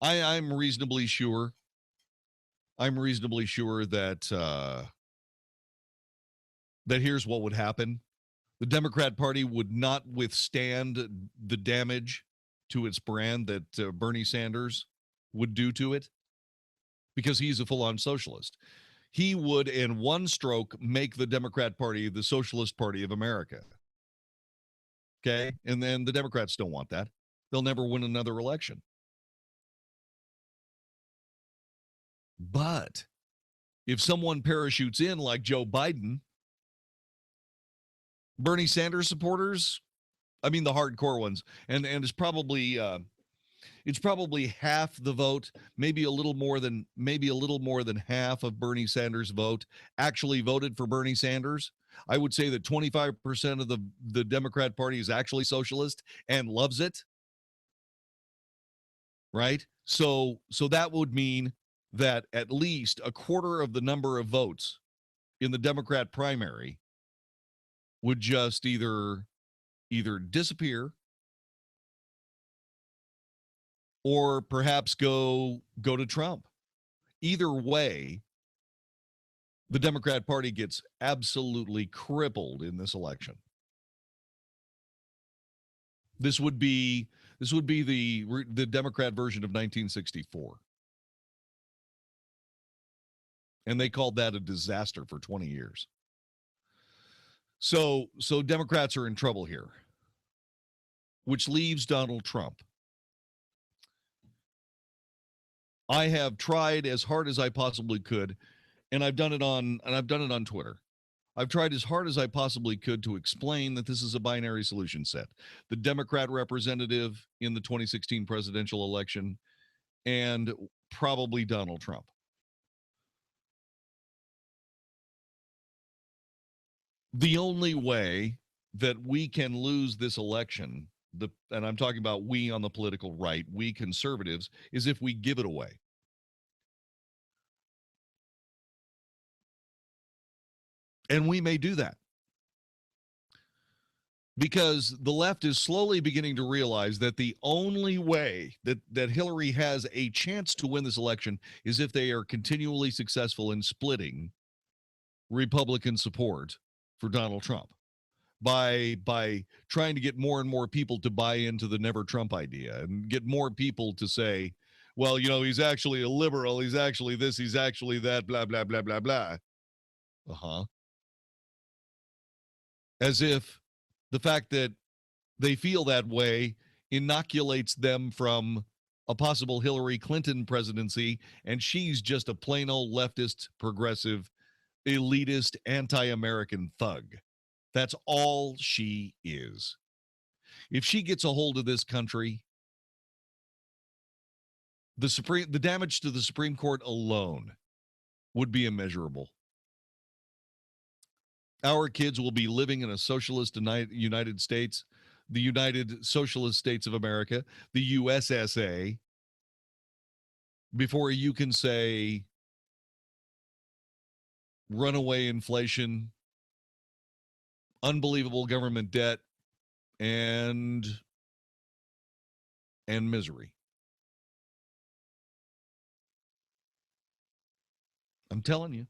I'm reasonably sure. I'm reasonably sure that that here's what would happen. The Democrat Party would not withstand the damage to its brand that Bernie Sanders would do to it because he's a full-on socialist. He would, in one stroke, make the Democrat Party the Socialist Party of America. Okay? And then the Democrats don't want that. They'll never win another election. But if someone parachutes in like Joe Biden, Bernie Sanders supporters, I mean the hardcore ones, and it's probably half the vote, maybe a little more than half of Bernie Sanders' vote actually voted for Bernie Sanders. I would say that 25% of the Democrat Party is actually socialist and loves it. Right? So that would mean that at least a quarter of the number of votes in the Democrat primary would just either disappear or perhaps go to Trump. Either way, the Democrat Party gets absolutely crippled in this election. This would be the Democrat version of 1964. And they called that a disaster for 20 years. So Democrats are in trouble here, which leaves Donald Trump. I have tried as hard as I possibly could, and I've done it on Twitter. I've tried as hard as I possibly could to explain that this is a binary solution set. The Democrat representative in the 2016 presidential election and probably Donald Trump. The only way that we can lose this election, and I'm talking about we on the political right, we conservatives, is if we give it away. And we may do that. Because the left is slowly beginning to realize that the only way that Hillary has a chance to win this election is if they are continually successful in splitting Republican support for Donald Trump by trying to get more and more people to buy into the never Trump idea and get more people to say, well, he's actually a liberal, he's actually this, he's actually that, blah, blah, blah, blah, blah. As if the fact that they feel that way inoculates them from a possible Hillary Clinton presidency, and she's just a plain old leftist, progressive, elitist, anti-American thug. That's all she is. If she gets a hold of this country, the damage to the Supreme Court alone would be immeasurable. Our kids will be living in a socialist United States, the United Socialist States of America, the USSA, before you can say runaway inflation, unbelievable government debt, and misery. I'm telling you.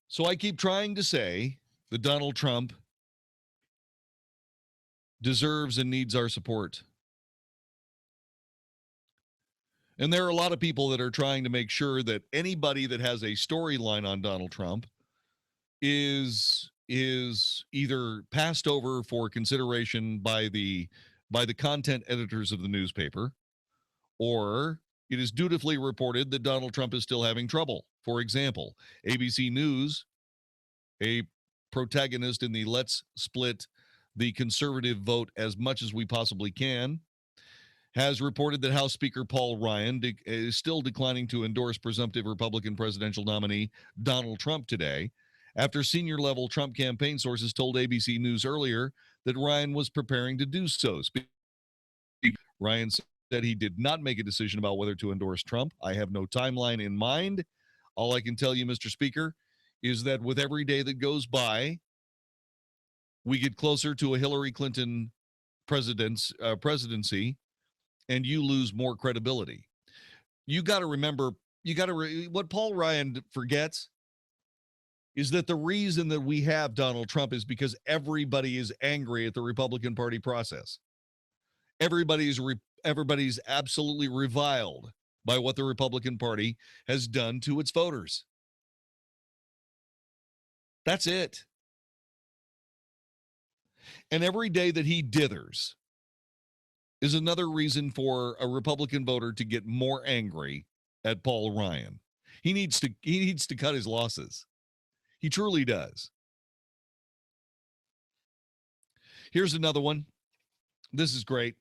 So I keep trying to say that Donald Trump deserves and needs our support. And there are a lot of people that are trying to make sure that anybody that has a storyline on Donald Trump is either passed over for consideration by the content editors of the newspaper, or it is dutifully reported that Donald Trump is still having trouble. For example, ABC News, a protagonist in the let's split the conservative vote as much as we possibly can, has reported that House Speaker Paul Ryan is still declining to endorse presumptive Republican presidential nominee Donald Trump today, after senior-level Trump campaign sources told ABC News earlier that Ryan was preparing to do so. Ryan said he did not make a decision about whether to endorse Trump. I have no timeline in mind. All I can tell you, Mr. Speaker, is that with every day that goes by, we get closer to a Hillary Clinton presidency, and you lose more credibility. You got to remember, what Paul Ryan forgets is that the reason that we have Donald Trump is because everybody is angry at the Republican Party process. Everybody's absolutely reviled by what the Republican Party has done to its voters. That's it. And every day that he dithers is another reason for a Republican voter to get more angry at Paul Ryan. He needs to cut his losses. He truly does. Here's another one. This is great.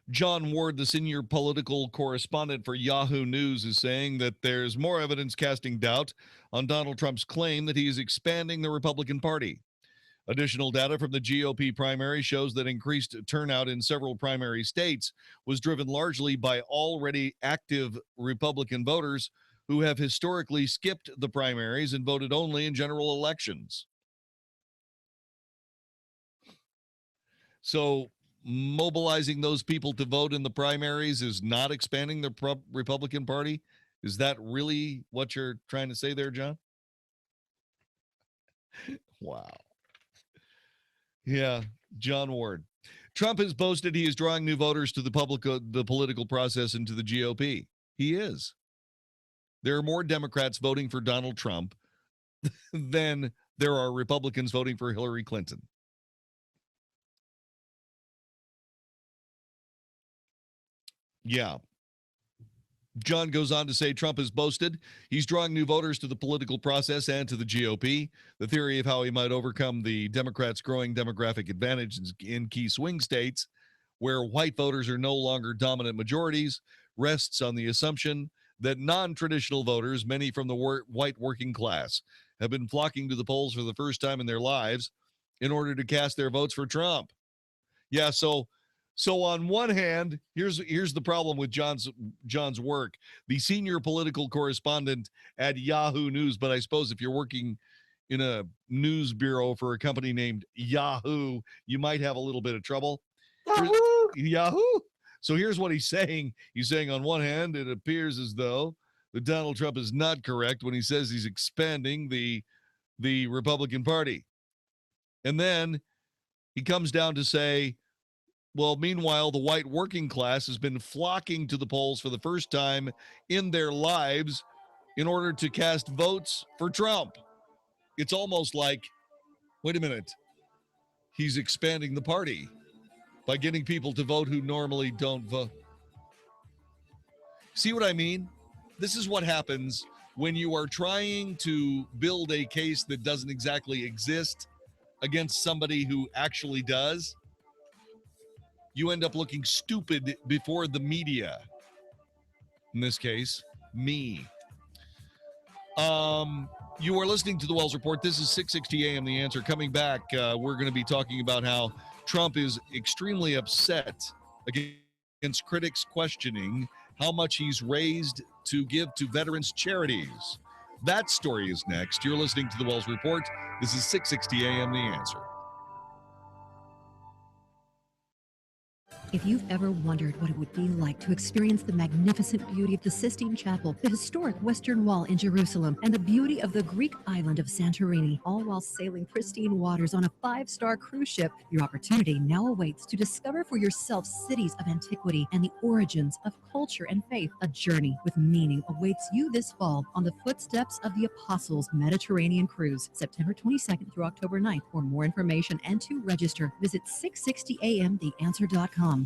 John Ward, the senior political correspondent for Yahoo News, is saying that there's more evidence casting doubt on Donald Trump's claim that he is expanding the Republican Party. Additional data from the GOP primary shows that increased turnout in several primary states was driven largely by already active Republican voters who have historically skipped the primaries and voted only in general elections. So mobilizing those people to vote in the primaries is not expanding the Republican Party? Is that really what you're trying to say there, John? Wow. Yeah, John Ward. Trump has boasted he is drawing new voters to the political process and to the GOP. He is. There are more Democrats voting for Donald Trump than there are Republicans voting for Hillary Clinton. Yeah. John goes on to say Trump has boasted he's drawing new voters to the political process and to the GOP. The theory of how he might overcome the Democrats' growing demographic advantage in key swing states where white voters are no longer dominant majorities rests on the assumption that non-traditional voters, many from the white working class, have been flocking to the polls for the first time in their lives in order to cast their votes for Trump. Yeah, so on one hand, here's the problem with John's work. The senior political correspondent at Yahoo News, but I suppose if you're working in a news bureau for a company named Yahoo, you might have a little bit of trouble. Yahoo! So here's what he's saying. He's saying on one hand, it appears as though that Donald Trump is not correct when he says he's expanding the Republican Party. And then he comes down to say, well, meanwhile, the white working class has been flocking to the polls for the first time in their lives in order to cast votes for Trump. It's almost like, wait a minute, he's expanding the party by getting people to vote who normally don't vote. See what I mean? This is what happens when you are trying to build a case that doesn't exactly exist against somebody who actually does. You end up looking stupid before the media. In this case, me. You are listening to the Wells Report. This is 660 AM The Answer. Coming back, we're going to be talking about how Trump is extremely upset against critics questioning how much he's raised to give to veterans charities. That story is next. You're listening to the Wells Report. This is 660 AM The Answer. If you've ever wondered what it would be like to experience the magnificent beauty of the Sistine Chapel, the historic Western Wall in Jerusalem, and the beauty of the Greek island of Santorini, all while sailing pristine waters on a 5-star cruise ship, your opportunity now awaits to discover for yourself cities of antiquity and the origins of culture and faith. A journey with meaning awaits you this fall on the footsteps of the Apostles Mediterranean Cruise, September 22nd through October 9th. For more information and to register, visit 660amtheanswer.com.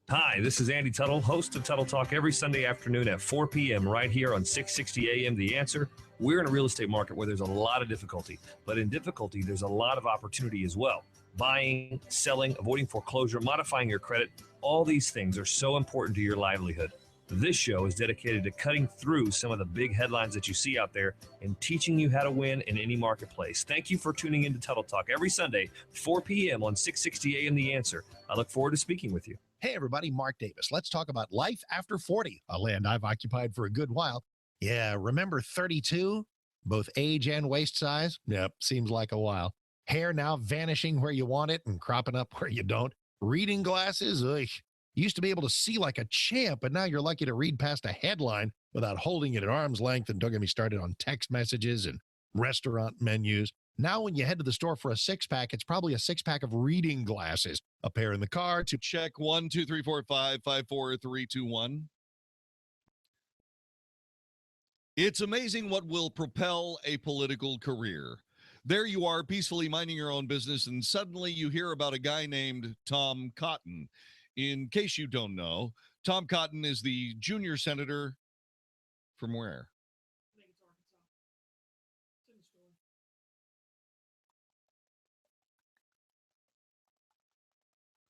Hi, this is Andy Tuttle, host of Tuttle Talk every Sunday afternoon at 4 p.m. right here on 660 AM The Answer. We're in a real estate market where there's a lot of difficulty, but in difficulty, there's a lot of opportunity as well. Buying, selling, avoiding foreclosure, modifying your credit, all these things are so important to your livelihood. This show is dedicated to cutting through some of the big headlines that you see out there and teaching you how to win in any marketplace. Thank you for tuning in to Tuttle Talk every Sunday, 4 p.m. on 660 AM The Answer. I look forward to speaking with you. Hey, everybody, Mark Davis. Let's talk about life after 40, a land I've occupied for a good while. Yeah, remember 32? Both age and waist size? Yep, seems like a while. Hair now vanishing where you want it and cropping up where you don't. Reading glasses? Ugh. You used to be able to see like a champ, but now you're lucky to read past a headline without holding it at arm's length. And don't get me started on text messages and restaurant menus. Now, when you head to the store for a six-pack, it's probably a six-pack of reading glasses. A pair in the car to check 1, 2, 3, 4, 5, 5, 4, 3, 2, 1. It's amazing what will propel a political career. There you are, peacefully minding your own business, and suddenly you hear about a guy named Tom Cotton. In case you don't know, Tom Cotton is the junior senator from where?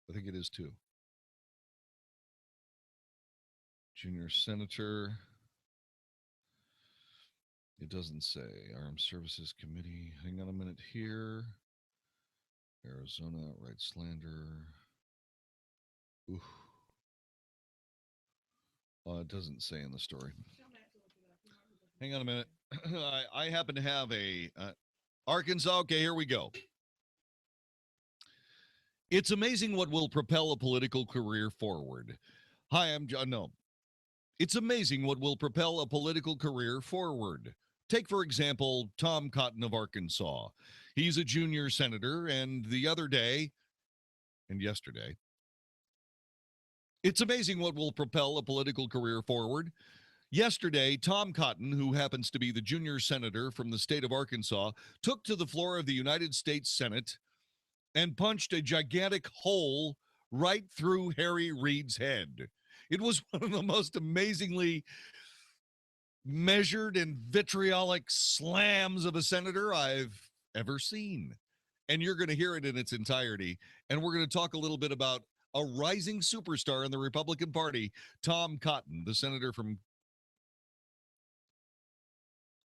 I think it is too. Junior senator. It doesn't say. Armed Services Committee. Hang on a minute here. Arizona, outright slander. Ooh. It doesn't say in the story. Hang on a minute. I happen to have a Arkansas. Okay, here we go. It's amazing what will propel a political career forward. Hi, I'm John. No. It's amazing what will propel a political career forward. Take, for example, Tom Cotton of Arkansas. He's a junior senator, and the other day and yesterday, it's amazing what will propel a political career forward. Yesterday, Tom Cotton, who happens to be the junior senator from the state of Arkansas, took to the floor of the United States Senate and punched a gigantic hole right through Harry Reid's head. It was one of the most amazingly measured and vitriolic slams of a senator I've ever seen. And you're going to hear it in its entirety. And we're going to talk a little bit about a rising superstar in the Republican Party, Tom Cotton, the senator from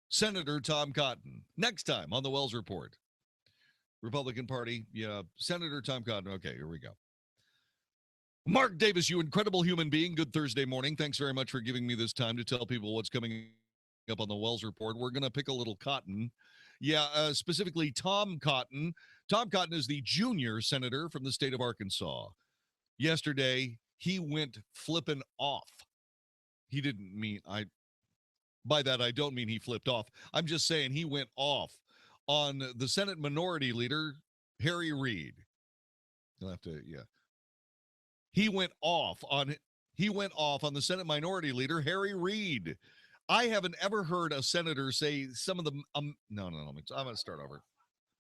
Senator Tom Cotton. Next time on the Wells Report. Republican Party, yeah, Senator Tom Cotton. Okay, here we go. Mark Davis, you incredible human being. Good Thursday morning. Thanks very much for giving me this time to tell people what's coming up on the Wells Report. We're going to pick a little cotton. Yeah, specifically Tom Cotton. Tom Cotton is the junior senator from the state of Arkansas. Yesterday, he went flipping off. He didn't mean, by that, I don't mean he flipped off. I'm just saying he went off on the Senate Minority Leader, Harry Reid. You'll have to, yeah. He went off on the Senate Minority Leader, Harry Reid. I haven't ever heard a senator say some of the no, I'm going to start over.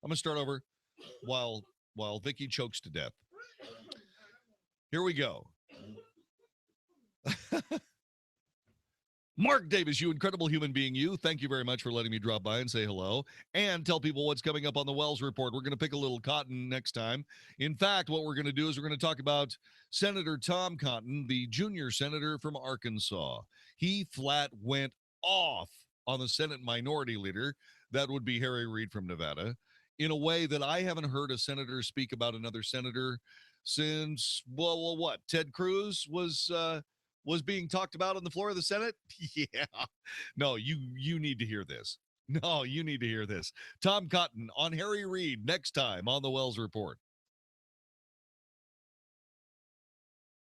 I'm going to start over while Vicky chokes to death. Here we go. Mark Davis, you incredible human being, you. Thank you very much for letting me drop by and say hello and tell people what's coming up on the Wells Report. We're going to pick a little cotton next time. In fact, what we're going to do is we're going to talk about Senator Tom Cotton, the junior senator from Arkansas. He flat went off on the Senate Minority Leader. That would be Harry Reid from Nevada, in a way that I haven't heard a senator speak about another senator since, well, what? Ted Cruz was being talked about on the floor of the Senate? Yeah. No, you need to hear this. No, you need to hear this. Tom Cotton on Harry Reid next time on the Wells Report.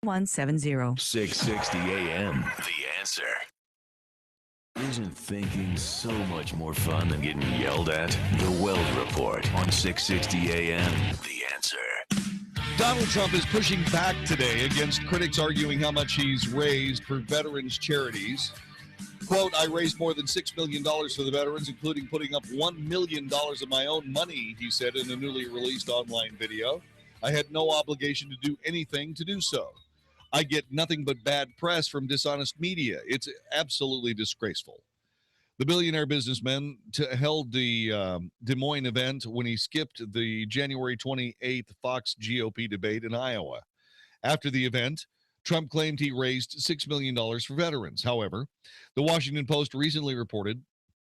170. 660 AM. The Answer. Isn't thinking so much more fun than getting yelled at? The Wells Report on 660 AM. The Answer. Donald Trump is pushing back today against critics arguing how much he's raised for veterans charities. Quote, I raised more than $6 million for the veterans, including putting up $1 million of my own money, he said in a newly released online video. I had no obligation to do anything to do so. I get nothing but bad press from dishonest media. It's absolutely disgraceful. The billionaire businessman held the Des Moines event when he skipped the January 28th Fox GOP debate in Iowa. After the event, Trump claimed he raised $6 million for veterans. However, the Washington Post recently reported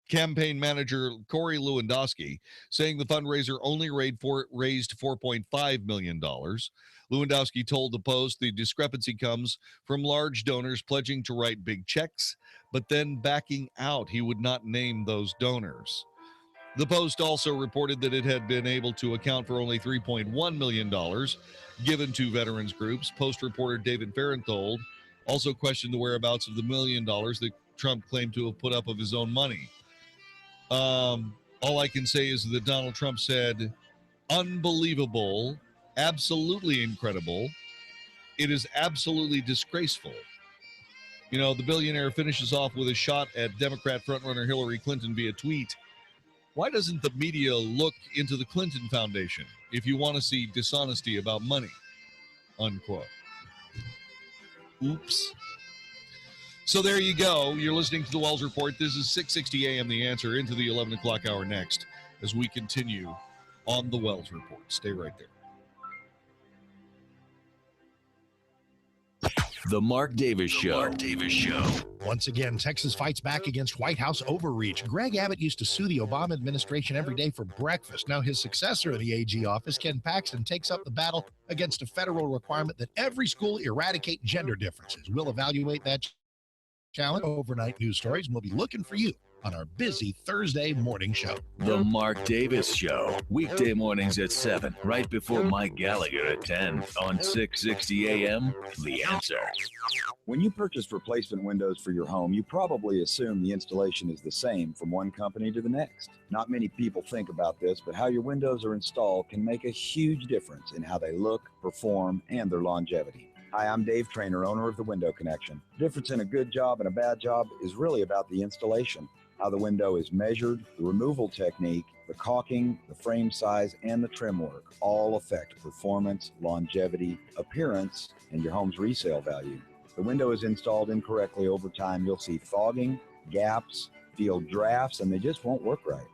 campaign manager Corey Lewandowski saying the fundraiser only raised $4.5 million. Lewandowski told the Post the discrepancy comes from large donors pledging to write big checks, but then backing out. He would not name those donors. The Post also reported that it had been able to account for only $3.1 million given to veterans groups. Post reporter David Fahrenthold also questioned the whereabouts of the $1 million that Trump claimed to have put up of his own money. All I can say is that Donald Trump said, unbelievable, absolutely incredible. It is absolutely disgraceful. You know, the billionaire finishes off with a shot at Democrat frontrunner Hillary Clinton via tweet. Why doesn't the media look into the Clinton Foundation if you want to see dishonesty about money? Unquote. Oops. So there you go. You're listening to the Wells Report. This is 660 AM The Answer into the 11 o'clock hour next as we continue on the Wells Report. Stay right there. The Mark Davis Show. Mark Davis Show. Once again, Texas fights back against White House overreach. Greg Abbott used to sue the Obama administration every day for breakfast. Now his successor in the AG office, Ken Paxton, takes up the battle against a federal requirement that every school eradicate gender differences. We'll evaluate that challenge overnight news stories, and we'll be looking for you on our busy Thursday morning show. The Mark Davis Show. Weekday mornings at 7, right before Mike Gallagher at 10 on 660 AM. The Answer. When you purchase replacement windows for your home, you probably assume the installation is the same from one company to the next. Not many people think about this, but how your windows are installed can make a huge difference in how they look, perform, and their longevity. Hi, I'm Dave Trainer, owner of The Window Connection. The difference in a good job and a bad job is really about the installation, how the window is measured, the removal technique, the caulking, the frame size, and the trim work all affect performance, longevity, appearance, and your home's resale value. If the window is installed incorrectly over time, you'll see fogging, gaps, feel drafts, and they just won't work right.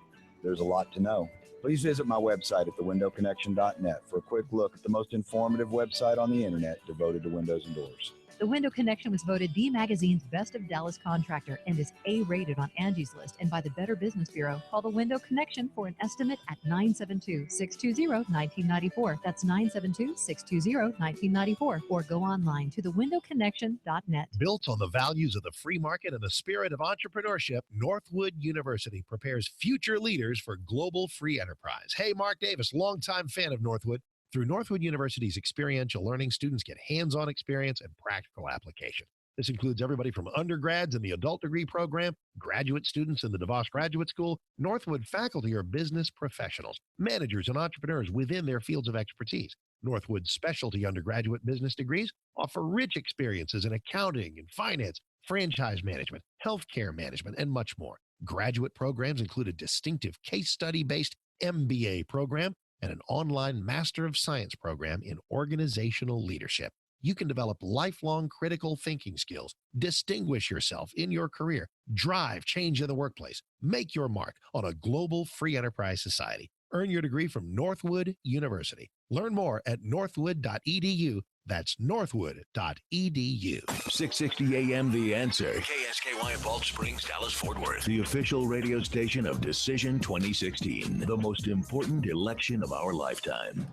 There's a lot to know. Please visit my website at thewindowconnection.net for a quick look at the most informative website on the internet devoted to windows and doors. The Window Connection was voted D Magazine's Best of Dallas Contractor and is A-rated on Angie's List and by the Better Business Bureau. Call The Window Connection for an estimate at 972-620-1994. That's 972-620-1994. Or go online to thewindowconnection.net. Built on the values of the free market and the spirit of entrepreneurship, Northwood University prepares future leaders for global free enterprise. Hey, Mark Davis, longtime fan of Northwood. Through Northwood University's experiential learning, students get hands-on experience and practical application. This includes everybody from undergrads in the adult degree program, graduate students in the DeVos Graduate School. Northwood faculty are business professionals, managers, and entrepreneurs within their fields of expertise. Northwood's specialty undergraduate business degrees offer rich experiences in accounting and finance, franchise management, healthcare management, and much more. Graduate programs include a distinctive case study-based MBA program and an online Master of Science program in organizational leadership. You can develop lifelong critical thinking skills, distinguish yourself in your career, drive change in the workplace, make your mark on a global free enterprise society. Earn your degree from Northwood University. Learn more at northwood.edu. That's northwood.edu. 660 AM The Answer. KSKY Balch Springs, Dallas, Fort Worth. The official radio station of Decision 2016. The most important election of our lifetime.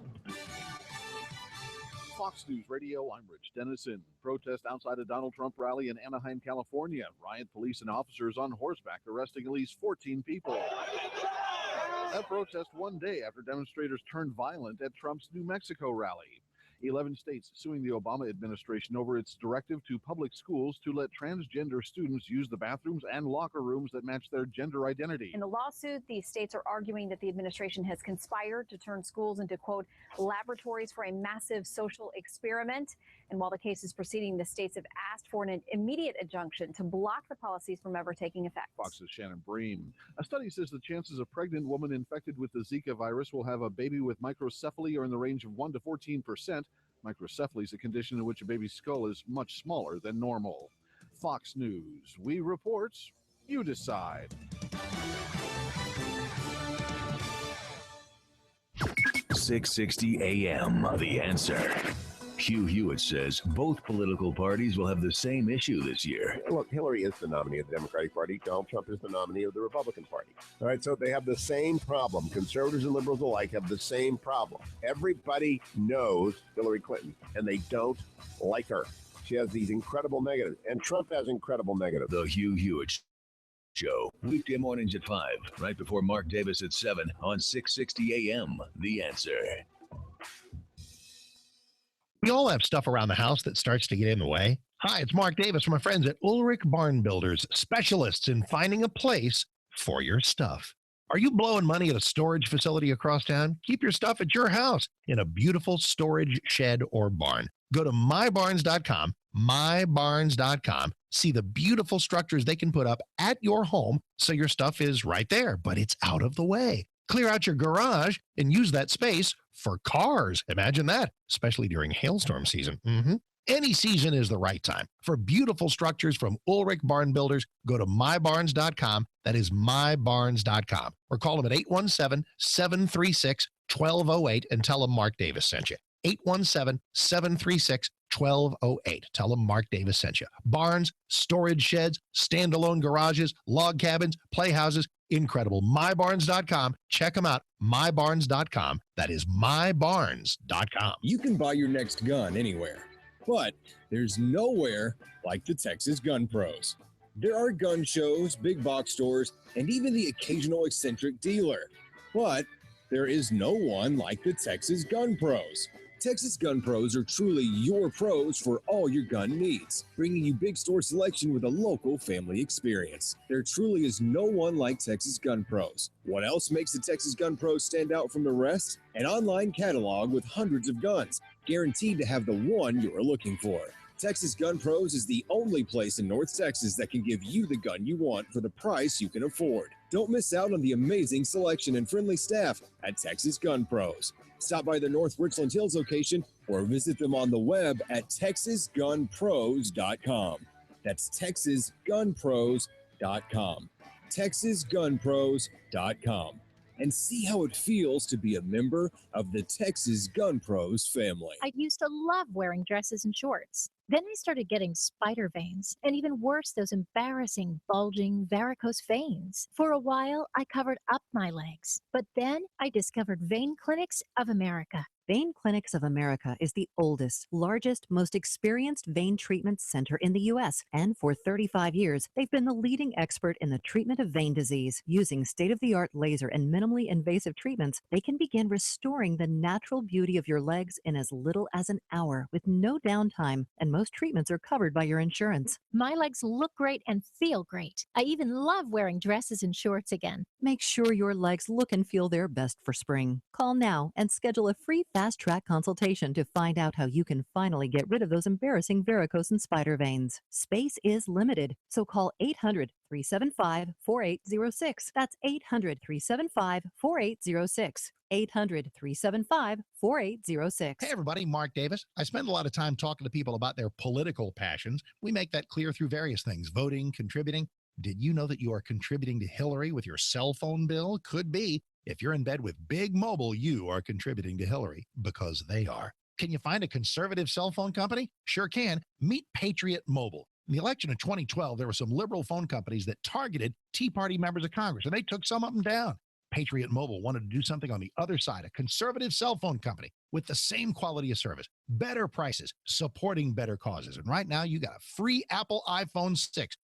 Fox News Radio, I'm Rich Dennison. Protest outside a Donald Trump rally in Anaheim, California. Riot police and officers on horseback arresting at least 14 people. That protest one day after demonstrators turned violent at Trump's New Mexico rally. 11 states suing the Obama administration over its directive to public schools to let transgender students use the bathrooms and locker rooms that match their gender identity. In the lawsuit, these states are arguing that the administration has conspired to turn schools into, quote, laboratories for a massive social experiment. And while the case is proceeding, the states have asked for an immediate injunction to block the policies from ever taking effect. Fox's Shannon Bream. A study says the chances a pregnant woman infected with the Zika virus will have a baby with microcephaly are in the range of 1 to 14%. Microcephaly is a condition in which a baby's skull is much smaller than normal. Fox News. We report, you decide. 660 AM The Answer. Hugh Hewitt says both political parties will have the same issue this year. Look, Hillary is the nominee of the Democratic Party. Donald Trump is the nominee of the Republican Party. All right, so they have the same problem. Conservatives and liberals alike have the same problem. Everybody knows Hillary Clinton, and they don't like her. She has these incredible negatives, and Trump has incredible negatives. The Hugh Hewitt Show, weekday mornings at 5, right before Mark Davis at 7 on 660 AM The Answer. We all have stuff around the house that starts to get in the way. Hi, it's Mark Davis from my friends at Ulrich Barn Builders, specialists in finding a place for your stuff. Are you blowing money at a storage facility across town? Keep your stuff at your house in a beautiful storage shed or barn. Go to mybarns.com, mybarns.com. See the beautiful structures they can put up at your home so your stuff is right there, but it's out of the way. Clear out your garage and use that space for cars. Imagine that, especially during hailstorm season. Any season is the right time. For beautiful structures from Ulrich Barn Builders, go to mybarns.com. That is mybarns.com. Or call them at 817-736-1208 and tell them Mark Davis sent you. 817-736-1208. Tell them Mark Davis sent you. Barns, storage sheds, standalone garages, log cabins, playhouses. Incredible. mybarns.com. Check them out. mybarns.com. That is mybarns.com. You can buy your next gun anywhere, but there's nowhere like the Texas Gun Pros. There are gun shows, big box stores, and even the occasional eccentric dealer. But there is no one like the Texas Gun Pros. Texas Gun Pros are truly your pros for all your gun needs, bringing you big store selection with a local family experience. There truly is no one like Texas Gun Pros. What else makes the Texas Gun Pros stand out from the rest? An online catalog with hundreds of guns, guaranteed to have the one you're looking for. Texas Gun Pros is the only place in North Texas that can give you the gun you want for the price you can afford. Don't miss out on the amazing selection and friendly staff at Texas Gun Pros. Stop by their North Richland Hills location or visit them on the web at texasgunpros.com. That's texasgunpros.com. texasgunpros.com. And see how it feels to be a member of the Texas Gun Pros family. I used to love wearing dresses and shorts. Then I started getting spider veins, and even worse, those embarrassing, bulging, varicose veins. For a while, I covered up my legs, but then I discovered Vein Clinics of America. Vein Clinics of America is the oldest, largest, most experienced vein treatment center in the U.S. And for 35 years, they've been the leading expert in the treatment of vein disease. Using state-of-the-art laser and minimally invasive treatments, they can begin restoring the natural beauty of your legs in as little as an hour with no downtime, and most treatments are covered by your insurance. My legs look great and feel great. I even love wearing dresses and shorts again. Make sure your legs look and feel their best for spring. Call now and schedule a free fast-track consultation to find out how you can finally get rid of those embarrassing varicose and spider veins. Space is limited, so call 800-375-4806. That's 800-375-4806. 800-375-4806. Hey, everybody, Mark Davis. I spend a lot of time talking to people about their political passions. We make that clear through various things, voting, contributing. Did you know that you are contributing to Hillary with your cell phone bill? Could be. If you're in bed with Big Mobile, you are contributing to Hillary because they are. Can you find a conservative cell phone company? Sure can. Meet Patriot Mobile. In the election of 2012, there were some liberal phone companies that targeted Tea Party members of Congress, and they took some of them down. Patriot Mobile wanted to do something on the other side, a conservative cell phone company with the same quality of service, better prices, supporting better causes. And right now, you got a free Apple iPhone 6.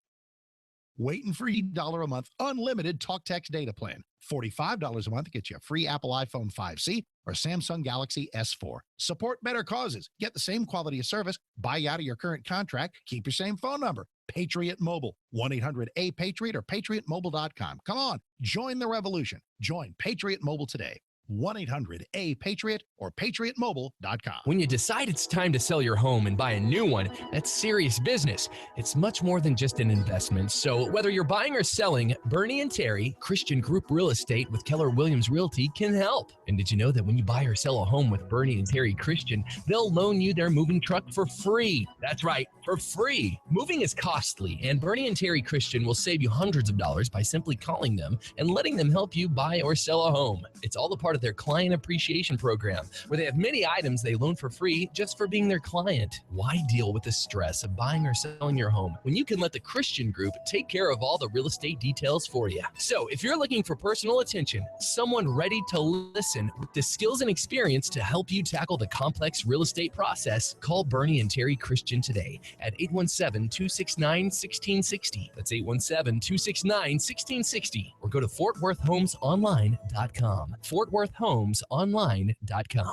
Waiting for $1 a month, unlimited talk text data plan. $45 a month gets you a free Apple iPhone 5C or Samsung Galaxy S4. Support better causes. Get the same quality of service. Buy out of your current contract. Keep your same phone number. Patriot Mobile. 1-800-A-PATRIOT or patriotmobile.com. Come on, join the revolution. Join Patriot Mobile today. 1-800-A-PATRIOT or patriotmobile.com. When you decide it's time to sell your home and buy a new one, that's serious business. It's much more than just an investment. So whether you're buying or selling, Bernie and Terry, Christian Group Real Estate with Keller Williams Realty, can help. And did you know that when you buy or sell a home with Bernie and Terry Christian, they'll loan you their moving truck for free? That's right, for free. Moving is costly, and Bernie and Terry Christian will save you hundreds of dollars by simply calling them and letting them help you buy or sell a home. It's all a part of their client appreciation program, where they have many items they loan for free just for being their client. Why deal with the stress of buying or selling your home when you can let the Christian Group take care of all the real estate details for you? So if you're looking for personal attention, someone ready to listen with the skills and experience to help you tackle the complex real estate process, call Bernie and Terry Christian today at 817-269-1660. That's 817-269-1660. Or go to FortWorthHomesOnline.com. FortWorthHomesOnline.com.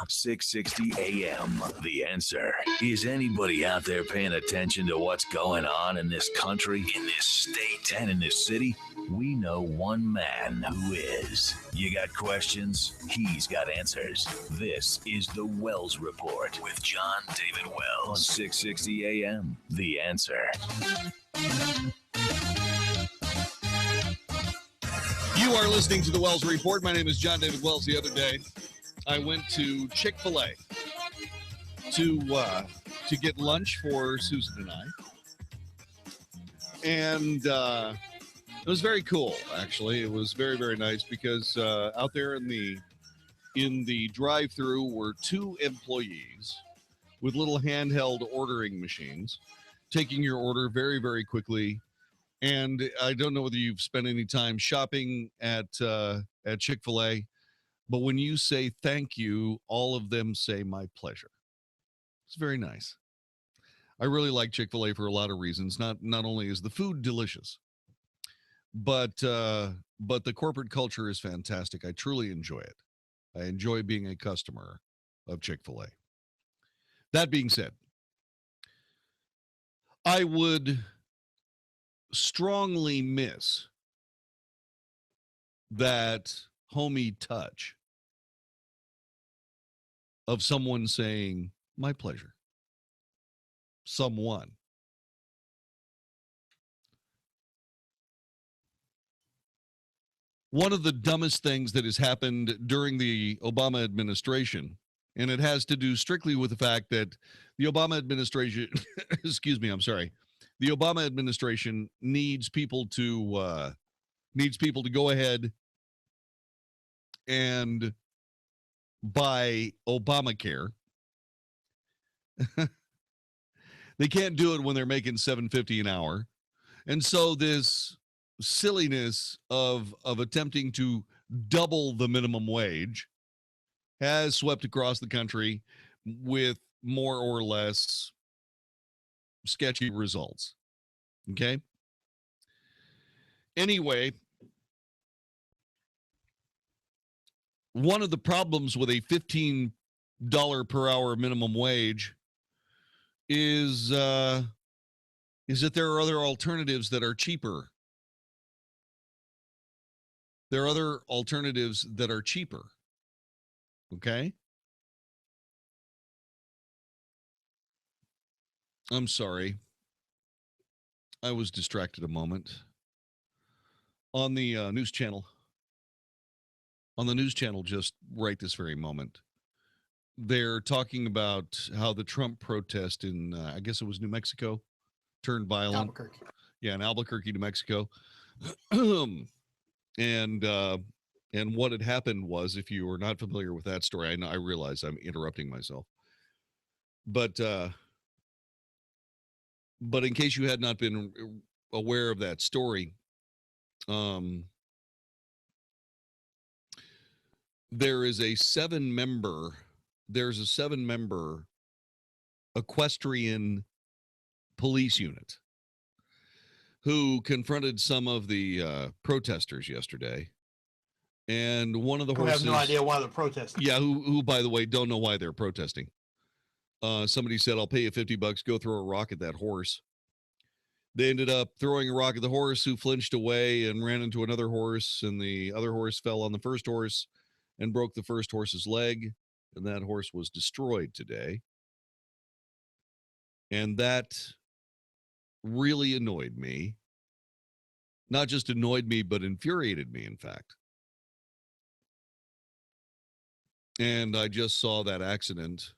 660 AM. The Answer. Is anybody out there paying attention to what's going on in this country, in this state, and in this city? We know one man who is. You got questions? He's got answers. This is the Wells Report with John David Wells on 660 AM. The Answer. You are listening to the Wells Report. My name is John David Wells. The other day, I went to Chick-fil-A to get lunch for Susan and I. And it was very cool, actually. It was very, very nice because out there in the drive-thru were two employees with little handheld ordering machines, taking your order very, very quickly. And I don't know whether you've spent any time shopping at Chick-fil-A, but when you say thank you, all of them say my pleasure. It's very nice. I really like Chick-fil-A for a lot of reasons. Not only is the food delicious, but the corporate culture is fantastic. I truly enjoy it. I enjoy being a customer of Chick-fil-A. That being said, I would strongly miss that homey touch of someone saying, my pleasure. Someone. One of the dumbest things that has happened during the Obama administration, and it has to do strictly with the fact that the Obama administration, excuse me, I'm sorry, the Obama administration needs people to go ahead and buy Obamacare. They can't do it when they're making $7.50 an hour. And so this silliness of attempting to double the minimum wage has swept across the country with more or less sketchy results. Okay? Anyway, one of the problems with a $15 per hour minimum wage is that there are other alternatives that are cheaper. There are other alternatives that are cheaper. Okay? I'm sorry. I was distracted a moment. On the news channel. On the news channel just right this very moment, they're talking about how the Trump protest in, I guess it was New Mexico, turned violent. Albuquerque. Yeah, in Albuquerque, New Mexico. And what had happened was, if you were not familiar with that story, I realize I'm interrupting myself. But in case you had not been aware of that story, there's a seven-member equestrian police unit who confronted some of the protesters yesterday. And one of the horses... I have no idea why they're protesting. Yeah, who, by the way, don't know why they're protesting. Somebody said, I'll pay you $50, go throw a rock at that horse. They ended up throwing a rock at the horse, who flinched away and ran into another horse, and the other horse fell on the first horse and broke the first horse's leg, and that horse was destroyed today. And that really annoyed me. Not just annoyed me, but infuriated me, in fact. And I just saw that accident.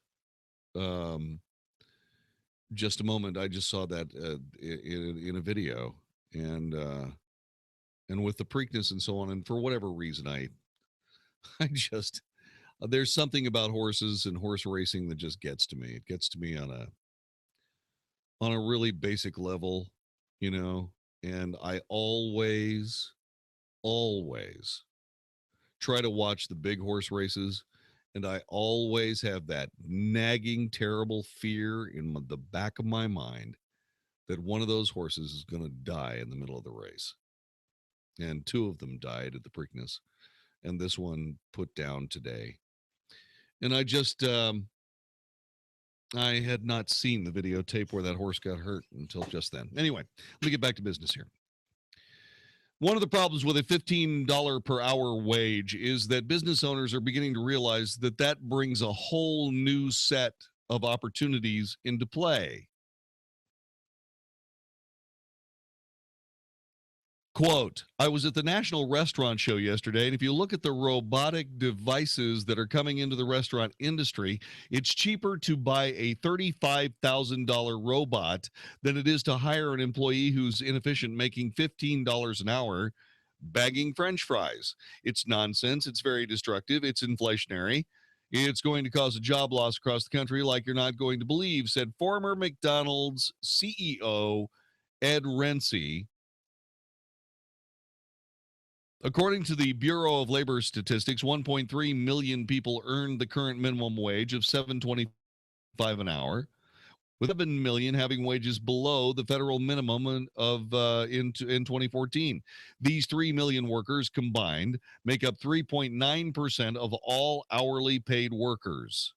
Just a moment, I just saw that in a video, and with the Preakness and so on, and for whatever reason, I just, there's something about horses and horse racing that just gets to me. It gets to me on a really basic level, you know, and I always try to watch the big horse races. And I always have that nagging, terrible fear in the back of my mind that one of those horses is going to die in the middle of the race. And two of them died at the Preakness, and this one put down today. And I just, I had not seen the videotape where that horse got hurt until just then. Anyway, let me get back to business here. One of the problems with a $15 per hour wage is that business owners are beginning to realize that that brings a whole new set of opportunities into play. Quote, I was at the National Restaurant Show yesterday, and if you look at the robotic devices that are coming into the restaurant industry, it's cheaper to buy a $35,000 robot than it is to hire an employee who's inefficient, making $15 an hour, bagging French fries. It's nonsense. It's very destructive. It's inflationary. It's going to cause a job loss across the country like you're not going to believe, said former McDonald's CEO Ed Rensi. According to the Bureau of Labor Statistics, 1.3 million people earned the current minimum wage of $7.25 an hour, with 7 million having wages below the federal minimum of in 2014. These 3 million workers combined make up 3.9% of all hourly paid workers.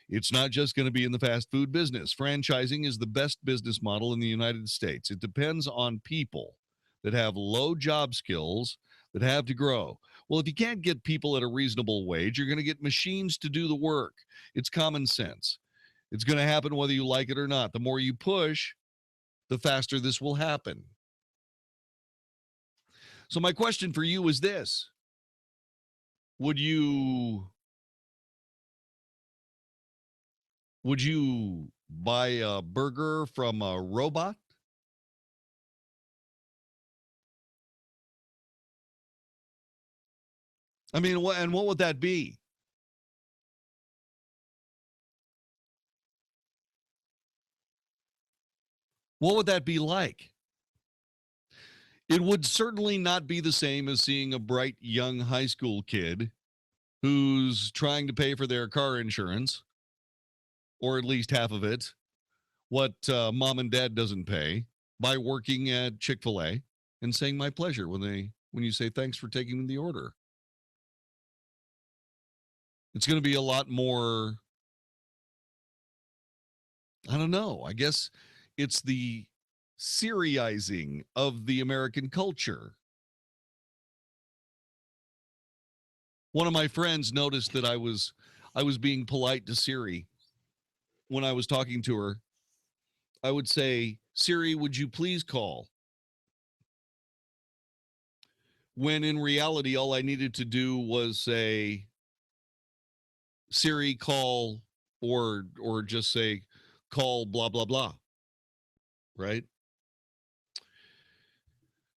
It's not just going to be in the fast food business. Franchising is the best business model in the United States. It depends on people that have low job skills that have to grow. Well, if you can't get people at a reasonable wage, you're going to get machines to do the work. It's common sense. It's going to happen whether you like it or not. The more you push, the faster this will happen. So my question for you is this. Would you buy a burger from a robot? I mean, what would that be? What would that be like? It would certainly not be the same as seeing a bright young high school kid who's trying to pay for their car insurance, or at least half of it, what mom and dad doesn't pay, by working at Chick-fil-A and saying my pleasure when you say thanks for taking the order. It's going to be a lot more, I don't know, I guess it's the Siriizing of the American culture. One of my friends noticed that I was being polite to Siri when I was talking to her. I would say, Siri, would you please call? When in reality, all I needed to do was say, Siri, call, or just say, call blah, blah, blah. Right?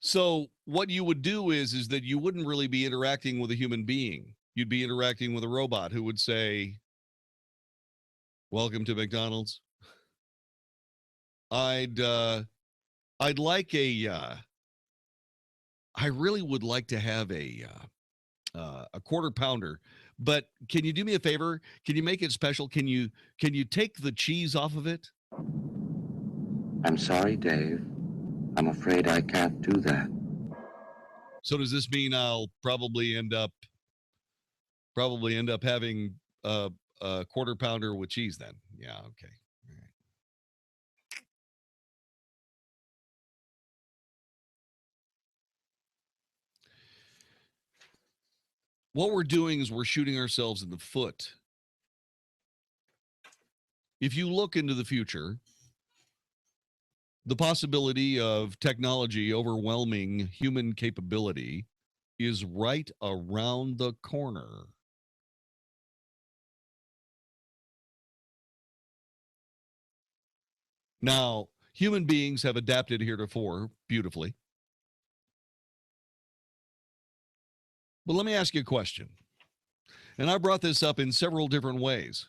So what you would do is that you wouldn't really be interacting with a human being. You'd be interacting with a robot who would say, welcome to McDonald's. I'd like I really would like to have a quarter pounder, but can you do me a favor? Can you make it special? Can you take the cheese off of it? I'm sorry, Dave. I'm afraid I can't do that. So does this mean I'll probably end up having a quarter pounder with cheese then? Yeah, okay. All right. What we're doing is we're shooting ourselves in the foot. If you look into the future, the possibility of technology overwhelming human capability is right around the corner. Now, human beings have adapted heretofore beautifully. But let me ask you a question. And I brought this up in several different ways.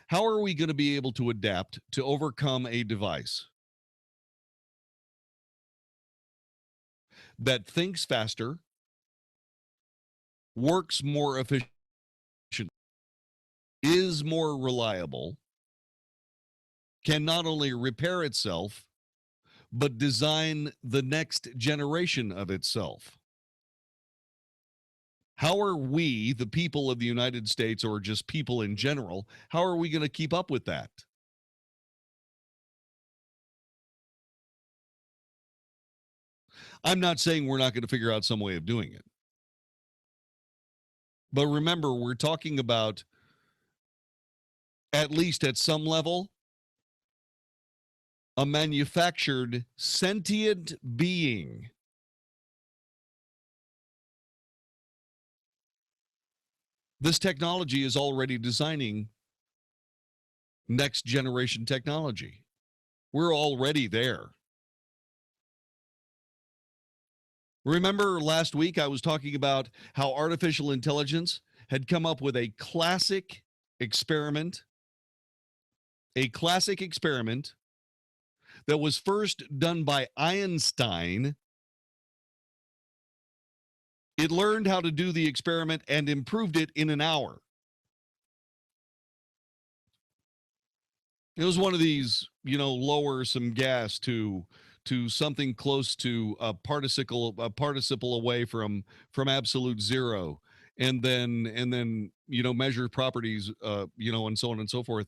How are we going to be able to adapt to overcome a device that thinks faster, works more efficiently, is more reliable, can not only repair itself, but design the next generation of itself? How are we, the people of the United States, or just people in general, how are we going to keep up with that? I'm not saying we're not going to figure out some way of doing it. But remember, we're talking about, at least at some level, a manufactured sentient being. This technology is already designing next generation technology. We're already there. Remember last week I was talking about how artificial intelligence had come up with a classic experiment that was first done by Einstein. It learned how to do the experiment and improved it in an hour. It was one of these, lower some gas to something close to a participle away from absolute zero. and then measure properties, and so on and so forth.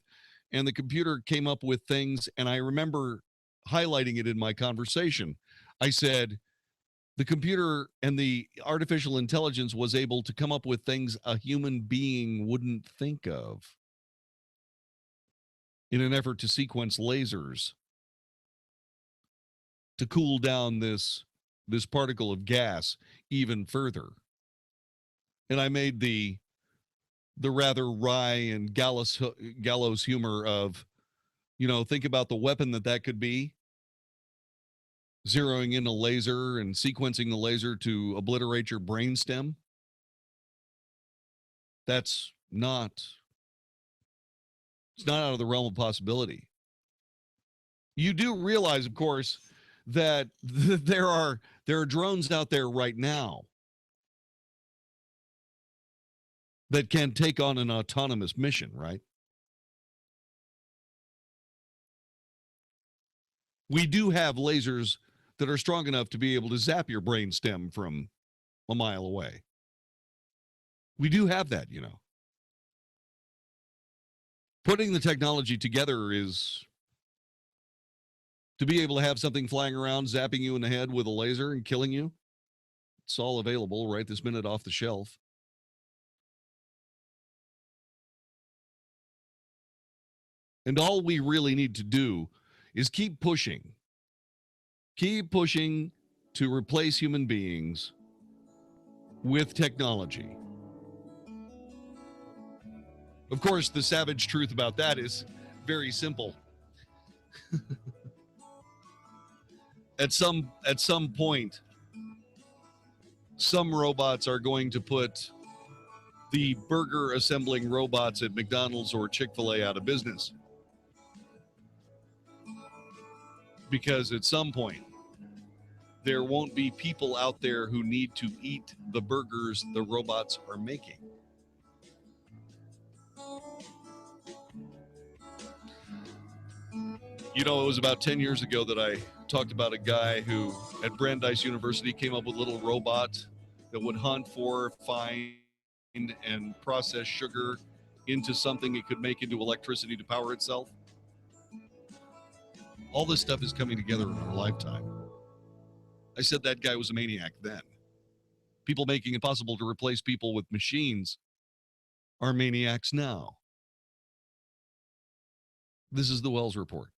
And the computer came up with things, and I remember highlighting it in my conversation. I said, the computer and the artificial intelligence was able to come up with things a human being wouldn't think of in an effort to sequence lasers to cool down this particle of gas even further. And I made the rather wry and gallows humor of, think about the weapon that could be. Zeroing in a laser and sequencing the laser to obliterate your brainstem. It's not out of the realm of possibility. You do realize, of course, that there are drones out there right now that can take on an autonomous mission, right? We do have lasers that are strong enough to be able to zap your brainstem from a mile away. We do have that, Putting the technology together is to be able to have something flying around, zapping you in the head with a laser and killing you. It's all available right this minute off the shelf. And all we really need to do is keep pushing to replace human beings with technology. Of course, the savage truth about that is very simple. At some point, some robots are going to put the burger assembling robots at McDonald's or Chick-fil-A out of business. Because at some point, there won't be people out there who need to eat the burgers the robots are making. It was about 10 years ago that I talked about a guy who at Brandeis University came up with a little robot that would hunt for, find, and process sugar into something it could make into electricity to power itself. All this stuff is coming together in our lifetime. I said that guy was a maniac then. People making it possible to replace people with machines are maniacs now. This is the Wells Report.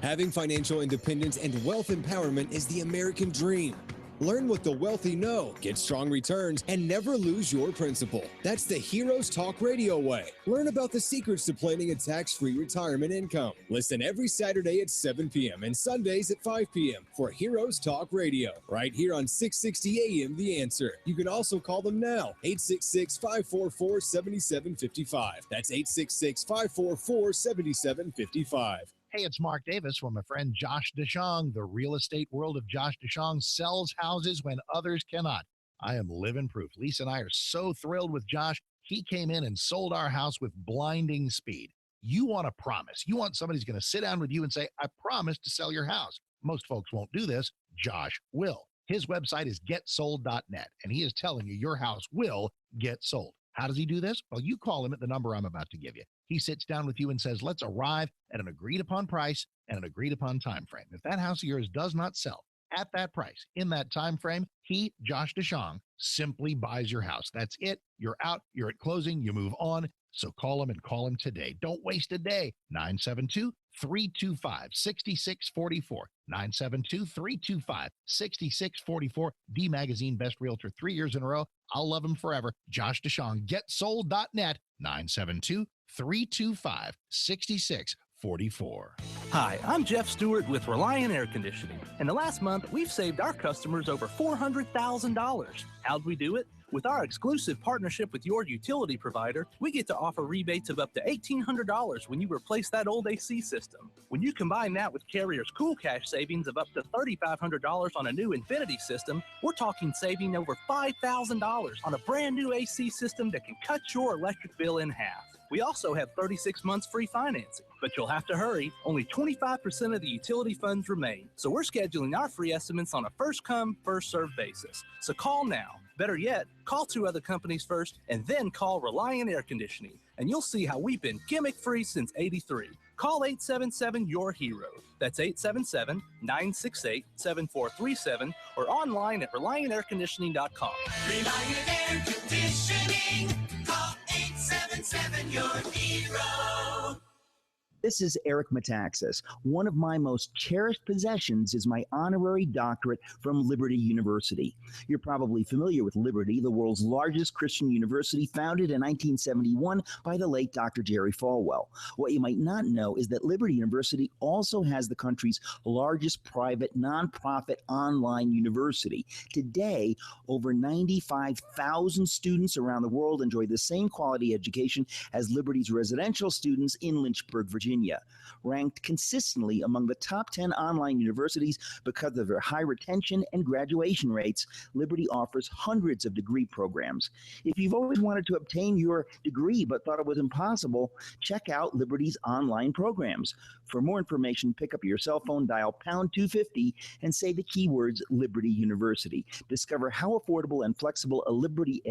Having financial independence and wealth empowerment is the American dream. Learn what the wealthy know, get strong returns, and never lose your principal. That's the Heroes Talk Radio way. Learn about the secrets to planning a tax-free retirement income. Listen every Saturday at 7 p.m. and Sundays at 5 p.m. for Heroes Talk Radio, right here on 660 AM The Answer. You can also call them now, 866-544-7755. That's 866-544-7755. Hey, it's Mark Davis from my friend Josh DeShong. The real estate world of Josh DeShong sells houses when others cannot. I am living proof. Lisa and I are so thrilled with Josh. He came in and sold our house with blinding speed. You want a promise. You want somebody who's going to sit down with you and say, I promise to sell your house. Most folks won't do this. Josh will. His website is getsold.net, and he is telling you your house will get sold. How does he do this? Well, you call him at the number I'm about to give you. He sits down with you and says, let's arrive at an agreed upon price and an agreed upon time frame. If that house of yours does not sell at that price in that time frame, he, Josh DeShong, simply buys your house. That's it. You're out. You're at closing. You move on. So call him and call him today. Don't waste a day. 972-325-6644. 972-325-6644. D Magazine Best Realtor 3 years in a row. I'll love him forever. Josh DeShong, getsold.net. 972-325-6644. Hi, I'm Jeff Stewart with Reliant Air Conditioning. In the last month, we've saved our customers over $400,000. How'd we do it? With our exclusive partnership with your utility provider, we get to offer rebates of up to $1,800 when you replace that old AC system. When you combine that with Carrier's Cool Cash savings of up to $3,500 on a new Infinity system, we're talking saving over $5,000 on a brand new AC system that can cut your electric bill in half. We also have 36 months free financing, but you'll have to hurry. Only 25% of the utility funds remain. So we're scheduling our free estimates on a first-come, first-served basis. So call now. Better yet, call 2 other companies first and then call Reliant Air Conditioning, and you'll see how we've been gimmick-free since '83. Call 877-YOUR-HERO. That's 877-968-7437 or online at ReliantAirConditioning.com. Reliant Air Conditioning. Call 877-YOUR-HERO. This is Eric Metaxas. One of my most cherished possessions is my honorary doctorate from Liberty University. You're probably familiar with Liberty, the world's largest Christian university, founded in 1971 by the late Dr. Jerry Falwell. What you might not know is that Liberty University also has the country's largest private nonprofit online university. Today, over 95,000 students around the world enjoy the same quality education as Liberty's residential students in Lynchburg, Virginia. Ranked consistently among the top 10 online universities because of their high retention and graduation rates, Liberty offers hundreds of degree programs. If you've always wanted to obtain your degree but thought it was impossible, check out Liberty's online programs. For more information, pick up your cell phone, dial pound 250, and say the keywords Liberty University. Discover how affordable and flexible a Liberty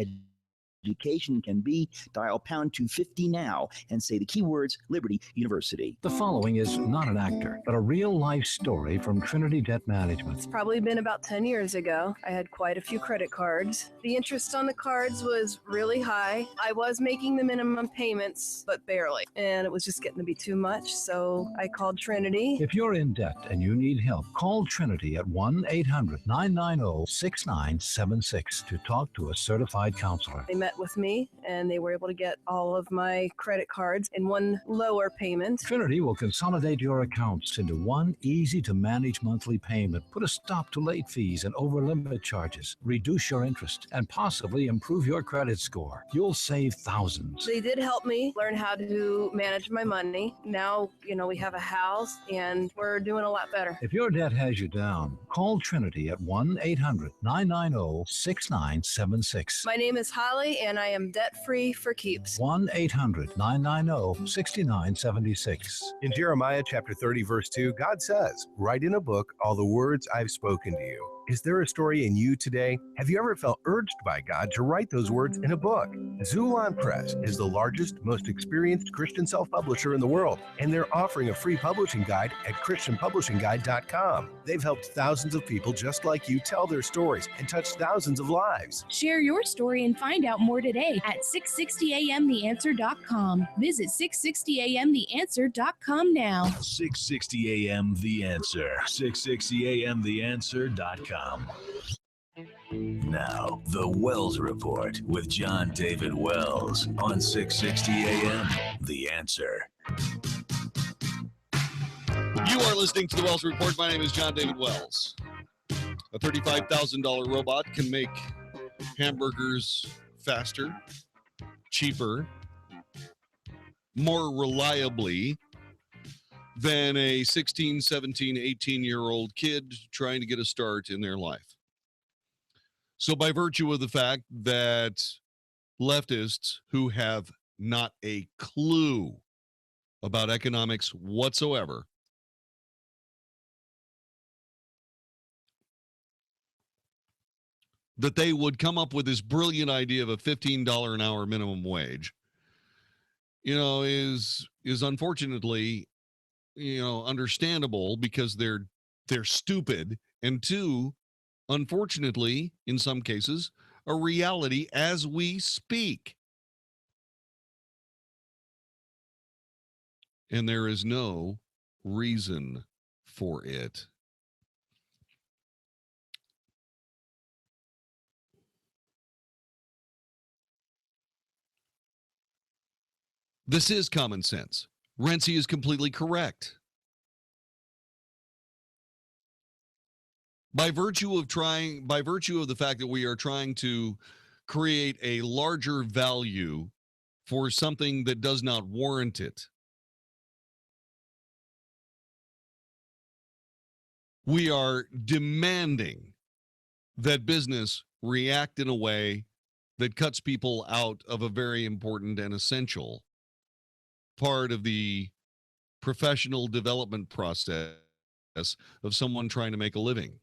education can be. Dial pound 250 now and say the keywords Liberty University. The following is not an actor, but a real-life story from Trinity Debt Management. It's probably been about 10 years ago. I had quite a few credit cards. The interest on the cards was really high. I was making the minimum payments, but barely. And it was just getting to be too much, so I called Trinity. If you're in debt and you need help, call Trinity at 1-800-990-6976 to talk to a certified counselor. They met with me, and they were able to get all of my credit cards in one lower payment. Trinity will consolidate your accounts into one easy-to-manage monthly payment, put a stop to late fees and over-limit charges, reduce your interest, and possibly improve your credit score. You'll save thousands. They did help me learn how to manage my money. Now, we have a house, and we're doing a lot better. If your debt has you down, call Trinity at 1-800-990-6976. My name is Holly, and I am debt-free for keeps. 1-800-990-6976. In Jeremiah chapter 30, verse 2, God says, "Write in a book all the words I've spoken to you." Is there a story in you today? Have you ever felt urged by God to write those words in a book? Zulon Press is the largest, most experienced Christian self-publisher in the world, and they're offering a free publishing guide at ChristianPublishingGuide.com. They've helped thousands of people just like you tell their stories and touched thousands of lives. Share your story and find out more today at 660amtheanswer.com. Visit 660amtheanswer.com now. 660 AM The Answer. 660amtheanswer.com. Now, the Wells Report with John David Wells on 660 AM The Answer. You are listening to the Wells Report. My name is John David Wells. A $35,000 robot can make hamburgers faster, cheaper, more reliably than a 16, 17, 18-year-old kid trying to get a start in their life. So by virtue of the fact that leftists who have not a clue about economics whatsoever that they would come up with this brilliant idea of a $15 an hour minimum wage, is unfortunately, understandable because they're stupid, and two, unfortunately, in some cases, a reality as we speak. And there is no reason for it. This is common sense. Renzi is completely correct. By virtue of the fact that we are trying to create a larger value for something that does not warrant it, we are demanding that business react in a way that cuts people out of a very important and essential part of the professional development process of someone trying to make a living.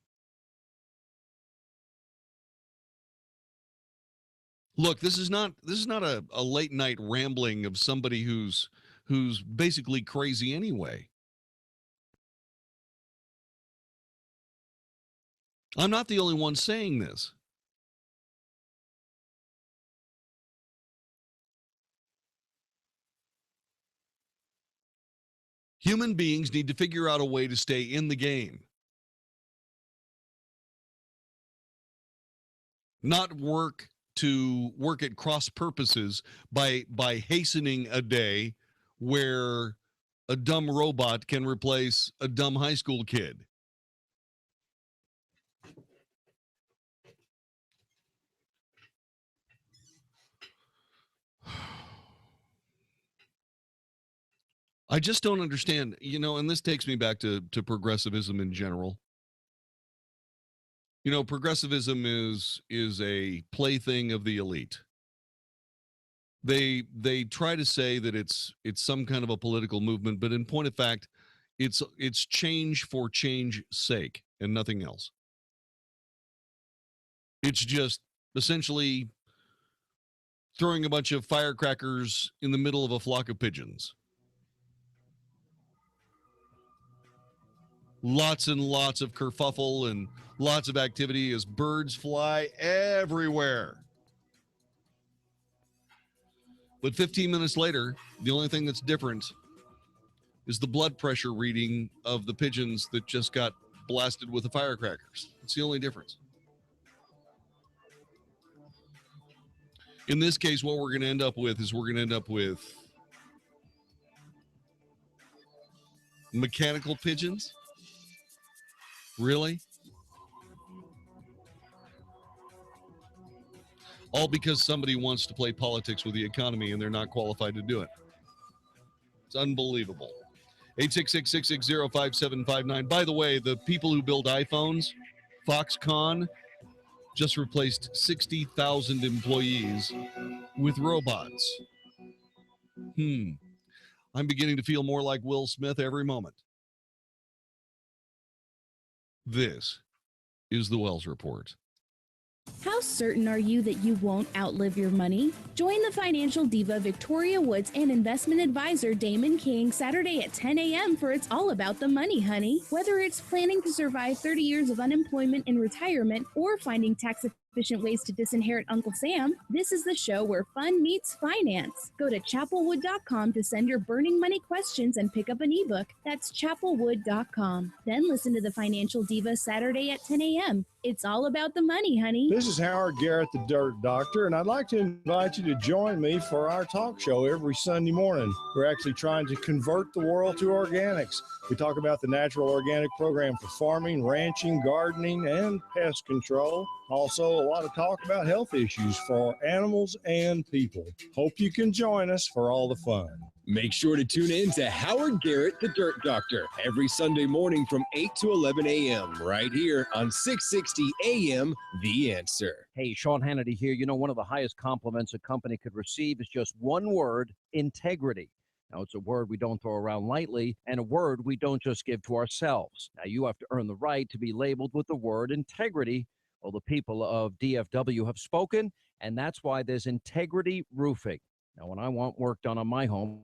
Look, this is not a late night rambling of somebody who's basically crazy anyway. I'm not the only one saying this. Human beings need to figure out a way to stay in the game. Not work at cross purposes by hastening a day where a dumb robot can replace a dumb high school kid. I just don't understand, and this takes me back to progressivism in general. Progressivism is a plaything of the elite. They try to say that it's some kind of a political movement, but in point of fact, it's change for change's sake and nothing else. It's just essentially throwing a bunch of firecrackers in the middle of a flock of pigeons. Lots and lots of kerfuffle and lots of activity as birds fly everywhere. But 15 minutes later, the only thing that's different is the blood pressure reading of the pigeons that just got blasted with the firecrackers. It's the only difference. In this case, what we're going to end up with mechanical pigeons. Really? All because somebody wants to play politics with the economy and they're not qualified to do it. It's unbelievable. 866-660-5759. By the way, the people who build iPhones, Foxconn, just replaced 60,000 employees with robots. I'm beginning to feel more like Will Smith every moment. This is the Wells Report. How certain are you that you won't outlive your money? Join the financial diva Victoria Woods and investment advisor Damon King Saturday at 10 a.m. for It's All About the Money, honey. Whether it's planning to survive 30 years of unemployment in retirement or finding tax-efficient ways to disinherit Uncle Sam, this is the show where fun meets finance. Go to chapelwood.com to send your burning money questions and pick up an ebook. That's chapelwood.com. Then listen to the financial diva Saturday at 10 a.m. It's all about the money, honey. This is Howard Garrett, the Dirt Doctor, and I'd like to invite you to join me for our talk show every Sunday morning. We're actually trying to convert the world to organics. We talk about the natural organic program for farming, ranching, gardening, and pest control. Also, a lot of talk about health issues for animals and people. Hope you can join us for all the fun. Make sure to tune in to Howard Garrett, the Dirt Doctor, every Sunday morning from 8 to 11 a.m. right here on 660 a.m. The Answer. Hey, Sean Hannity here. One of the highest compliments a company could receive is just one word: integrity. Now, it's a word we don't throw around lightly, and a word we don't just give to ourselves. Now, you have to earn the right to be labeled with the word integrity. Well, the people of DFW have spoken, and that's why there's Integrity Roofing. Now, when I want work done on my home,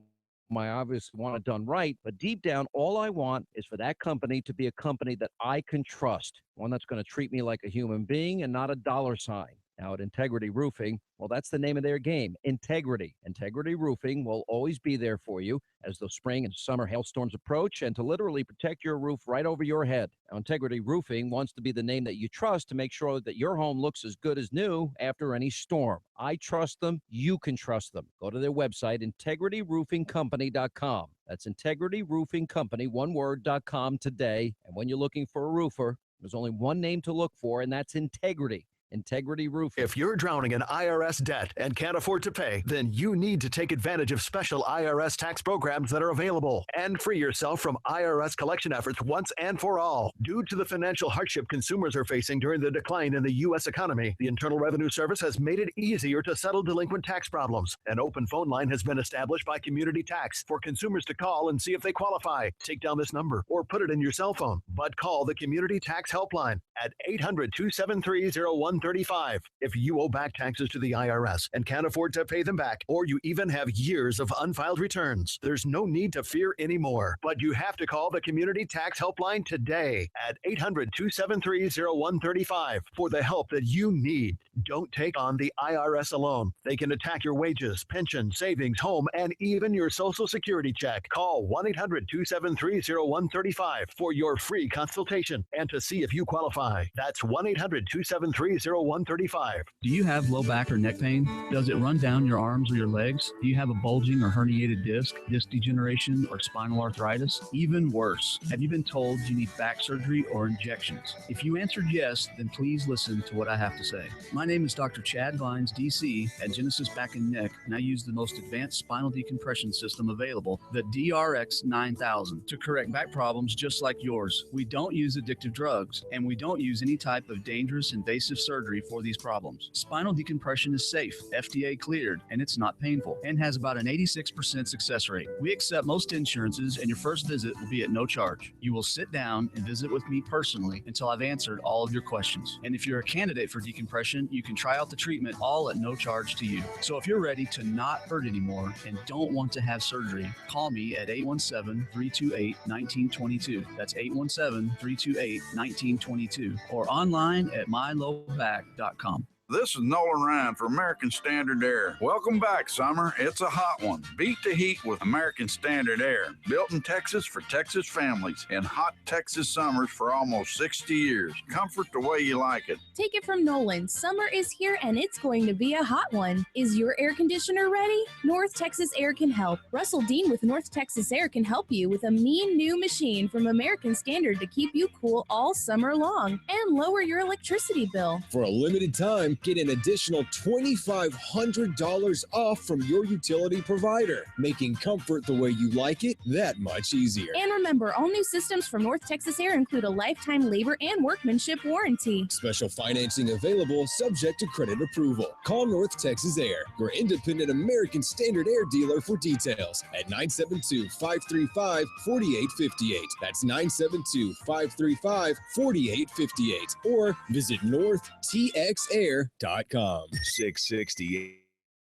I obviously want it done right, but deep down, all I want is for that company to be a company that I can trust, one that's going to treat me like a human being and not a dollar sign. Now, at Integrity Roofing, well, that's the name of their game, integrity. Integrity Roofing will always be there for you as the spring and summer hailstorms approach and to literally protect your roof right over your head. Now, Integrity Roofing wants to be the name that you trust to make sure that your home looks as good as new after any storm. I trust them. You can trust them. Go to their website, integrityroofingcompany.com. That's integrityroofingcompany, one word.com today. And when you're looking for a roofer, there's only one name to look for, and that's Integrity. Integrity Roofing. If you're drowning in IRS debt and can't afford to pay, then you need to take advantage of special IRS tax programs that are available and free yourself from IRS collection efforts once and for all. Due to the financial hardship consumers are facing during the decline in the U.S. economy, the Internal Revenue Service has made it easier to settle delinquent tax problems. An open phone line has been established by Community Tax for consumers to call and see if they qualify. Take down this number or put it in your cell phone, but call the Community Tax Helpline at 800-273-0130. 135. If you owe back taxes to the IRS and can't afford to pay them back, or you even have years of unfiled returns, there's no need to fear anymore. But you have to call the Community Tax Helpline today at 800-273-0135 for the help that you need. Don't take on the IRS alone. They can attack your wages, pension, savings, home, and even your Social Security check. Call 1-800-273-0135 for your free consultation and to see if you qualify. That's 1-800-273-0135. Do you have low back or neck pain? Does it run down your arms or your legs? Do you have a bulging or herniated disc degeneration, or spinal arthritis? Even worse, have you been told you need back surgery or injections? If you answered yes, then please listen to what I have to say. My name is Dr. Chad Vines, DC, at Genesis Back and Neck, and I use the most advanced spinal decompression system available, the DRX 9000, to correct back problems just like yours. We don't use addictive drugs, and we don't use any type of dangerous invasive surgery for these problems. Spinal decompression is safe, FDA cleared, and it's not painful, and has about an 86% success rate. We accept most insurances, and your first visit will be at no charge. You will sit down and visit with me personally until I've answered all of your questions. And if you're a candidate for decompression, you can try out the treatment all at no charge to you. So if you're ready to not hurt anymore and don't want to have surgery, call me at 817-328-1922. That's 817-328-1922, or online at mylowback.com. This is Nolan Ryan for American Standard Air. Welcome back, summer. It's a hot one. Beat the heat with American Standard Air. Built in Texas for Texas families in hot Texas summers for almost 60 years. Comfort the way you like it. Take it from Nolan. Summer is here and it's going to be a hot one. Is your air conditioner ready? North Texas Air can help. Russell Dean with North Texas Air can help you with a mean new machine from American Standard to keep you cool all summer long and lower your electricity bill. For a limited time, get an additional $2,500 off from your utility provider, making comfort the way you like it that much easier. And remember, all new systems from North Texas Air include a lifetime labor and workmanship warranty. Special financing available, subject to credit approval. Call North Texas Air, your independent American Standard Air dealer, for details at 972-535-4858. That's 972-535-4858. Or visit NorthTXAir.com. 660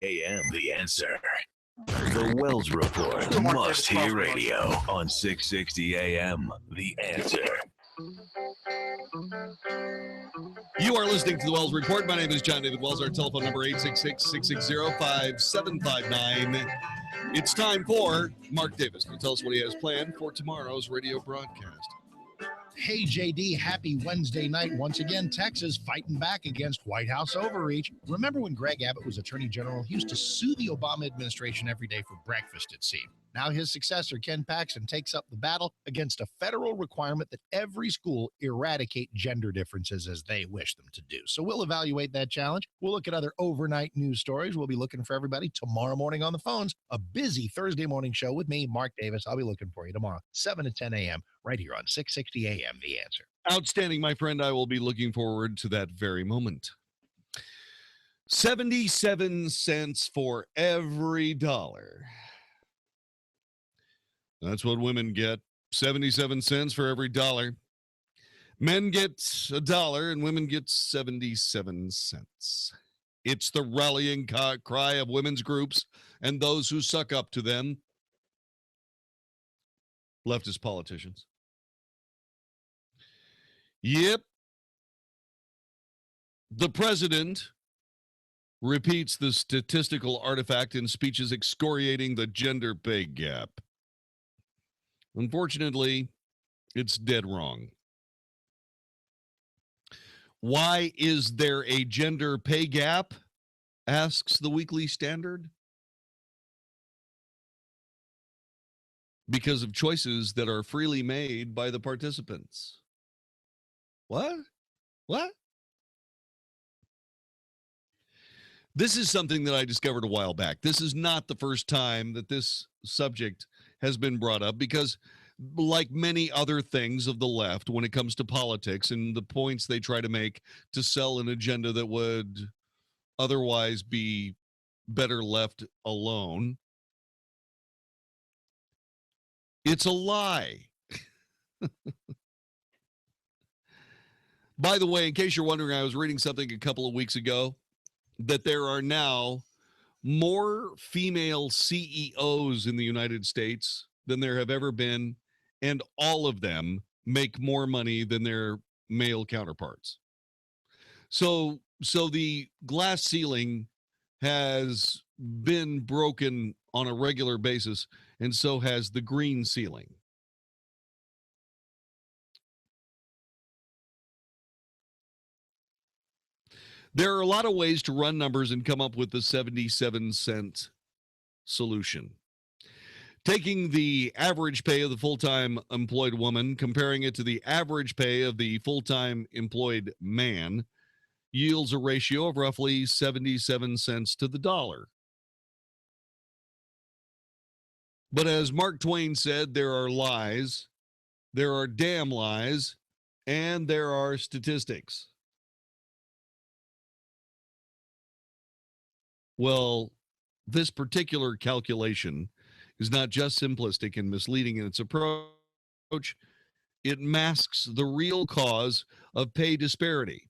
AM, The Answer. The Wells Report, must-hear radio on 660 AM, The Answer. You are listening to the Wells Report. My name is John David Wells. Our telephone number 866-660-5759. It's time for Mark Davis to tell us what he has planned for tomorrow's radio broadcast. Hey, JD, happy Wednesday night. Once again, Texas fighting back against White House overreach. Remember when Greg Abbott was Attorney General? He used to sue the Obama administration every day for breakfast, it seemed. Now his successor, Ken Paxton, takes up the battle against a federal requirement that every school eradicate gender differences as they wish them to do. So we'll evaluate that challenge. We'll look at other overnight news stories. We'll be looking for everybody tomorrow morning on the phones. A busy Thursday morning show with me, Mark Davis. I'll be looking for you tomorrow, 7 to 10 a.m., right here on 660 a.m. The Answer. Outstanding, my friend. I will be looking forward to that very moment. 77 cents for every dollar. That's what women get. 77 cents for every dollar. Men get $1 and women get 77 cents. It's the rallying cry of women's groups and those who suck up to them. Leftist politicians. Yep. The president repeats the statistical artifact in speeches excoriating the gender pay gap. Unfortunately, it's dead wrong. Why is there a gender pay gap? Asks the Weekly Standard. Because of choices that are freely made by the participants. What? This is something that I discovered a while back. This is not the first time that this subject has been brought up because, like many other things of the left, when it comes to politics and the points they try to make to sell an agenda that would otherwise be better left alone, it's a lie. By the way, in case you're wondering, I was reading something a couple of weeks ago that there are now more female CEOs in the United States than there have ever been, and all of them make more money than their male counterparts. So the glass ceiling has been broken on a regular basis, and so has the green ceiling. There are a lot of ways to run numbers and come up with the 77-cent solution. Taking the average pay of the full-time employed woman, comparing it to the average pay of the full-time employed man, yields a ratio of roughly 77 cents to the dollar. But as Mark Twain said, there are lies, there are damn lies, and there are statistics. Well, this particular calculation is not just simplistic and misleading in its approach, it masks the real cause of pay disparity.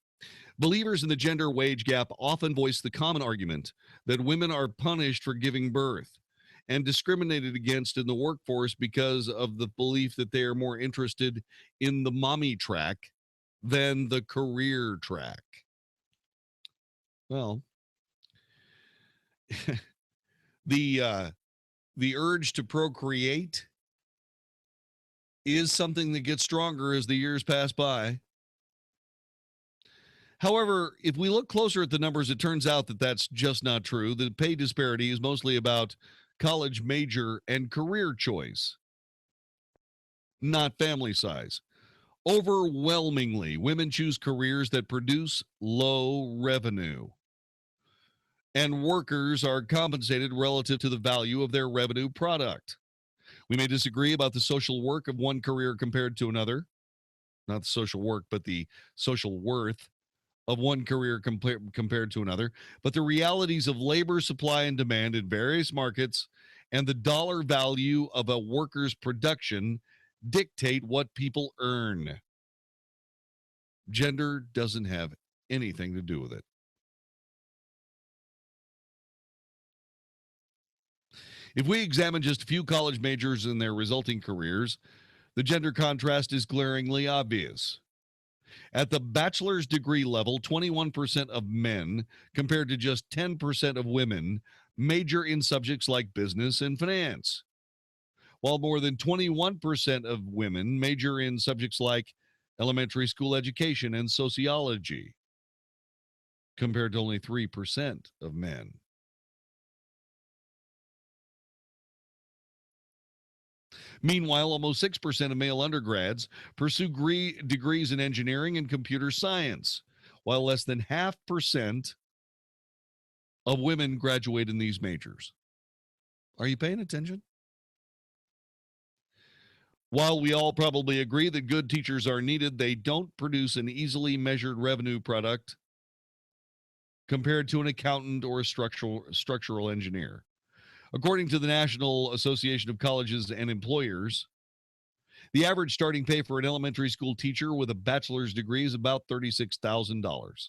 Believers in the gender wage gap often voice the common argument that women are punished for giving birth and discriminated against in the workforce because of the belief that they are more interested in the mommy track than the career track. Well, the urge to procreate is something that gets stronger as the years pass by. However, if we look closer at the numbers, it turns out that that's just not true. The pay disparity is mostly about college major and career choice, not family size. Overwhelmingly, women choose careers that produce low revenue, and workers are compensated relative to the value of their revenue product. We may disagree about the social work of one career compared to another, not the social work, but the social worth of one career compared to another, but the realities of labor supply and demand in various markets and the dollar value of a worker's production dictate what people earn. Gender doesn't have anything to do with it. If we examine just a few college majors and their resulting careers, the gender contrast is glaringly obvious. At the bachelor's degree level, 21% of men, compared to just 10% of women, major in subjects like business and finance, while more than 21% of women major in subjects like elementary school education and sociology, compared to only 3% of men. Meanwhile, almost 6% of male undergrads pursue degrees in engineering and computer science, while less than 0.5% of women graduate in these majors. Are you paying attention? While we all probably agree that good teachers are needed, they don't produce an easily measured revenue product compared to an accountant or a structural engineer. According to the National Association of Colleges and Employers, the average starting pay for an elementary school teacher with a bachelor's degree is about $36,000.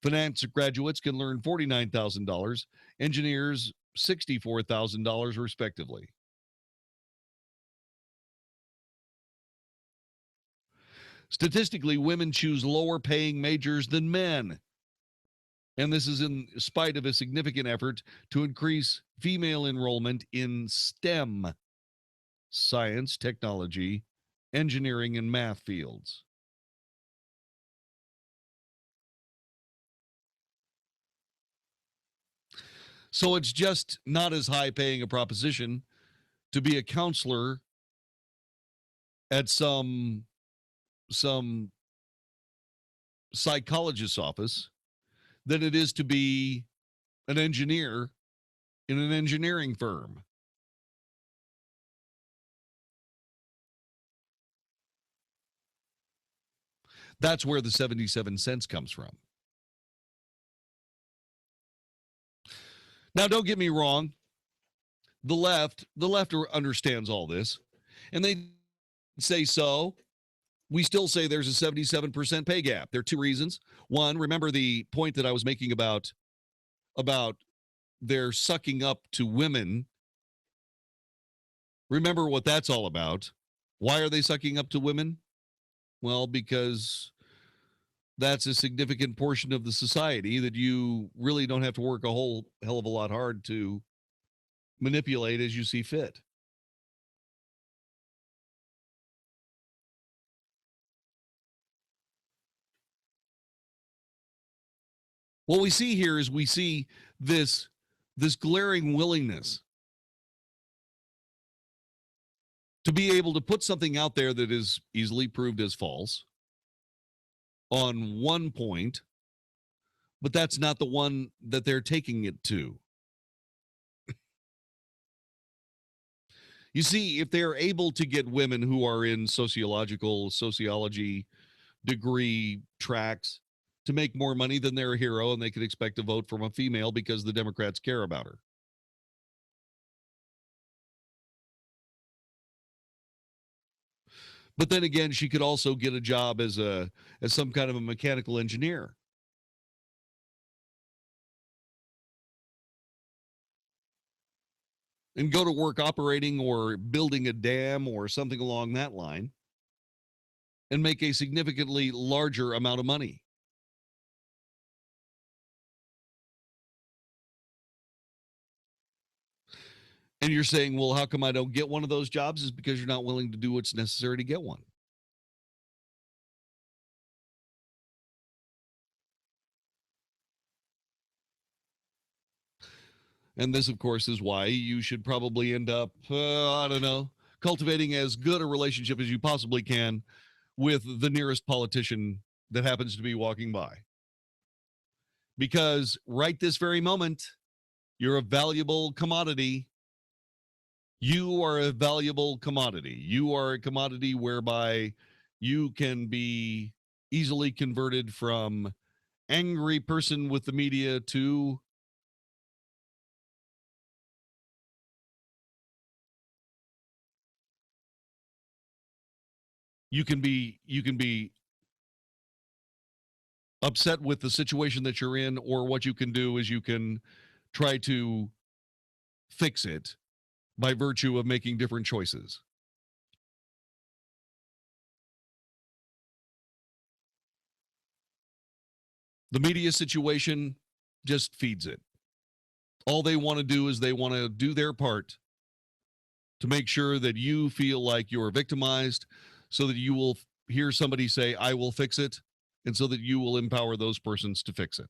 Finance graduates can learn $49,000, engineers $64,000 respectively. Statistically, women choose lower paying majors than men. And this is in spite of a significant effort to increase female enrollment in STEM, science, technology, engineering, and math fields. So it's just not as high paying a proposition to be a counselor at some psychologist's office than it is to be an engineer in an engineering firm. That's where the 77 cents comes from. Now, don't get me wrong. The left understands all this, and they say so. we still say there's a 77% pay gap. There are two reasons. One, remember the point that I was making about their sucking up to women. Remember what that's all about. Why are they sucking up to women? Well, because that's a significant portion of the society that you really don't have to work a whole hell of a lot hard to manipulate as you see fit. What we see here is we see this glaring willingness to be able to put something out there that is easily proved as false on one point, but that's not the one that they're taking it to. You see, if they're able to get women who are in sociology degree tracks to make more money, then they're a hero and they can expect a vote from a female because the Democrats care about her. But then again, she could also get a job as some kind of a mechanical engineer. And go to work operating or building a dam or something along that line and make a significantly larger amount of money. And you're saying, well, how come I don't get one of those jobs? Is because you're not willing to do what's necessary to get one. And this, of course, is why you should probably end up, I don't know, cultivating as good a relationship as you possibly can with the nearest politician that happens to be walking by. Because right this very moment, you're a valuable commodity. You are a valuable commodity. You are a commodity whereby you can be easily converted from angry person with the media to you can be upset with the situation that you're in, or what you can do is you can try to fix it by virtue of making different choices. The media situation just feeds it. All they want to do is they want to do their part to make sure that you feel like you're victimized, so that you will hear somebody say, I will fix it, and so that you will empower those persons to fix it.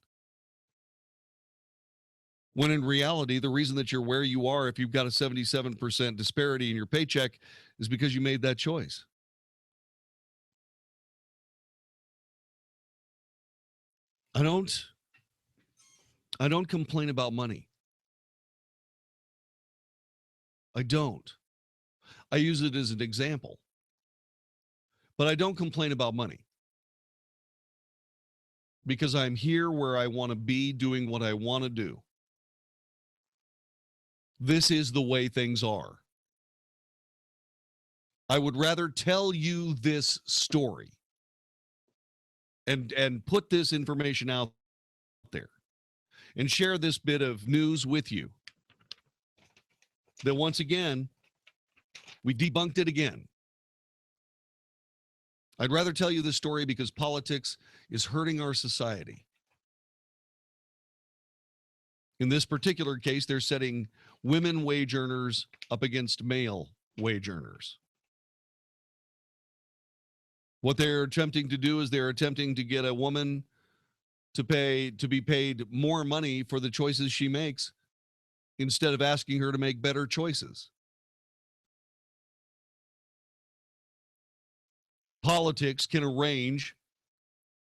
When in reality, the reason that you're where you are, if you've got a 77% disparity in your paycheck, is because you made that choice. I don't complain about money. I don't. I use it as an example. But I don't complain about money. Because I'm here where I want to be, doing what I want to do. This is the way things are. I would rather tell you this story and put this information out there and share this bit of news with you, that once again, we debunked it again. I'd rather tell you this story because politics is hurting our society. In this particular case, they're setting women wage earners up against male wage earners. What they're attempting to do is they're attempting to get a woman to be paid more money for the choices she makes, instead of asking her to make better choices. Politics can arrange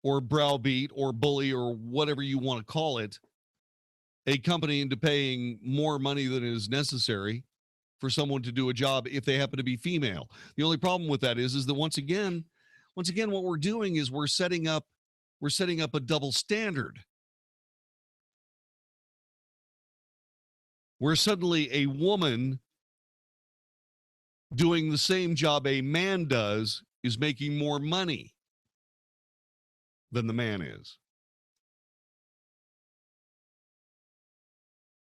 or browbeat or bully or whatever you want to call it a company into paying more money than is necessary for someone to do a job if they happen to be female. The only problem with that is that once again what we're doing is we're setting up a double standard. Where suddenly a woman doing the same job a man does is making more money than the man is.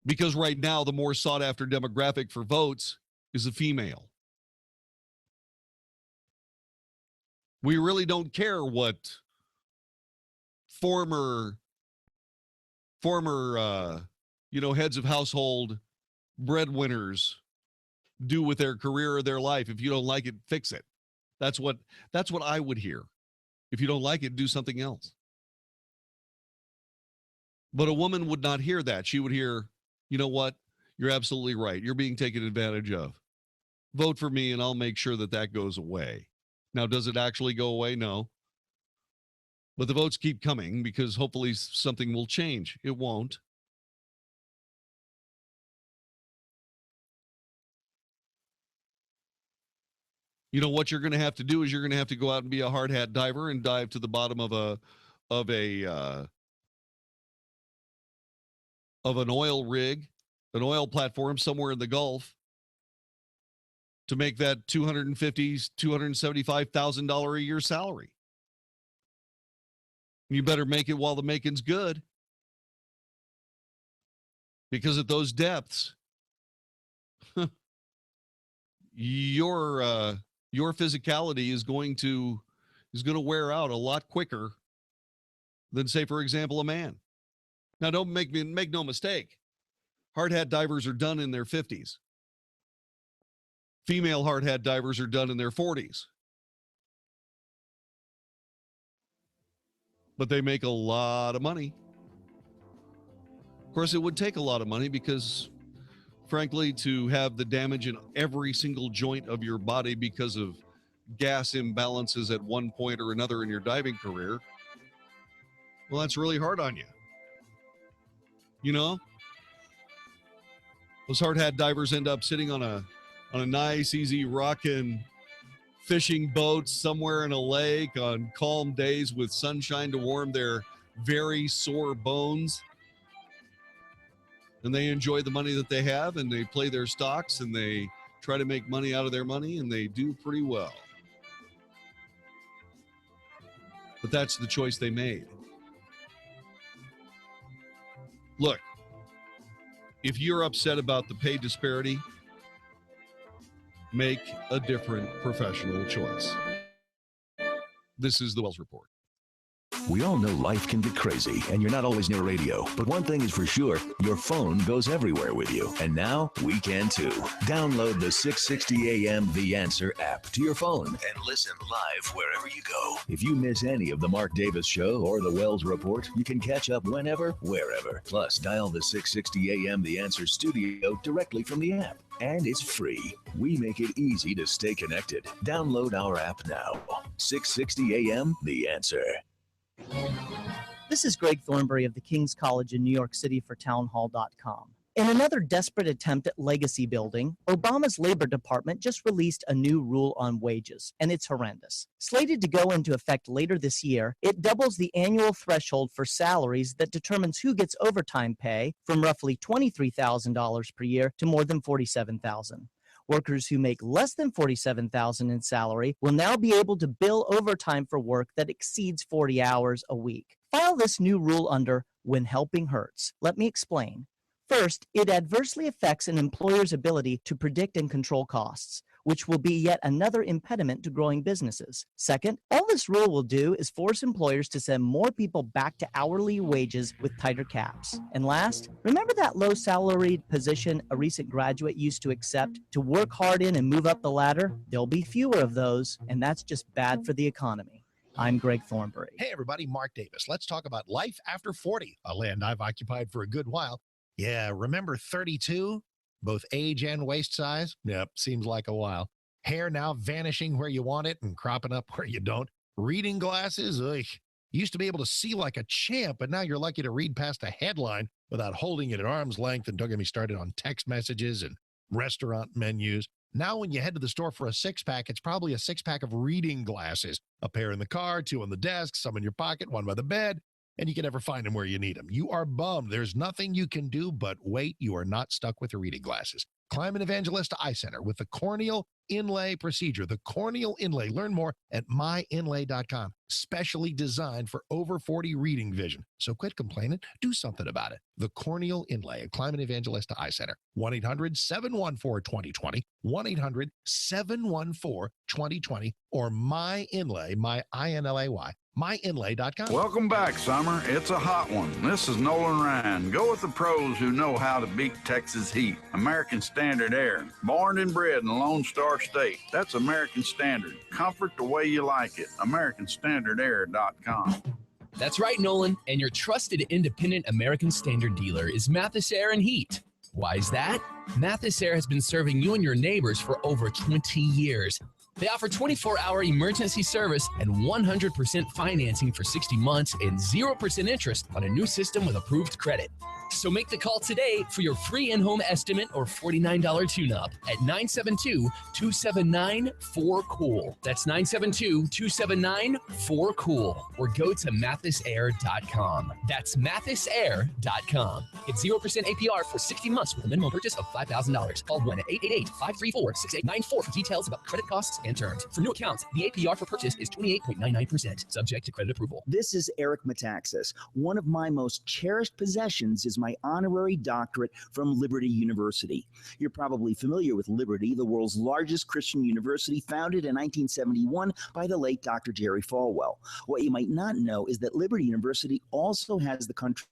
Because right now, the more sought after demographic for votes is a female. We really don't care what former heads of household breadwinners do with their career or their life. If you don't like it, fix it. That's what I would hear. If you don't like it, do something else. But a woman would not hear that. She would hear, you know what? You're absolutely right. You're being taken advantage of. Vote for me and I'll make sure that goes away. Now, does it actually go away? No. But the votes keep coming because hopefully something will change. It won't. You know what you're going to have to do is you're going to have to go out and be a hard hat diver and dive to the bottom of an oil rig, an oil platform somewhere in the Gulf to make that $250,000, $275,000 a year salary. You better make it while the making's good. Because at those depths, your physicality is going to wear out a lot quicker than, say, for example, a man. Now, don't make no mistake. Hard hat divers are done in their 50s. Female hard hat divers are done in their 40s. But they make a lot of money. Of course, it would take a lot of money because, frankly, to have the damage in every single joint of your body because of gas imbalances at one point or another in your diving career, well, that's really hard on you. You know? Those hard hat divers end up sitting on a nice, easy, rocking fishing boat somewhere in a lake on calm days with sunshine to warm their very sore bones. And they enjoy the money that they have, and they play their stocks, and they try to make money out of their money, and they do pretty well. But that's the choice they made. Look, if you're upset about the pay disparity, make a different professional choice. This is the Wells Report. We all know life can get crazy and you're not always near radio, but one thing is for sure, your phone goes everywhere with you. And now we can too. Download the 660 AM The Answer app to your phone and listen live wherever you go. If you miss any of the Mark Davis Show or the Wells Report, you can catch up whenever, wherever. Plus, dial the 660 AM The Answer studio directly from the app. And it's free. We make it easy to stay connected. Download our app now. 660 AM The Answer. This is Greg Thornberry of the King's College in New York City for townhall.com. In another desperate attempt at legacy building, Obama's Labor Department just released a new rule on wages, and it's horrendous. Slated to go into effect later this year, it doubles the annual threshold for salaries that determines who gets overtime pay from roughly $23,000 per year to more than $47,000. Workers who make less than $47,000 in salary will now be able to bill overtime for work that exceeds 40 hours a week. File this new rule under When Helping Hurts. Let me explain. First, it adversely affects an employer's ability to predict and control costs, which will be yet another impediment to growing businesses. Second, all this rule will do is force employers to send more people back to hourly wages with tighter caps. And last, remember that low-salaried position a recent graduate used to accept to work hard in and move up the ladder? There'll be fewer of those, and that's just bad for the economy. I'm Greg Thornberry. Hey, everybody, Mark Davis. Let's talk about life after 40, a land I've occupied for a good while. Yeah, remember 32? Both age and waist size? Yep, seems like a while. Hair now vanishing where you want it and cropping up where you don't. Reading glasses? Ugh. You used to be able to see like a champ, but now you're lucky to read past a headline without holding it at arm's length. And don't get me started on text messages and restaurant menus. Now when you head to the store for a six-pack, it's probably a six-pack of reading glasses. A pair in the car, two on the desk, some in your pocket, one by the bed. And you can never find them where you need them. You are bummed. There's nothing you can do but wait. You are not stuck with your reading glasses. Climb an Evangelista Eye Center with the corneal inlay procedure, the corneal inlay. Learn more at myinlay.com. Specially designed for over 40 reading vision. So quit complaining. Do something about it. The corneal inlay at Climate Evangelista Eye Center. 1-800-714-2020. 1-800-714-2020. Or myinlay, myinlay, myinlay.com. Welcome back, Summer. It's a hot one. This is Nolan Ryan. Go with the pros who know how to beat Texas heat. American Standard Air. Born and bred in Lone Star State. That's American Standard. Comfort the way you like it. AmericanStandardAir.com. That's right, Nolan. And your trusted independent American Standard dealer is Mathis Air and Heat. Why is that? Mathis Air has been serving you and your neighbors for over 20 years. They offer 24-hour emergency service and 100% financing for 60 months and 0% interest on a new system with approved credit. So make the call today for your free in-home estimate or $49 tune-up at 972-279-4COOL. That's 972-279-4COOL. Or go to mathisair.com. That's mathisair.com. Get 0% APR for 60 months with a minimum purchase of $5,000. Call 1-888-534-6894 for details about credit costs and terms. For new accounts, the APR for purchase is 28.99%, subject to credit approval. This is Eric Metaxas. One of my most cherished possessions is my honorary doctorate from Liberty University. You're probably familiar with Liberty, the world's largest Christian university, founded in 1971 by the late Dr. Jerry Falwell. What you might not know is that Liberty University also has the country's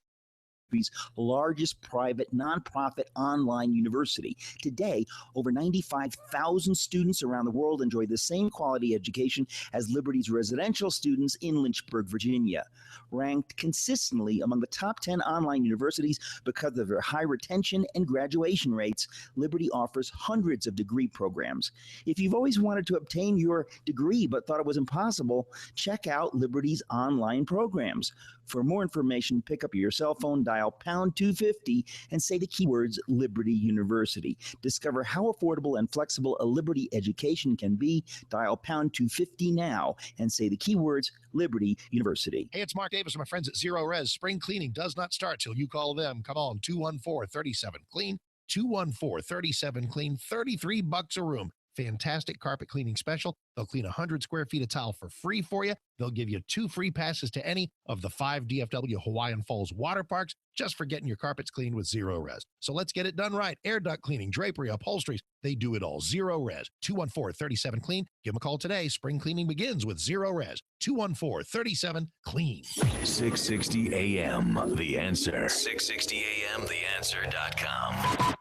largest private nonprofit online university. Today, over 95,000 students around the world enjoy the same quality education as Liberty's residential students in Lynchburg, Virginia. Ranked consistently among the top 10 online universities because of their high retention and graduation rates, Liberty offers hundreds of degree programs. If you've always wanted to obtain your degree but thought it was impossible, check out Liberty's online programs. For more information, pick up your cell phone, dial pound 250, and say the keywords Liberty University. Discover how affordable and flexible a Liberty education can be. Dial pound 250 now and say the keywords Liberty University. Hey, it's Mark Davis, my friends at Zero Res. Spring cleaning does not start till you call them. Come on, 214-37-CLEAN. 214-37-CLEAN. $33 a room. Fantastic carpet cleaning special. They'll clean 100 square feet of tile for free for you. They'll give you 2 free passes to any of the 5 DFW Hawaiian Falls water parks just for getting your carpets cleaned with Zero Res. So let's get it done right. Air duct cleaning, drapery, upholsteries, they do it all. Zero Res. 214-37-CLEAN. Give them a call today. Spring cleaning begins with Zero Res. 214-37-CLEAN. 660 AM, The Answer. 660 AM, TheAnswer.com.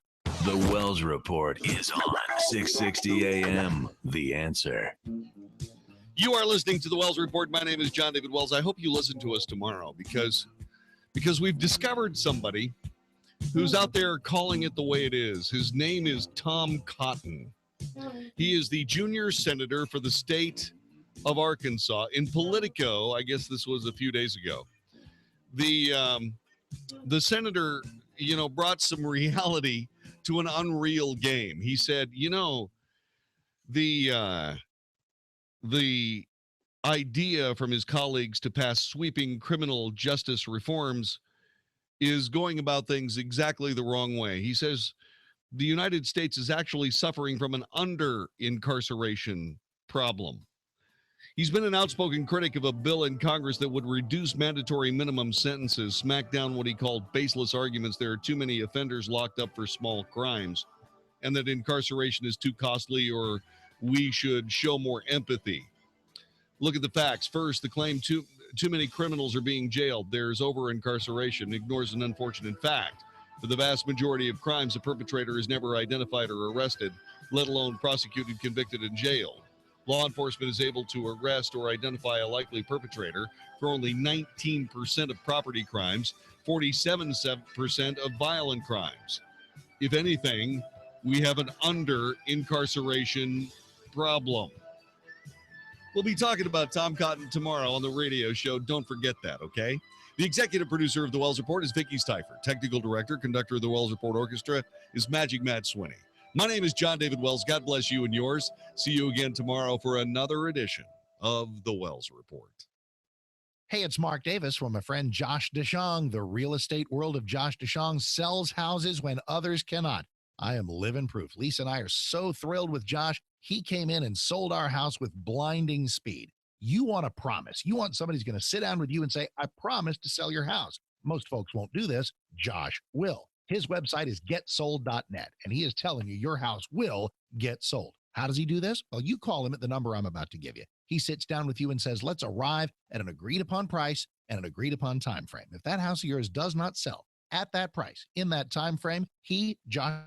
The Wells Report is on 660 AM, The Answer. You are listening to the Wells Report. My name is John David Wells. I hope you listen to us tomorrow because we've discovered somebody who's out there calling it the way it is. His name is Tom Cotton. He is the junior senator for the state of Arkansas. In Politico, I guess this was a few days ago, the senator, brought some reality to an unreal game. He said, the idea from his colleagues to pass sweeping criminal justice reforms is going about things exactly the wrong way. He says the United States is actually suffering from an under-incarceration problem. He's been an outspoken critic of a bill in Congress that would reduce mandatory minimum sentences, smack down what he called baseless arguments there are too many offenders locked up for small crimes, and that incarceration is too costly or we should show more empathy. Look at the facts. First, the claim too many criminals are being jailed. There's over-incarceration. Ignores an unfortunate fact. For the vast majority of crimes, the perpetrator is never identified or arrested, let alone prosecuted, convicted, and jailed. Law enforcement is able to arrest or identify a likely perpetrator for only 19% of property crimes, 47% of violent crimes. If anything, we have an under-incarceration problem. We'll be talking about Tom Cotton tomorrow on the radio show. Don't forget that, okay? The executive producer of the Wells Report is Vicki Steifer. Technical director, conductor of the Wells Report Orchestra is Magic Matt Swinney. My name is John David Wells. God bless you and yours. See you again tomorrow for another edition of the Wells Report. Hey, it's Mark Davis from my friend Josh DeShong. The real estate world of Josh DeShong sells houses when others cannot. I am living proof. Lisa and I are so thrilled with Josh. He came in and sold our house with blinding speed. You want a promise. You want somebody who's going to sit down with you and say, I promise to sell your house. Most folks won't do this. Josh will. His website is getsold.net, and he is telling you your house will get sold. How does he do this? Well, you call him at the number I'm about to give you. He sits down with you and says, let's arrive at an agreed upon price and an agreed upon time frame. If that house of yours does not sell at that price in that time frame, he, Josh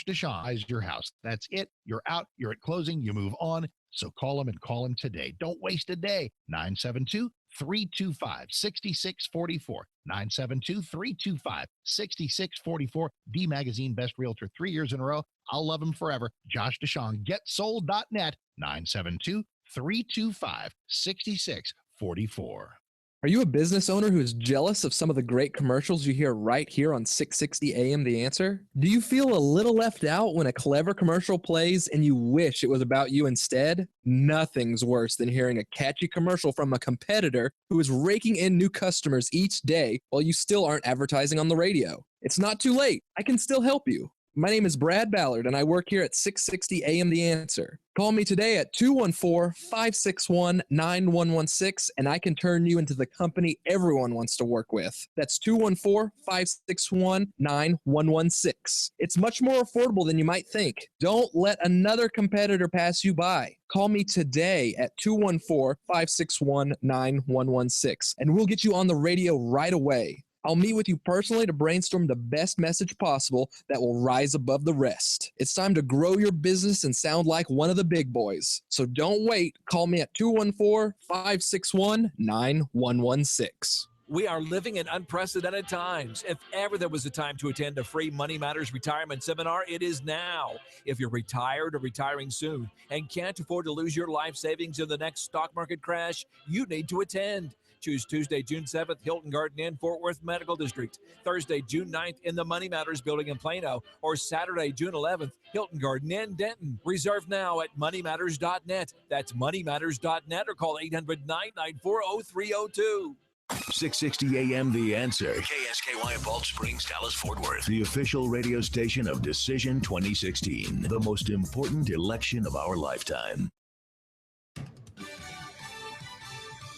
Deshawn, buys your house. That's it. You're out. You're at closing. You move on. So call him and call him today. Don't waste a day. 972-325-6644. 972-325-6644. D Magazine Best Realtor 3 years in a row. I'll love him forever. Josh Deshawn, getsold.net. 972-325-6644. Are you a business owner who is jealous of some of the great commercials you hear right here on 660 AM The Answer? Do you feel a little left out when a clever commercial plays and you wish it was about you instead? Nothing's worse than hearing a catchy commercial from a competitor who is raking in new customers each day while you still aren't advertising on the radio. It's not too late. I can still help you. My name is Brad Ballard, and I work here at 660 AM The Answer. Call me today at 214-561-9116, and I can turn you into the company everyone wants to work with. That's 214-561-9116. It's much more affordable than you might think. Don't let another competitor pass you by. Call me today at 214-561-9116, and we'll get you on the radio right away. I'll meet with you personally to brainstorm the best message possible that will rise above the rest. It's time to grow your business and sound like one of the big boys. So don't wait. Call me at 214-561-9116. We are living in unprecedented times. If ever there was a time to attend a free Money Matters retirement seminar, it is now. If you're retired or retiring soon and can't afford to lose your life savings in the next stock market crash, you need to attend. Choose Tuesday, June 7th, Hilton Garden Inn, Fort Worth Medical District. Thursday, June 9th, in the Money Matters building in Plano. Or Saturday, June 11th, Hilton Garden Inn, Denton. Reserve now at moneymatters.net. That's moneymatters.net or call 800-994-0302. 660 AM The Answer. KSKY in Balch Springs, Dallas, Fort Worth. The official radio station of Decision 2016. The most important election of our lifetime.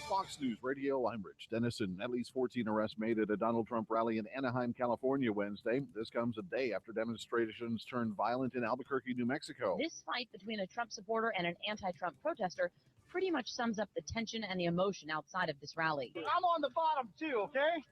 Fox News Radio, I'm Rich Dennison. At least 14 arrests made at a Donald Trump rally in Anaheim, California Wednesday. This comes a day after demonstrations turned violent in Albuquerque, New Mexico. This fight between a Trump supporter and an anti-Trump protester pretty much sums up the tension and the emotion outside of this rally. I'm on the bottom too, okay?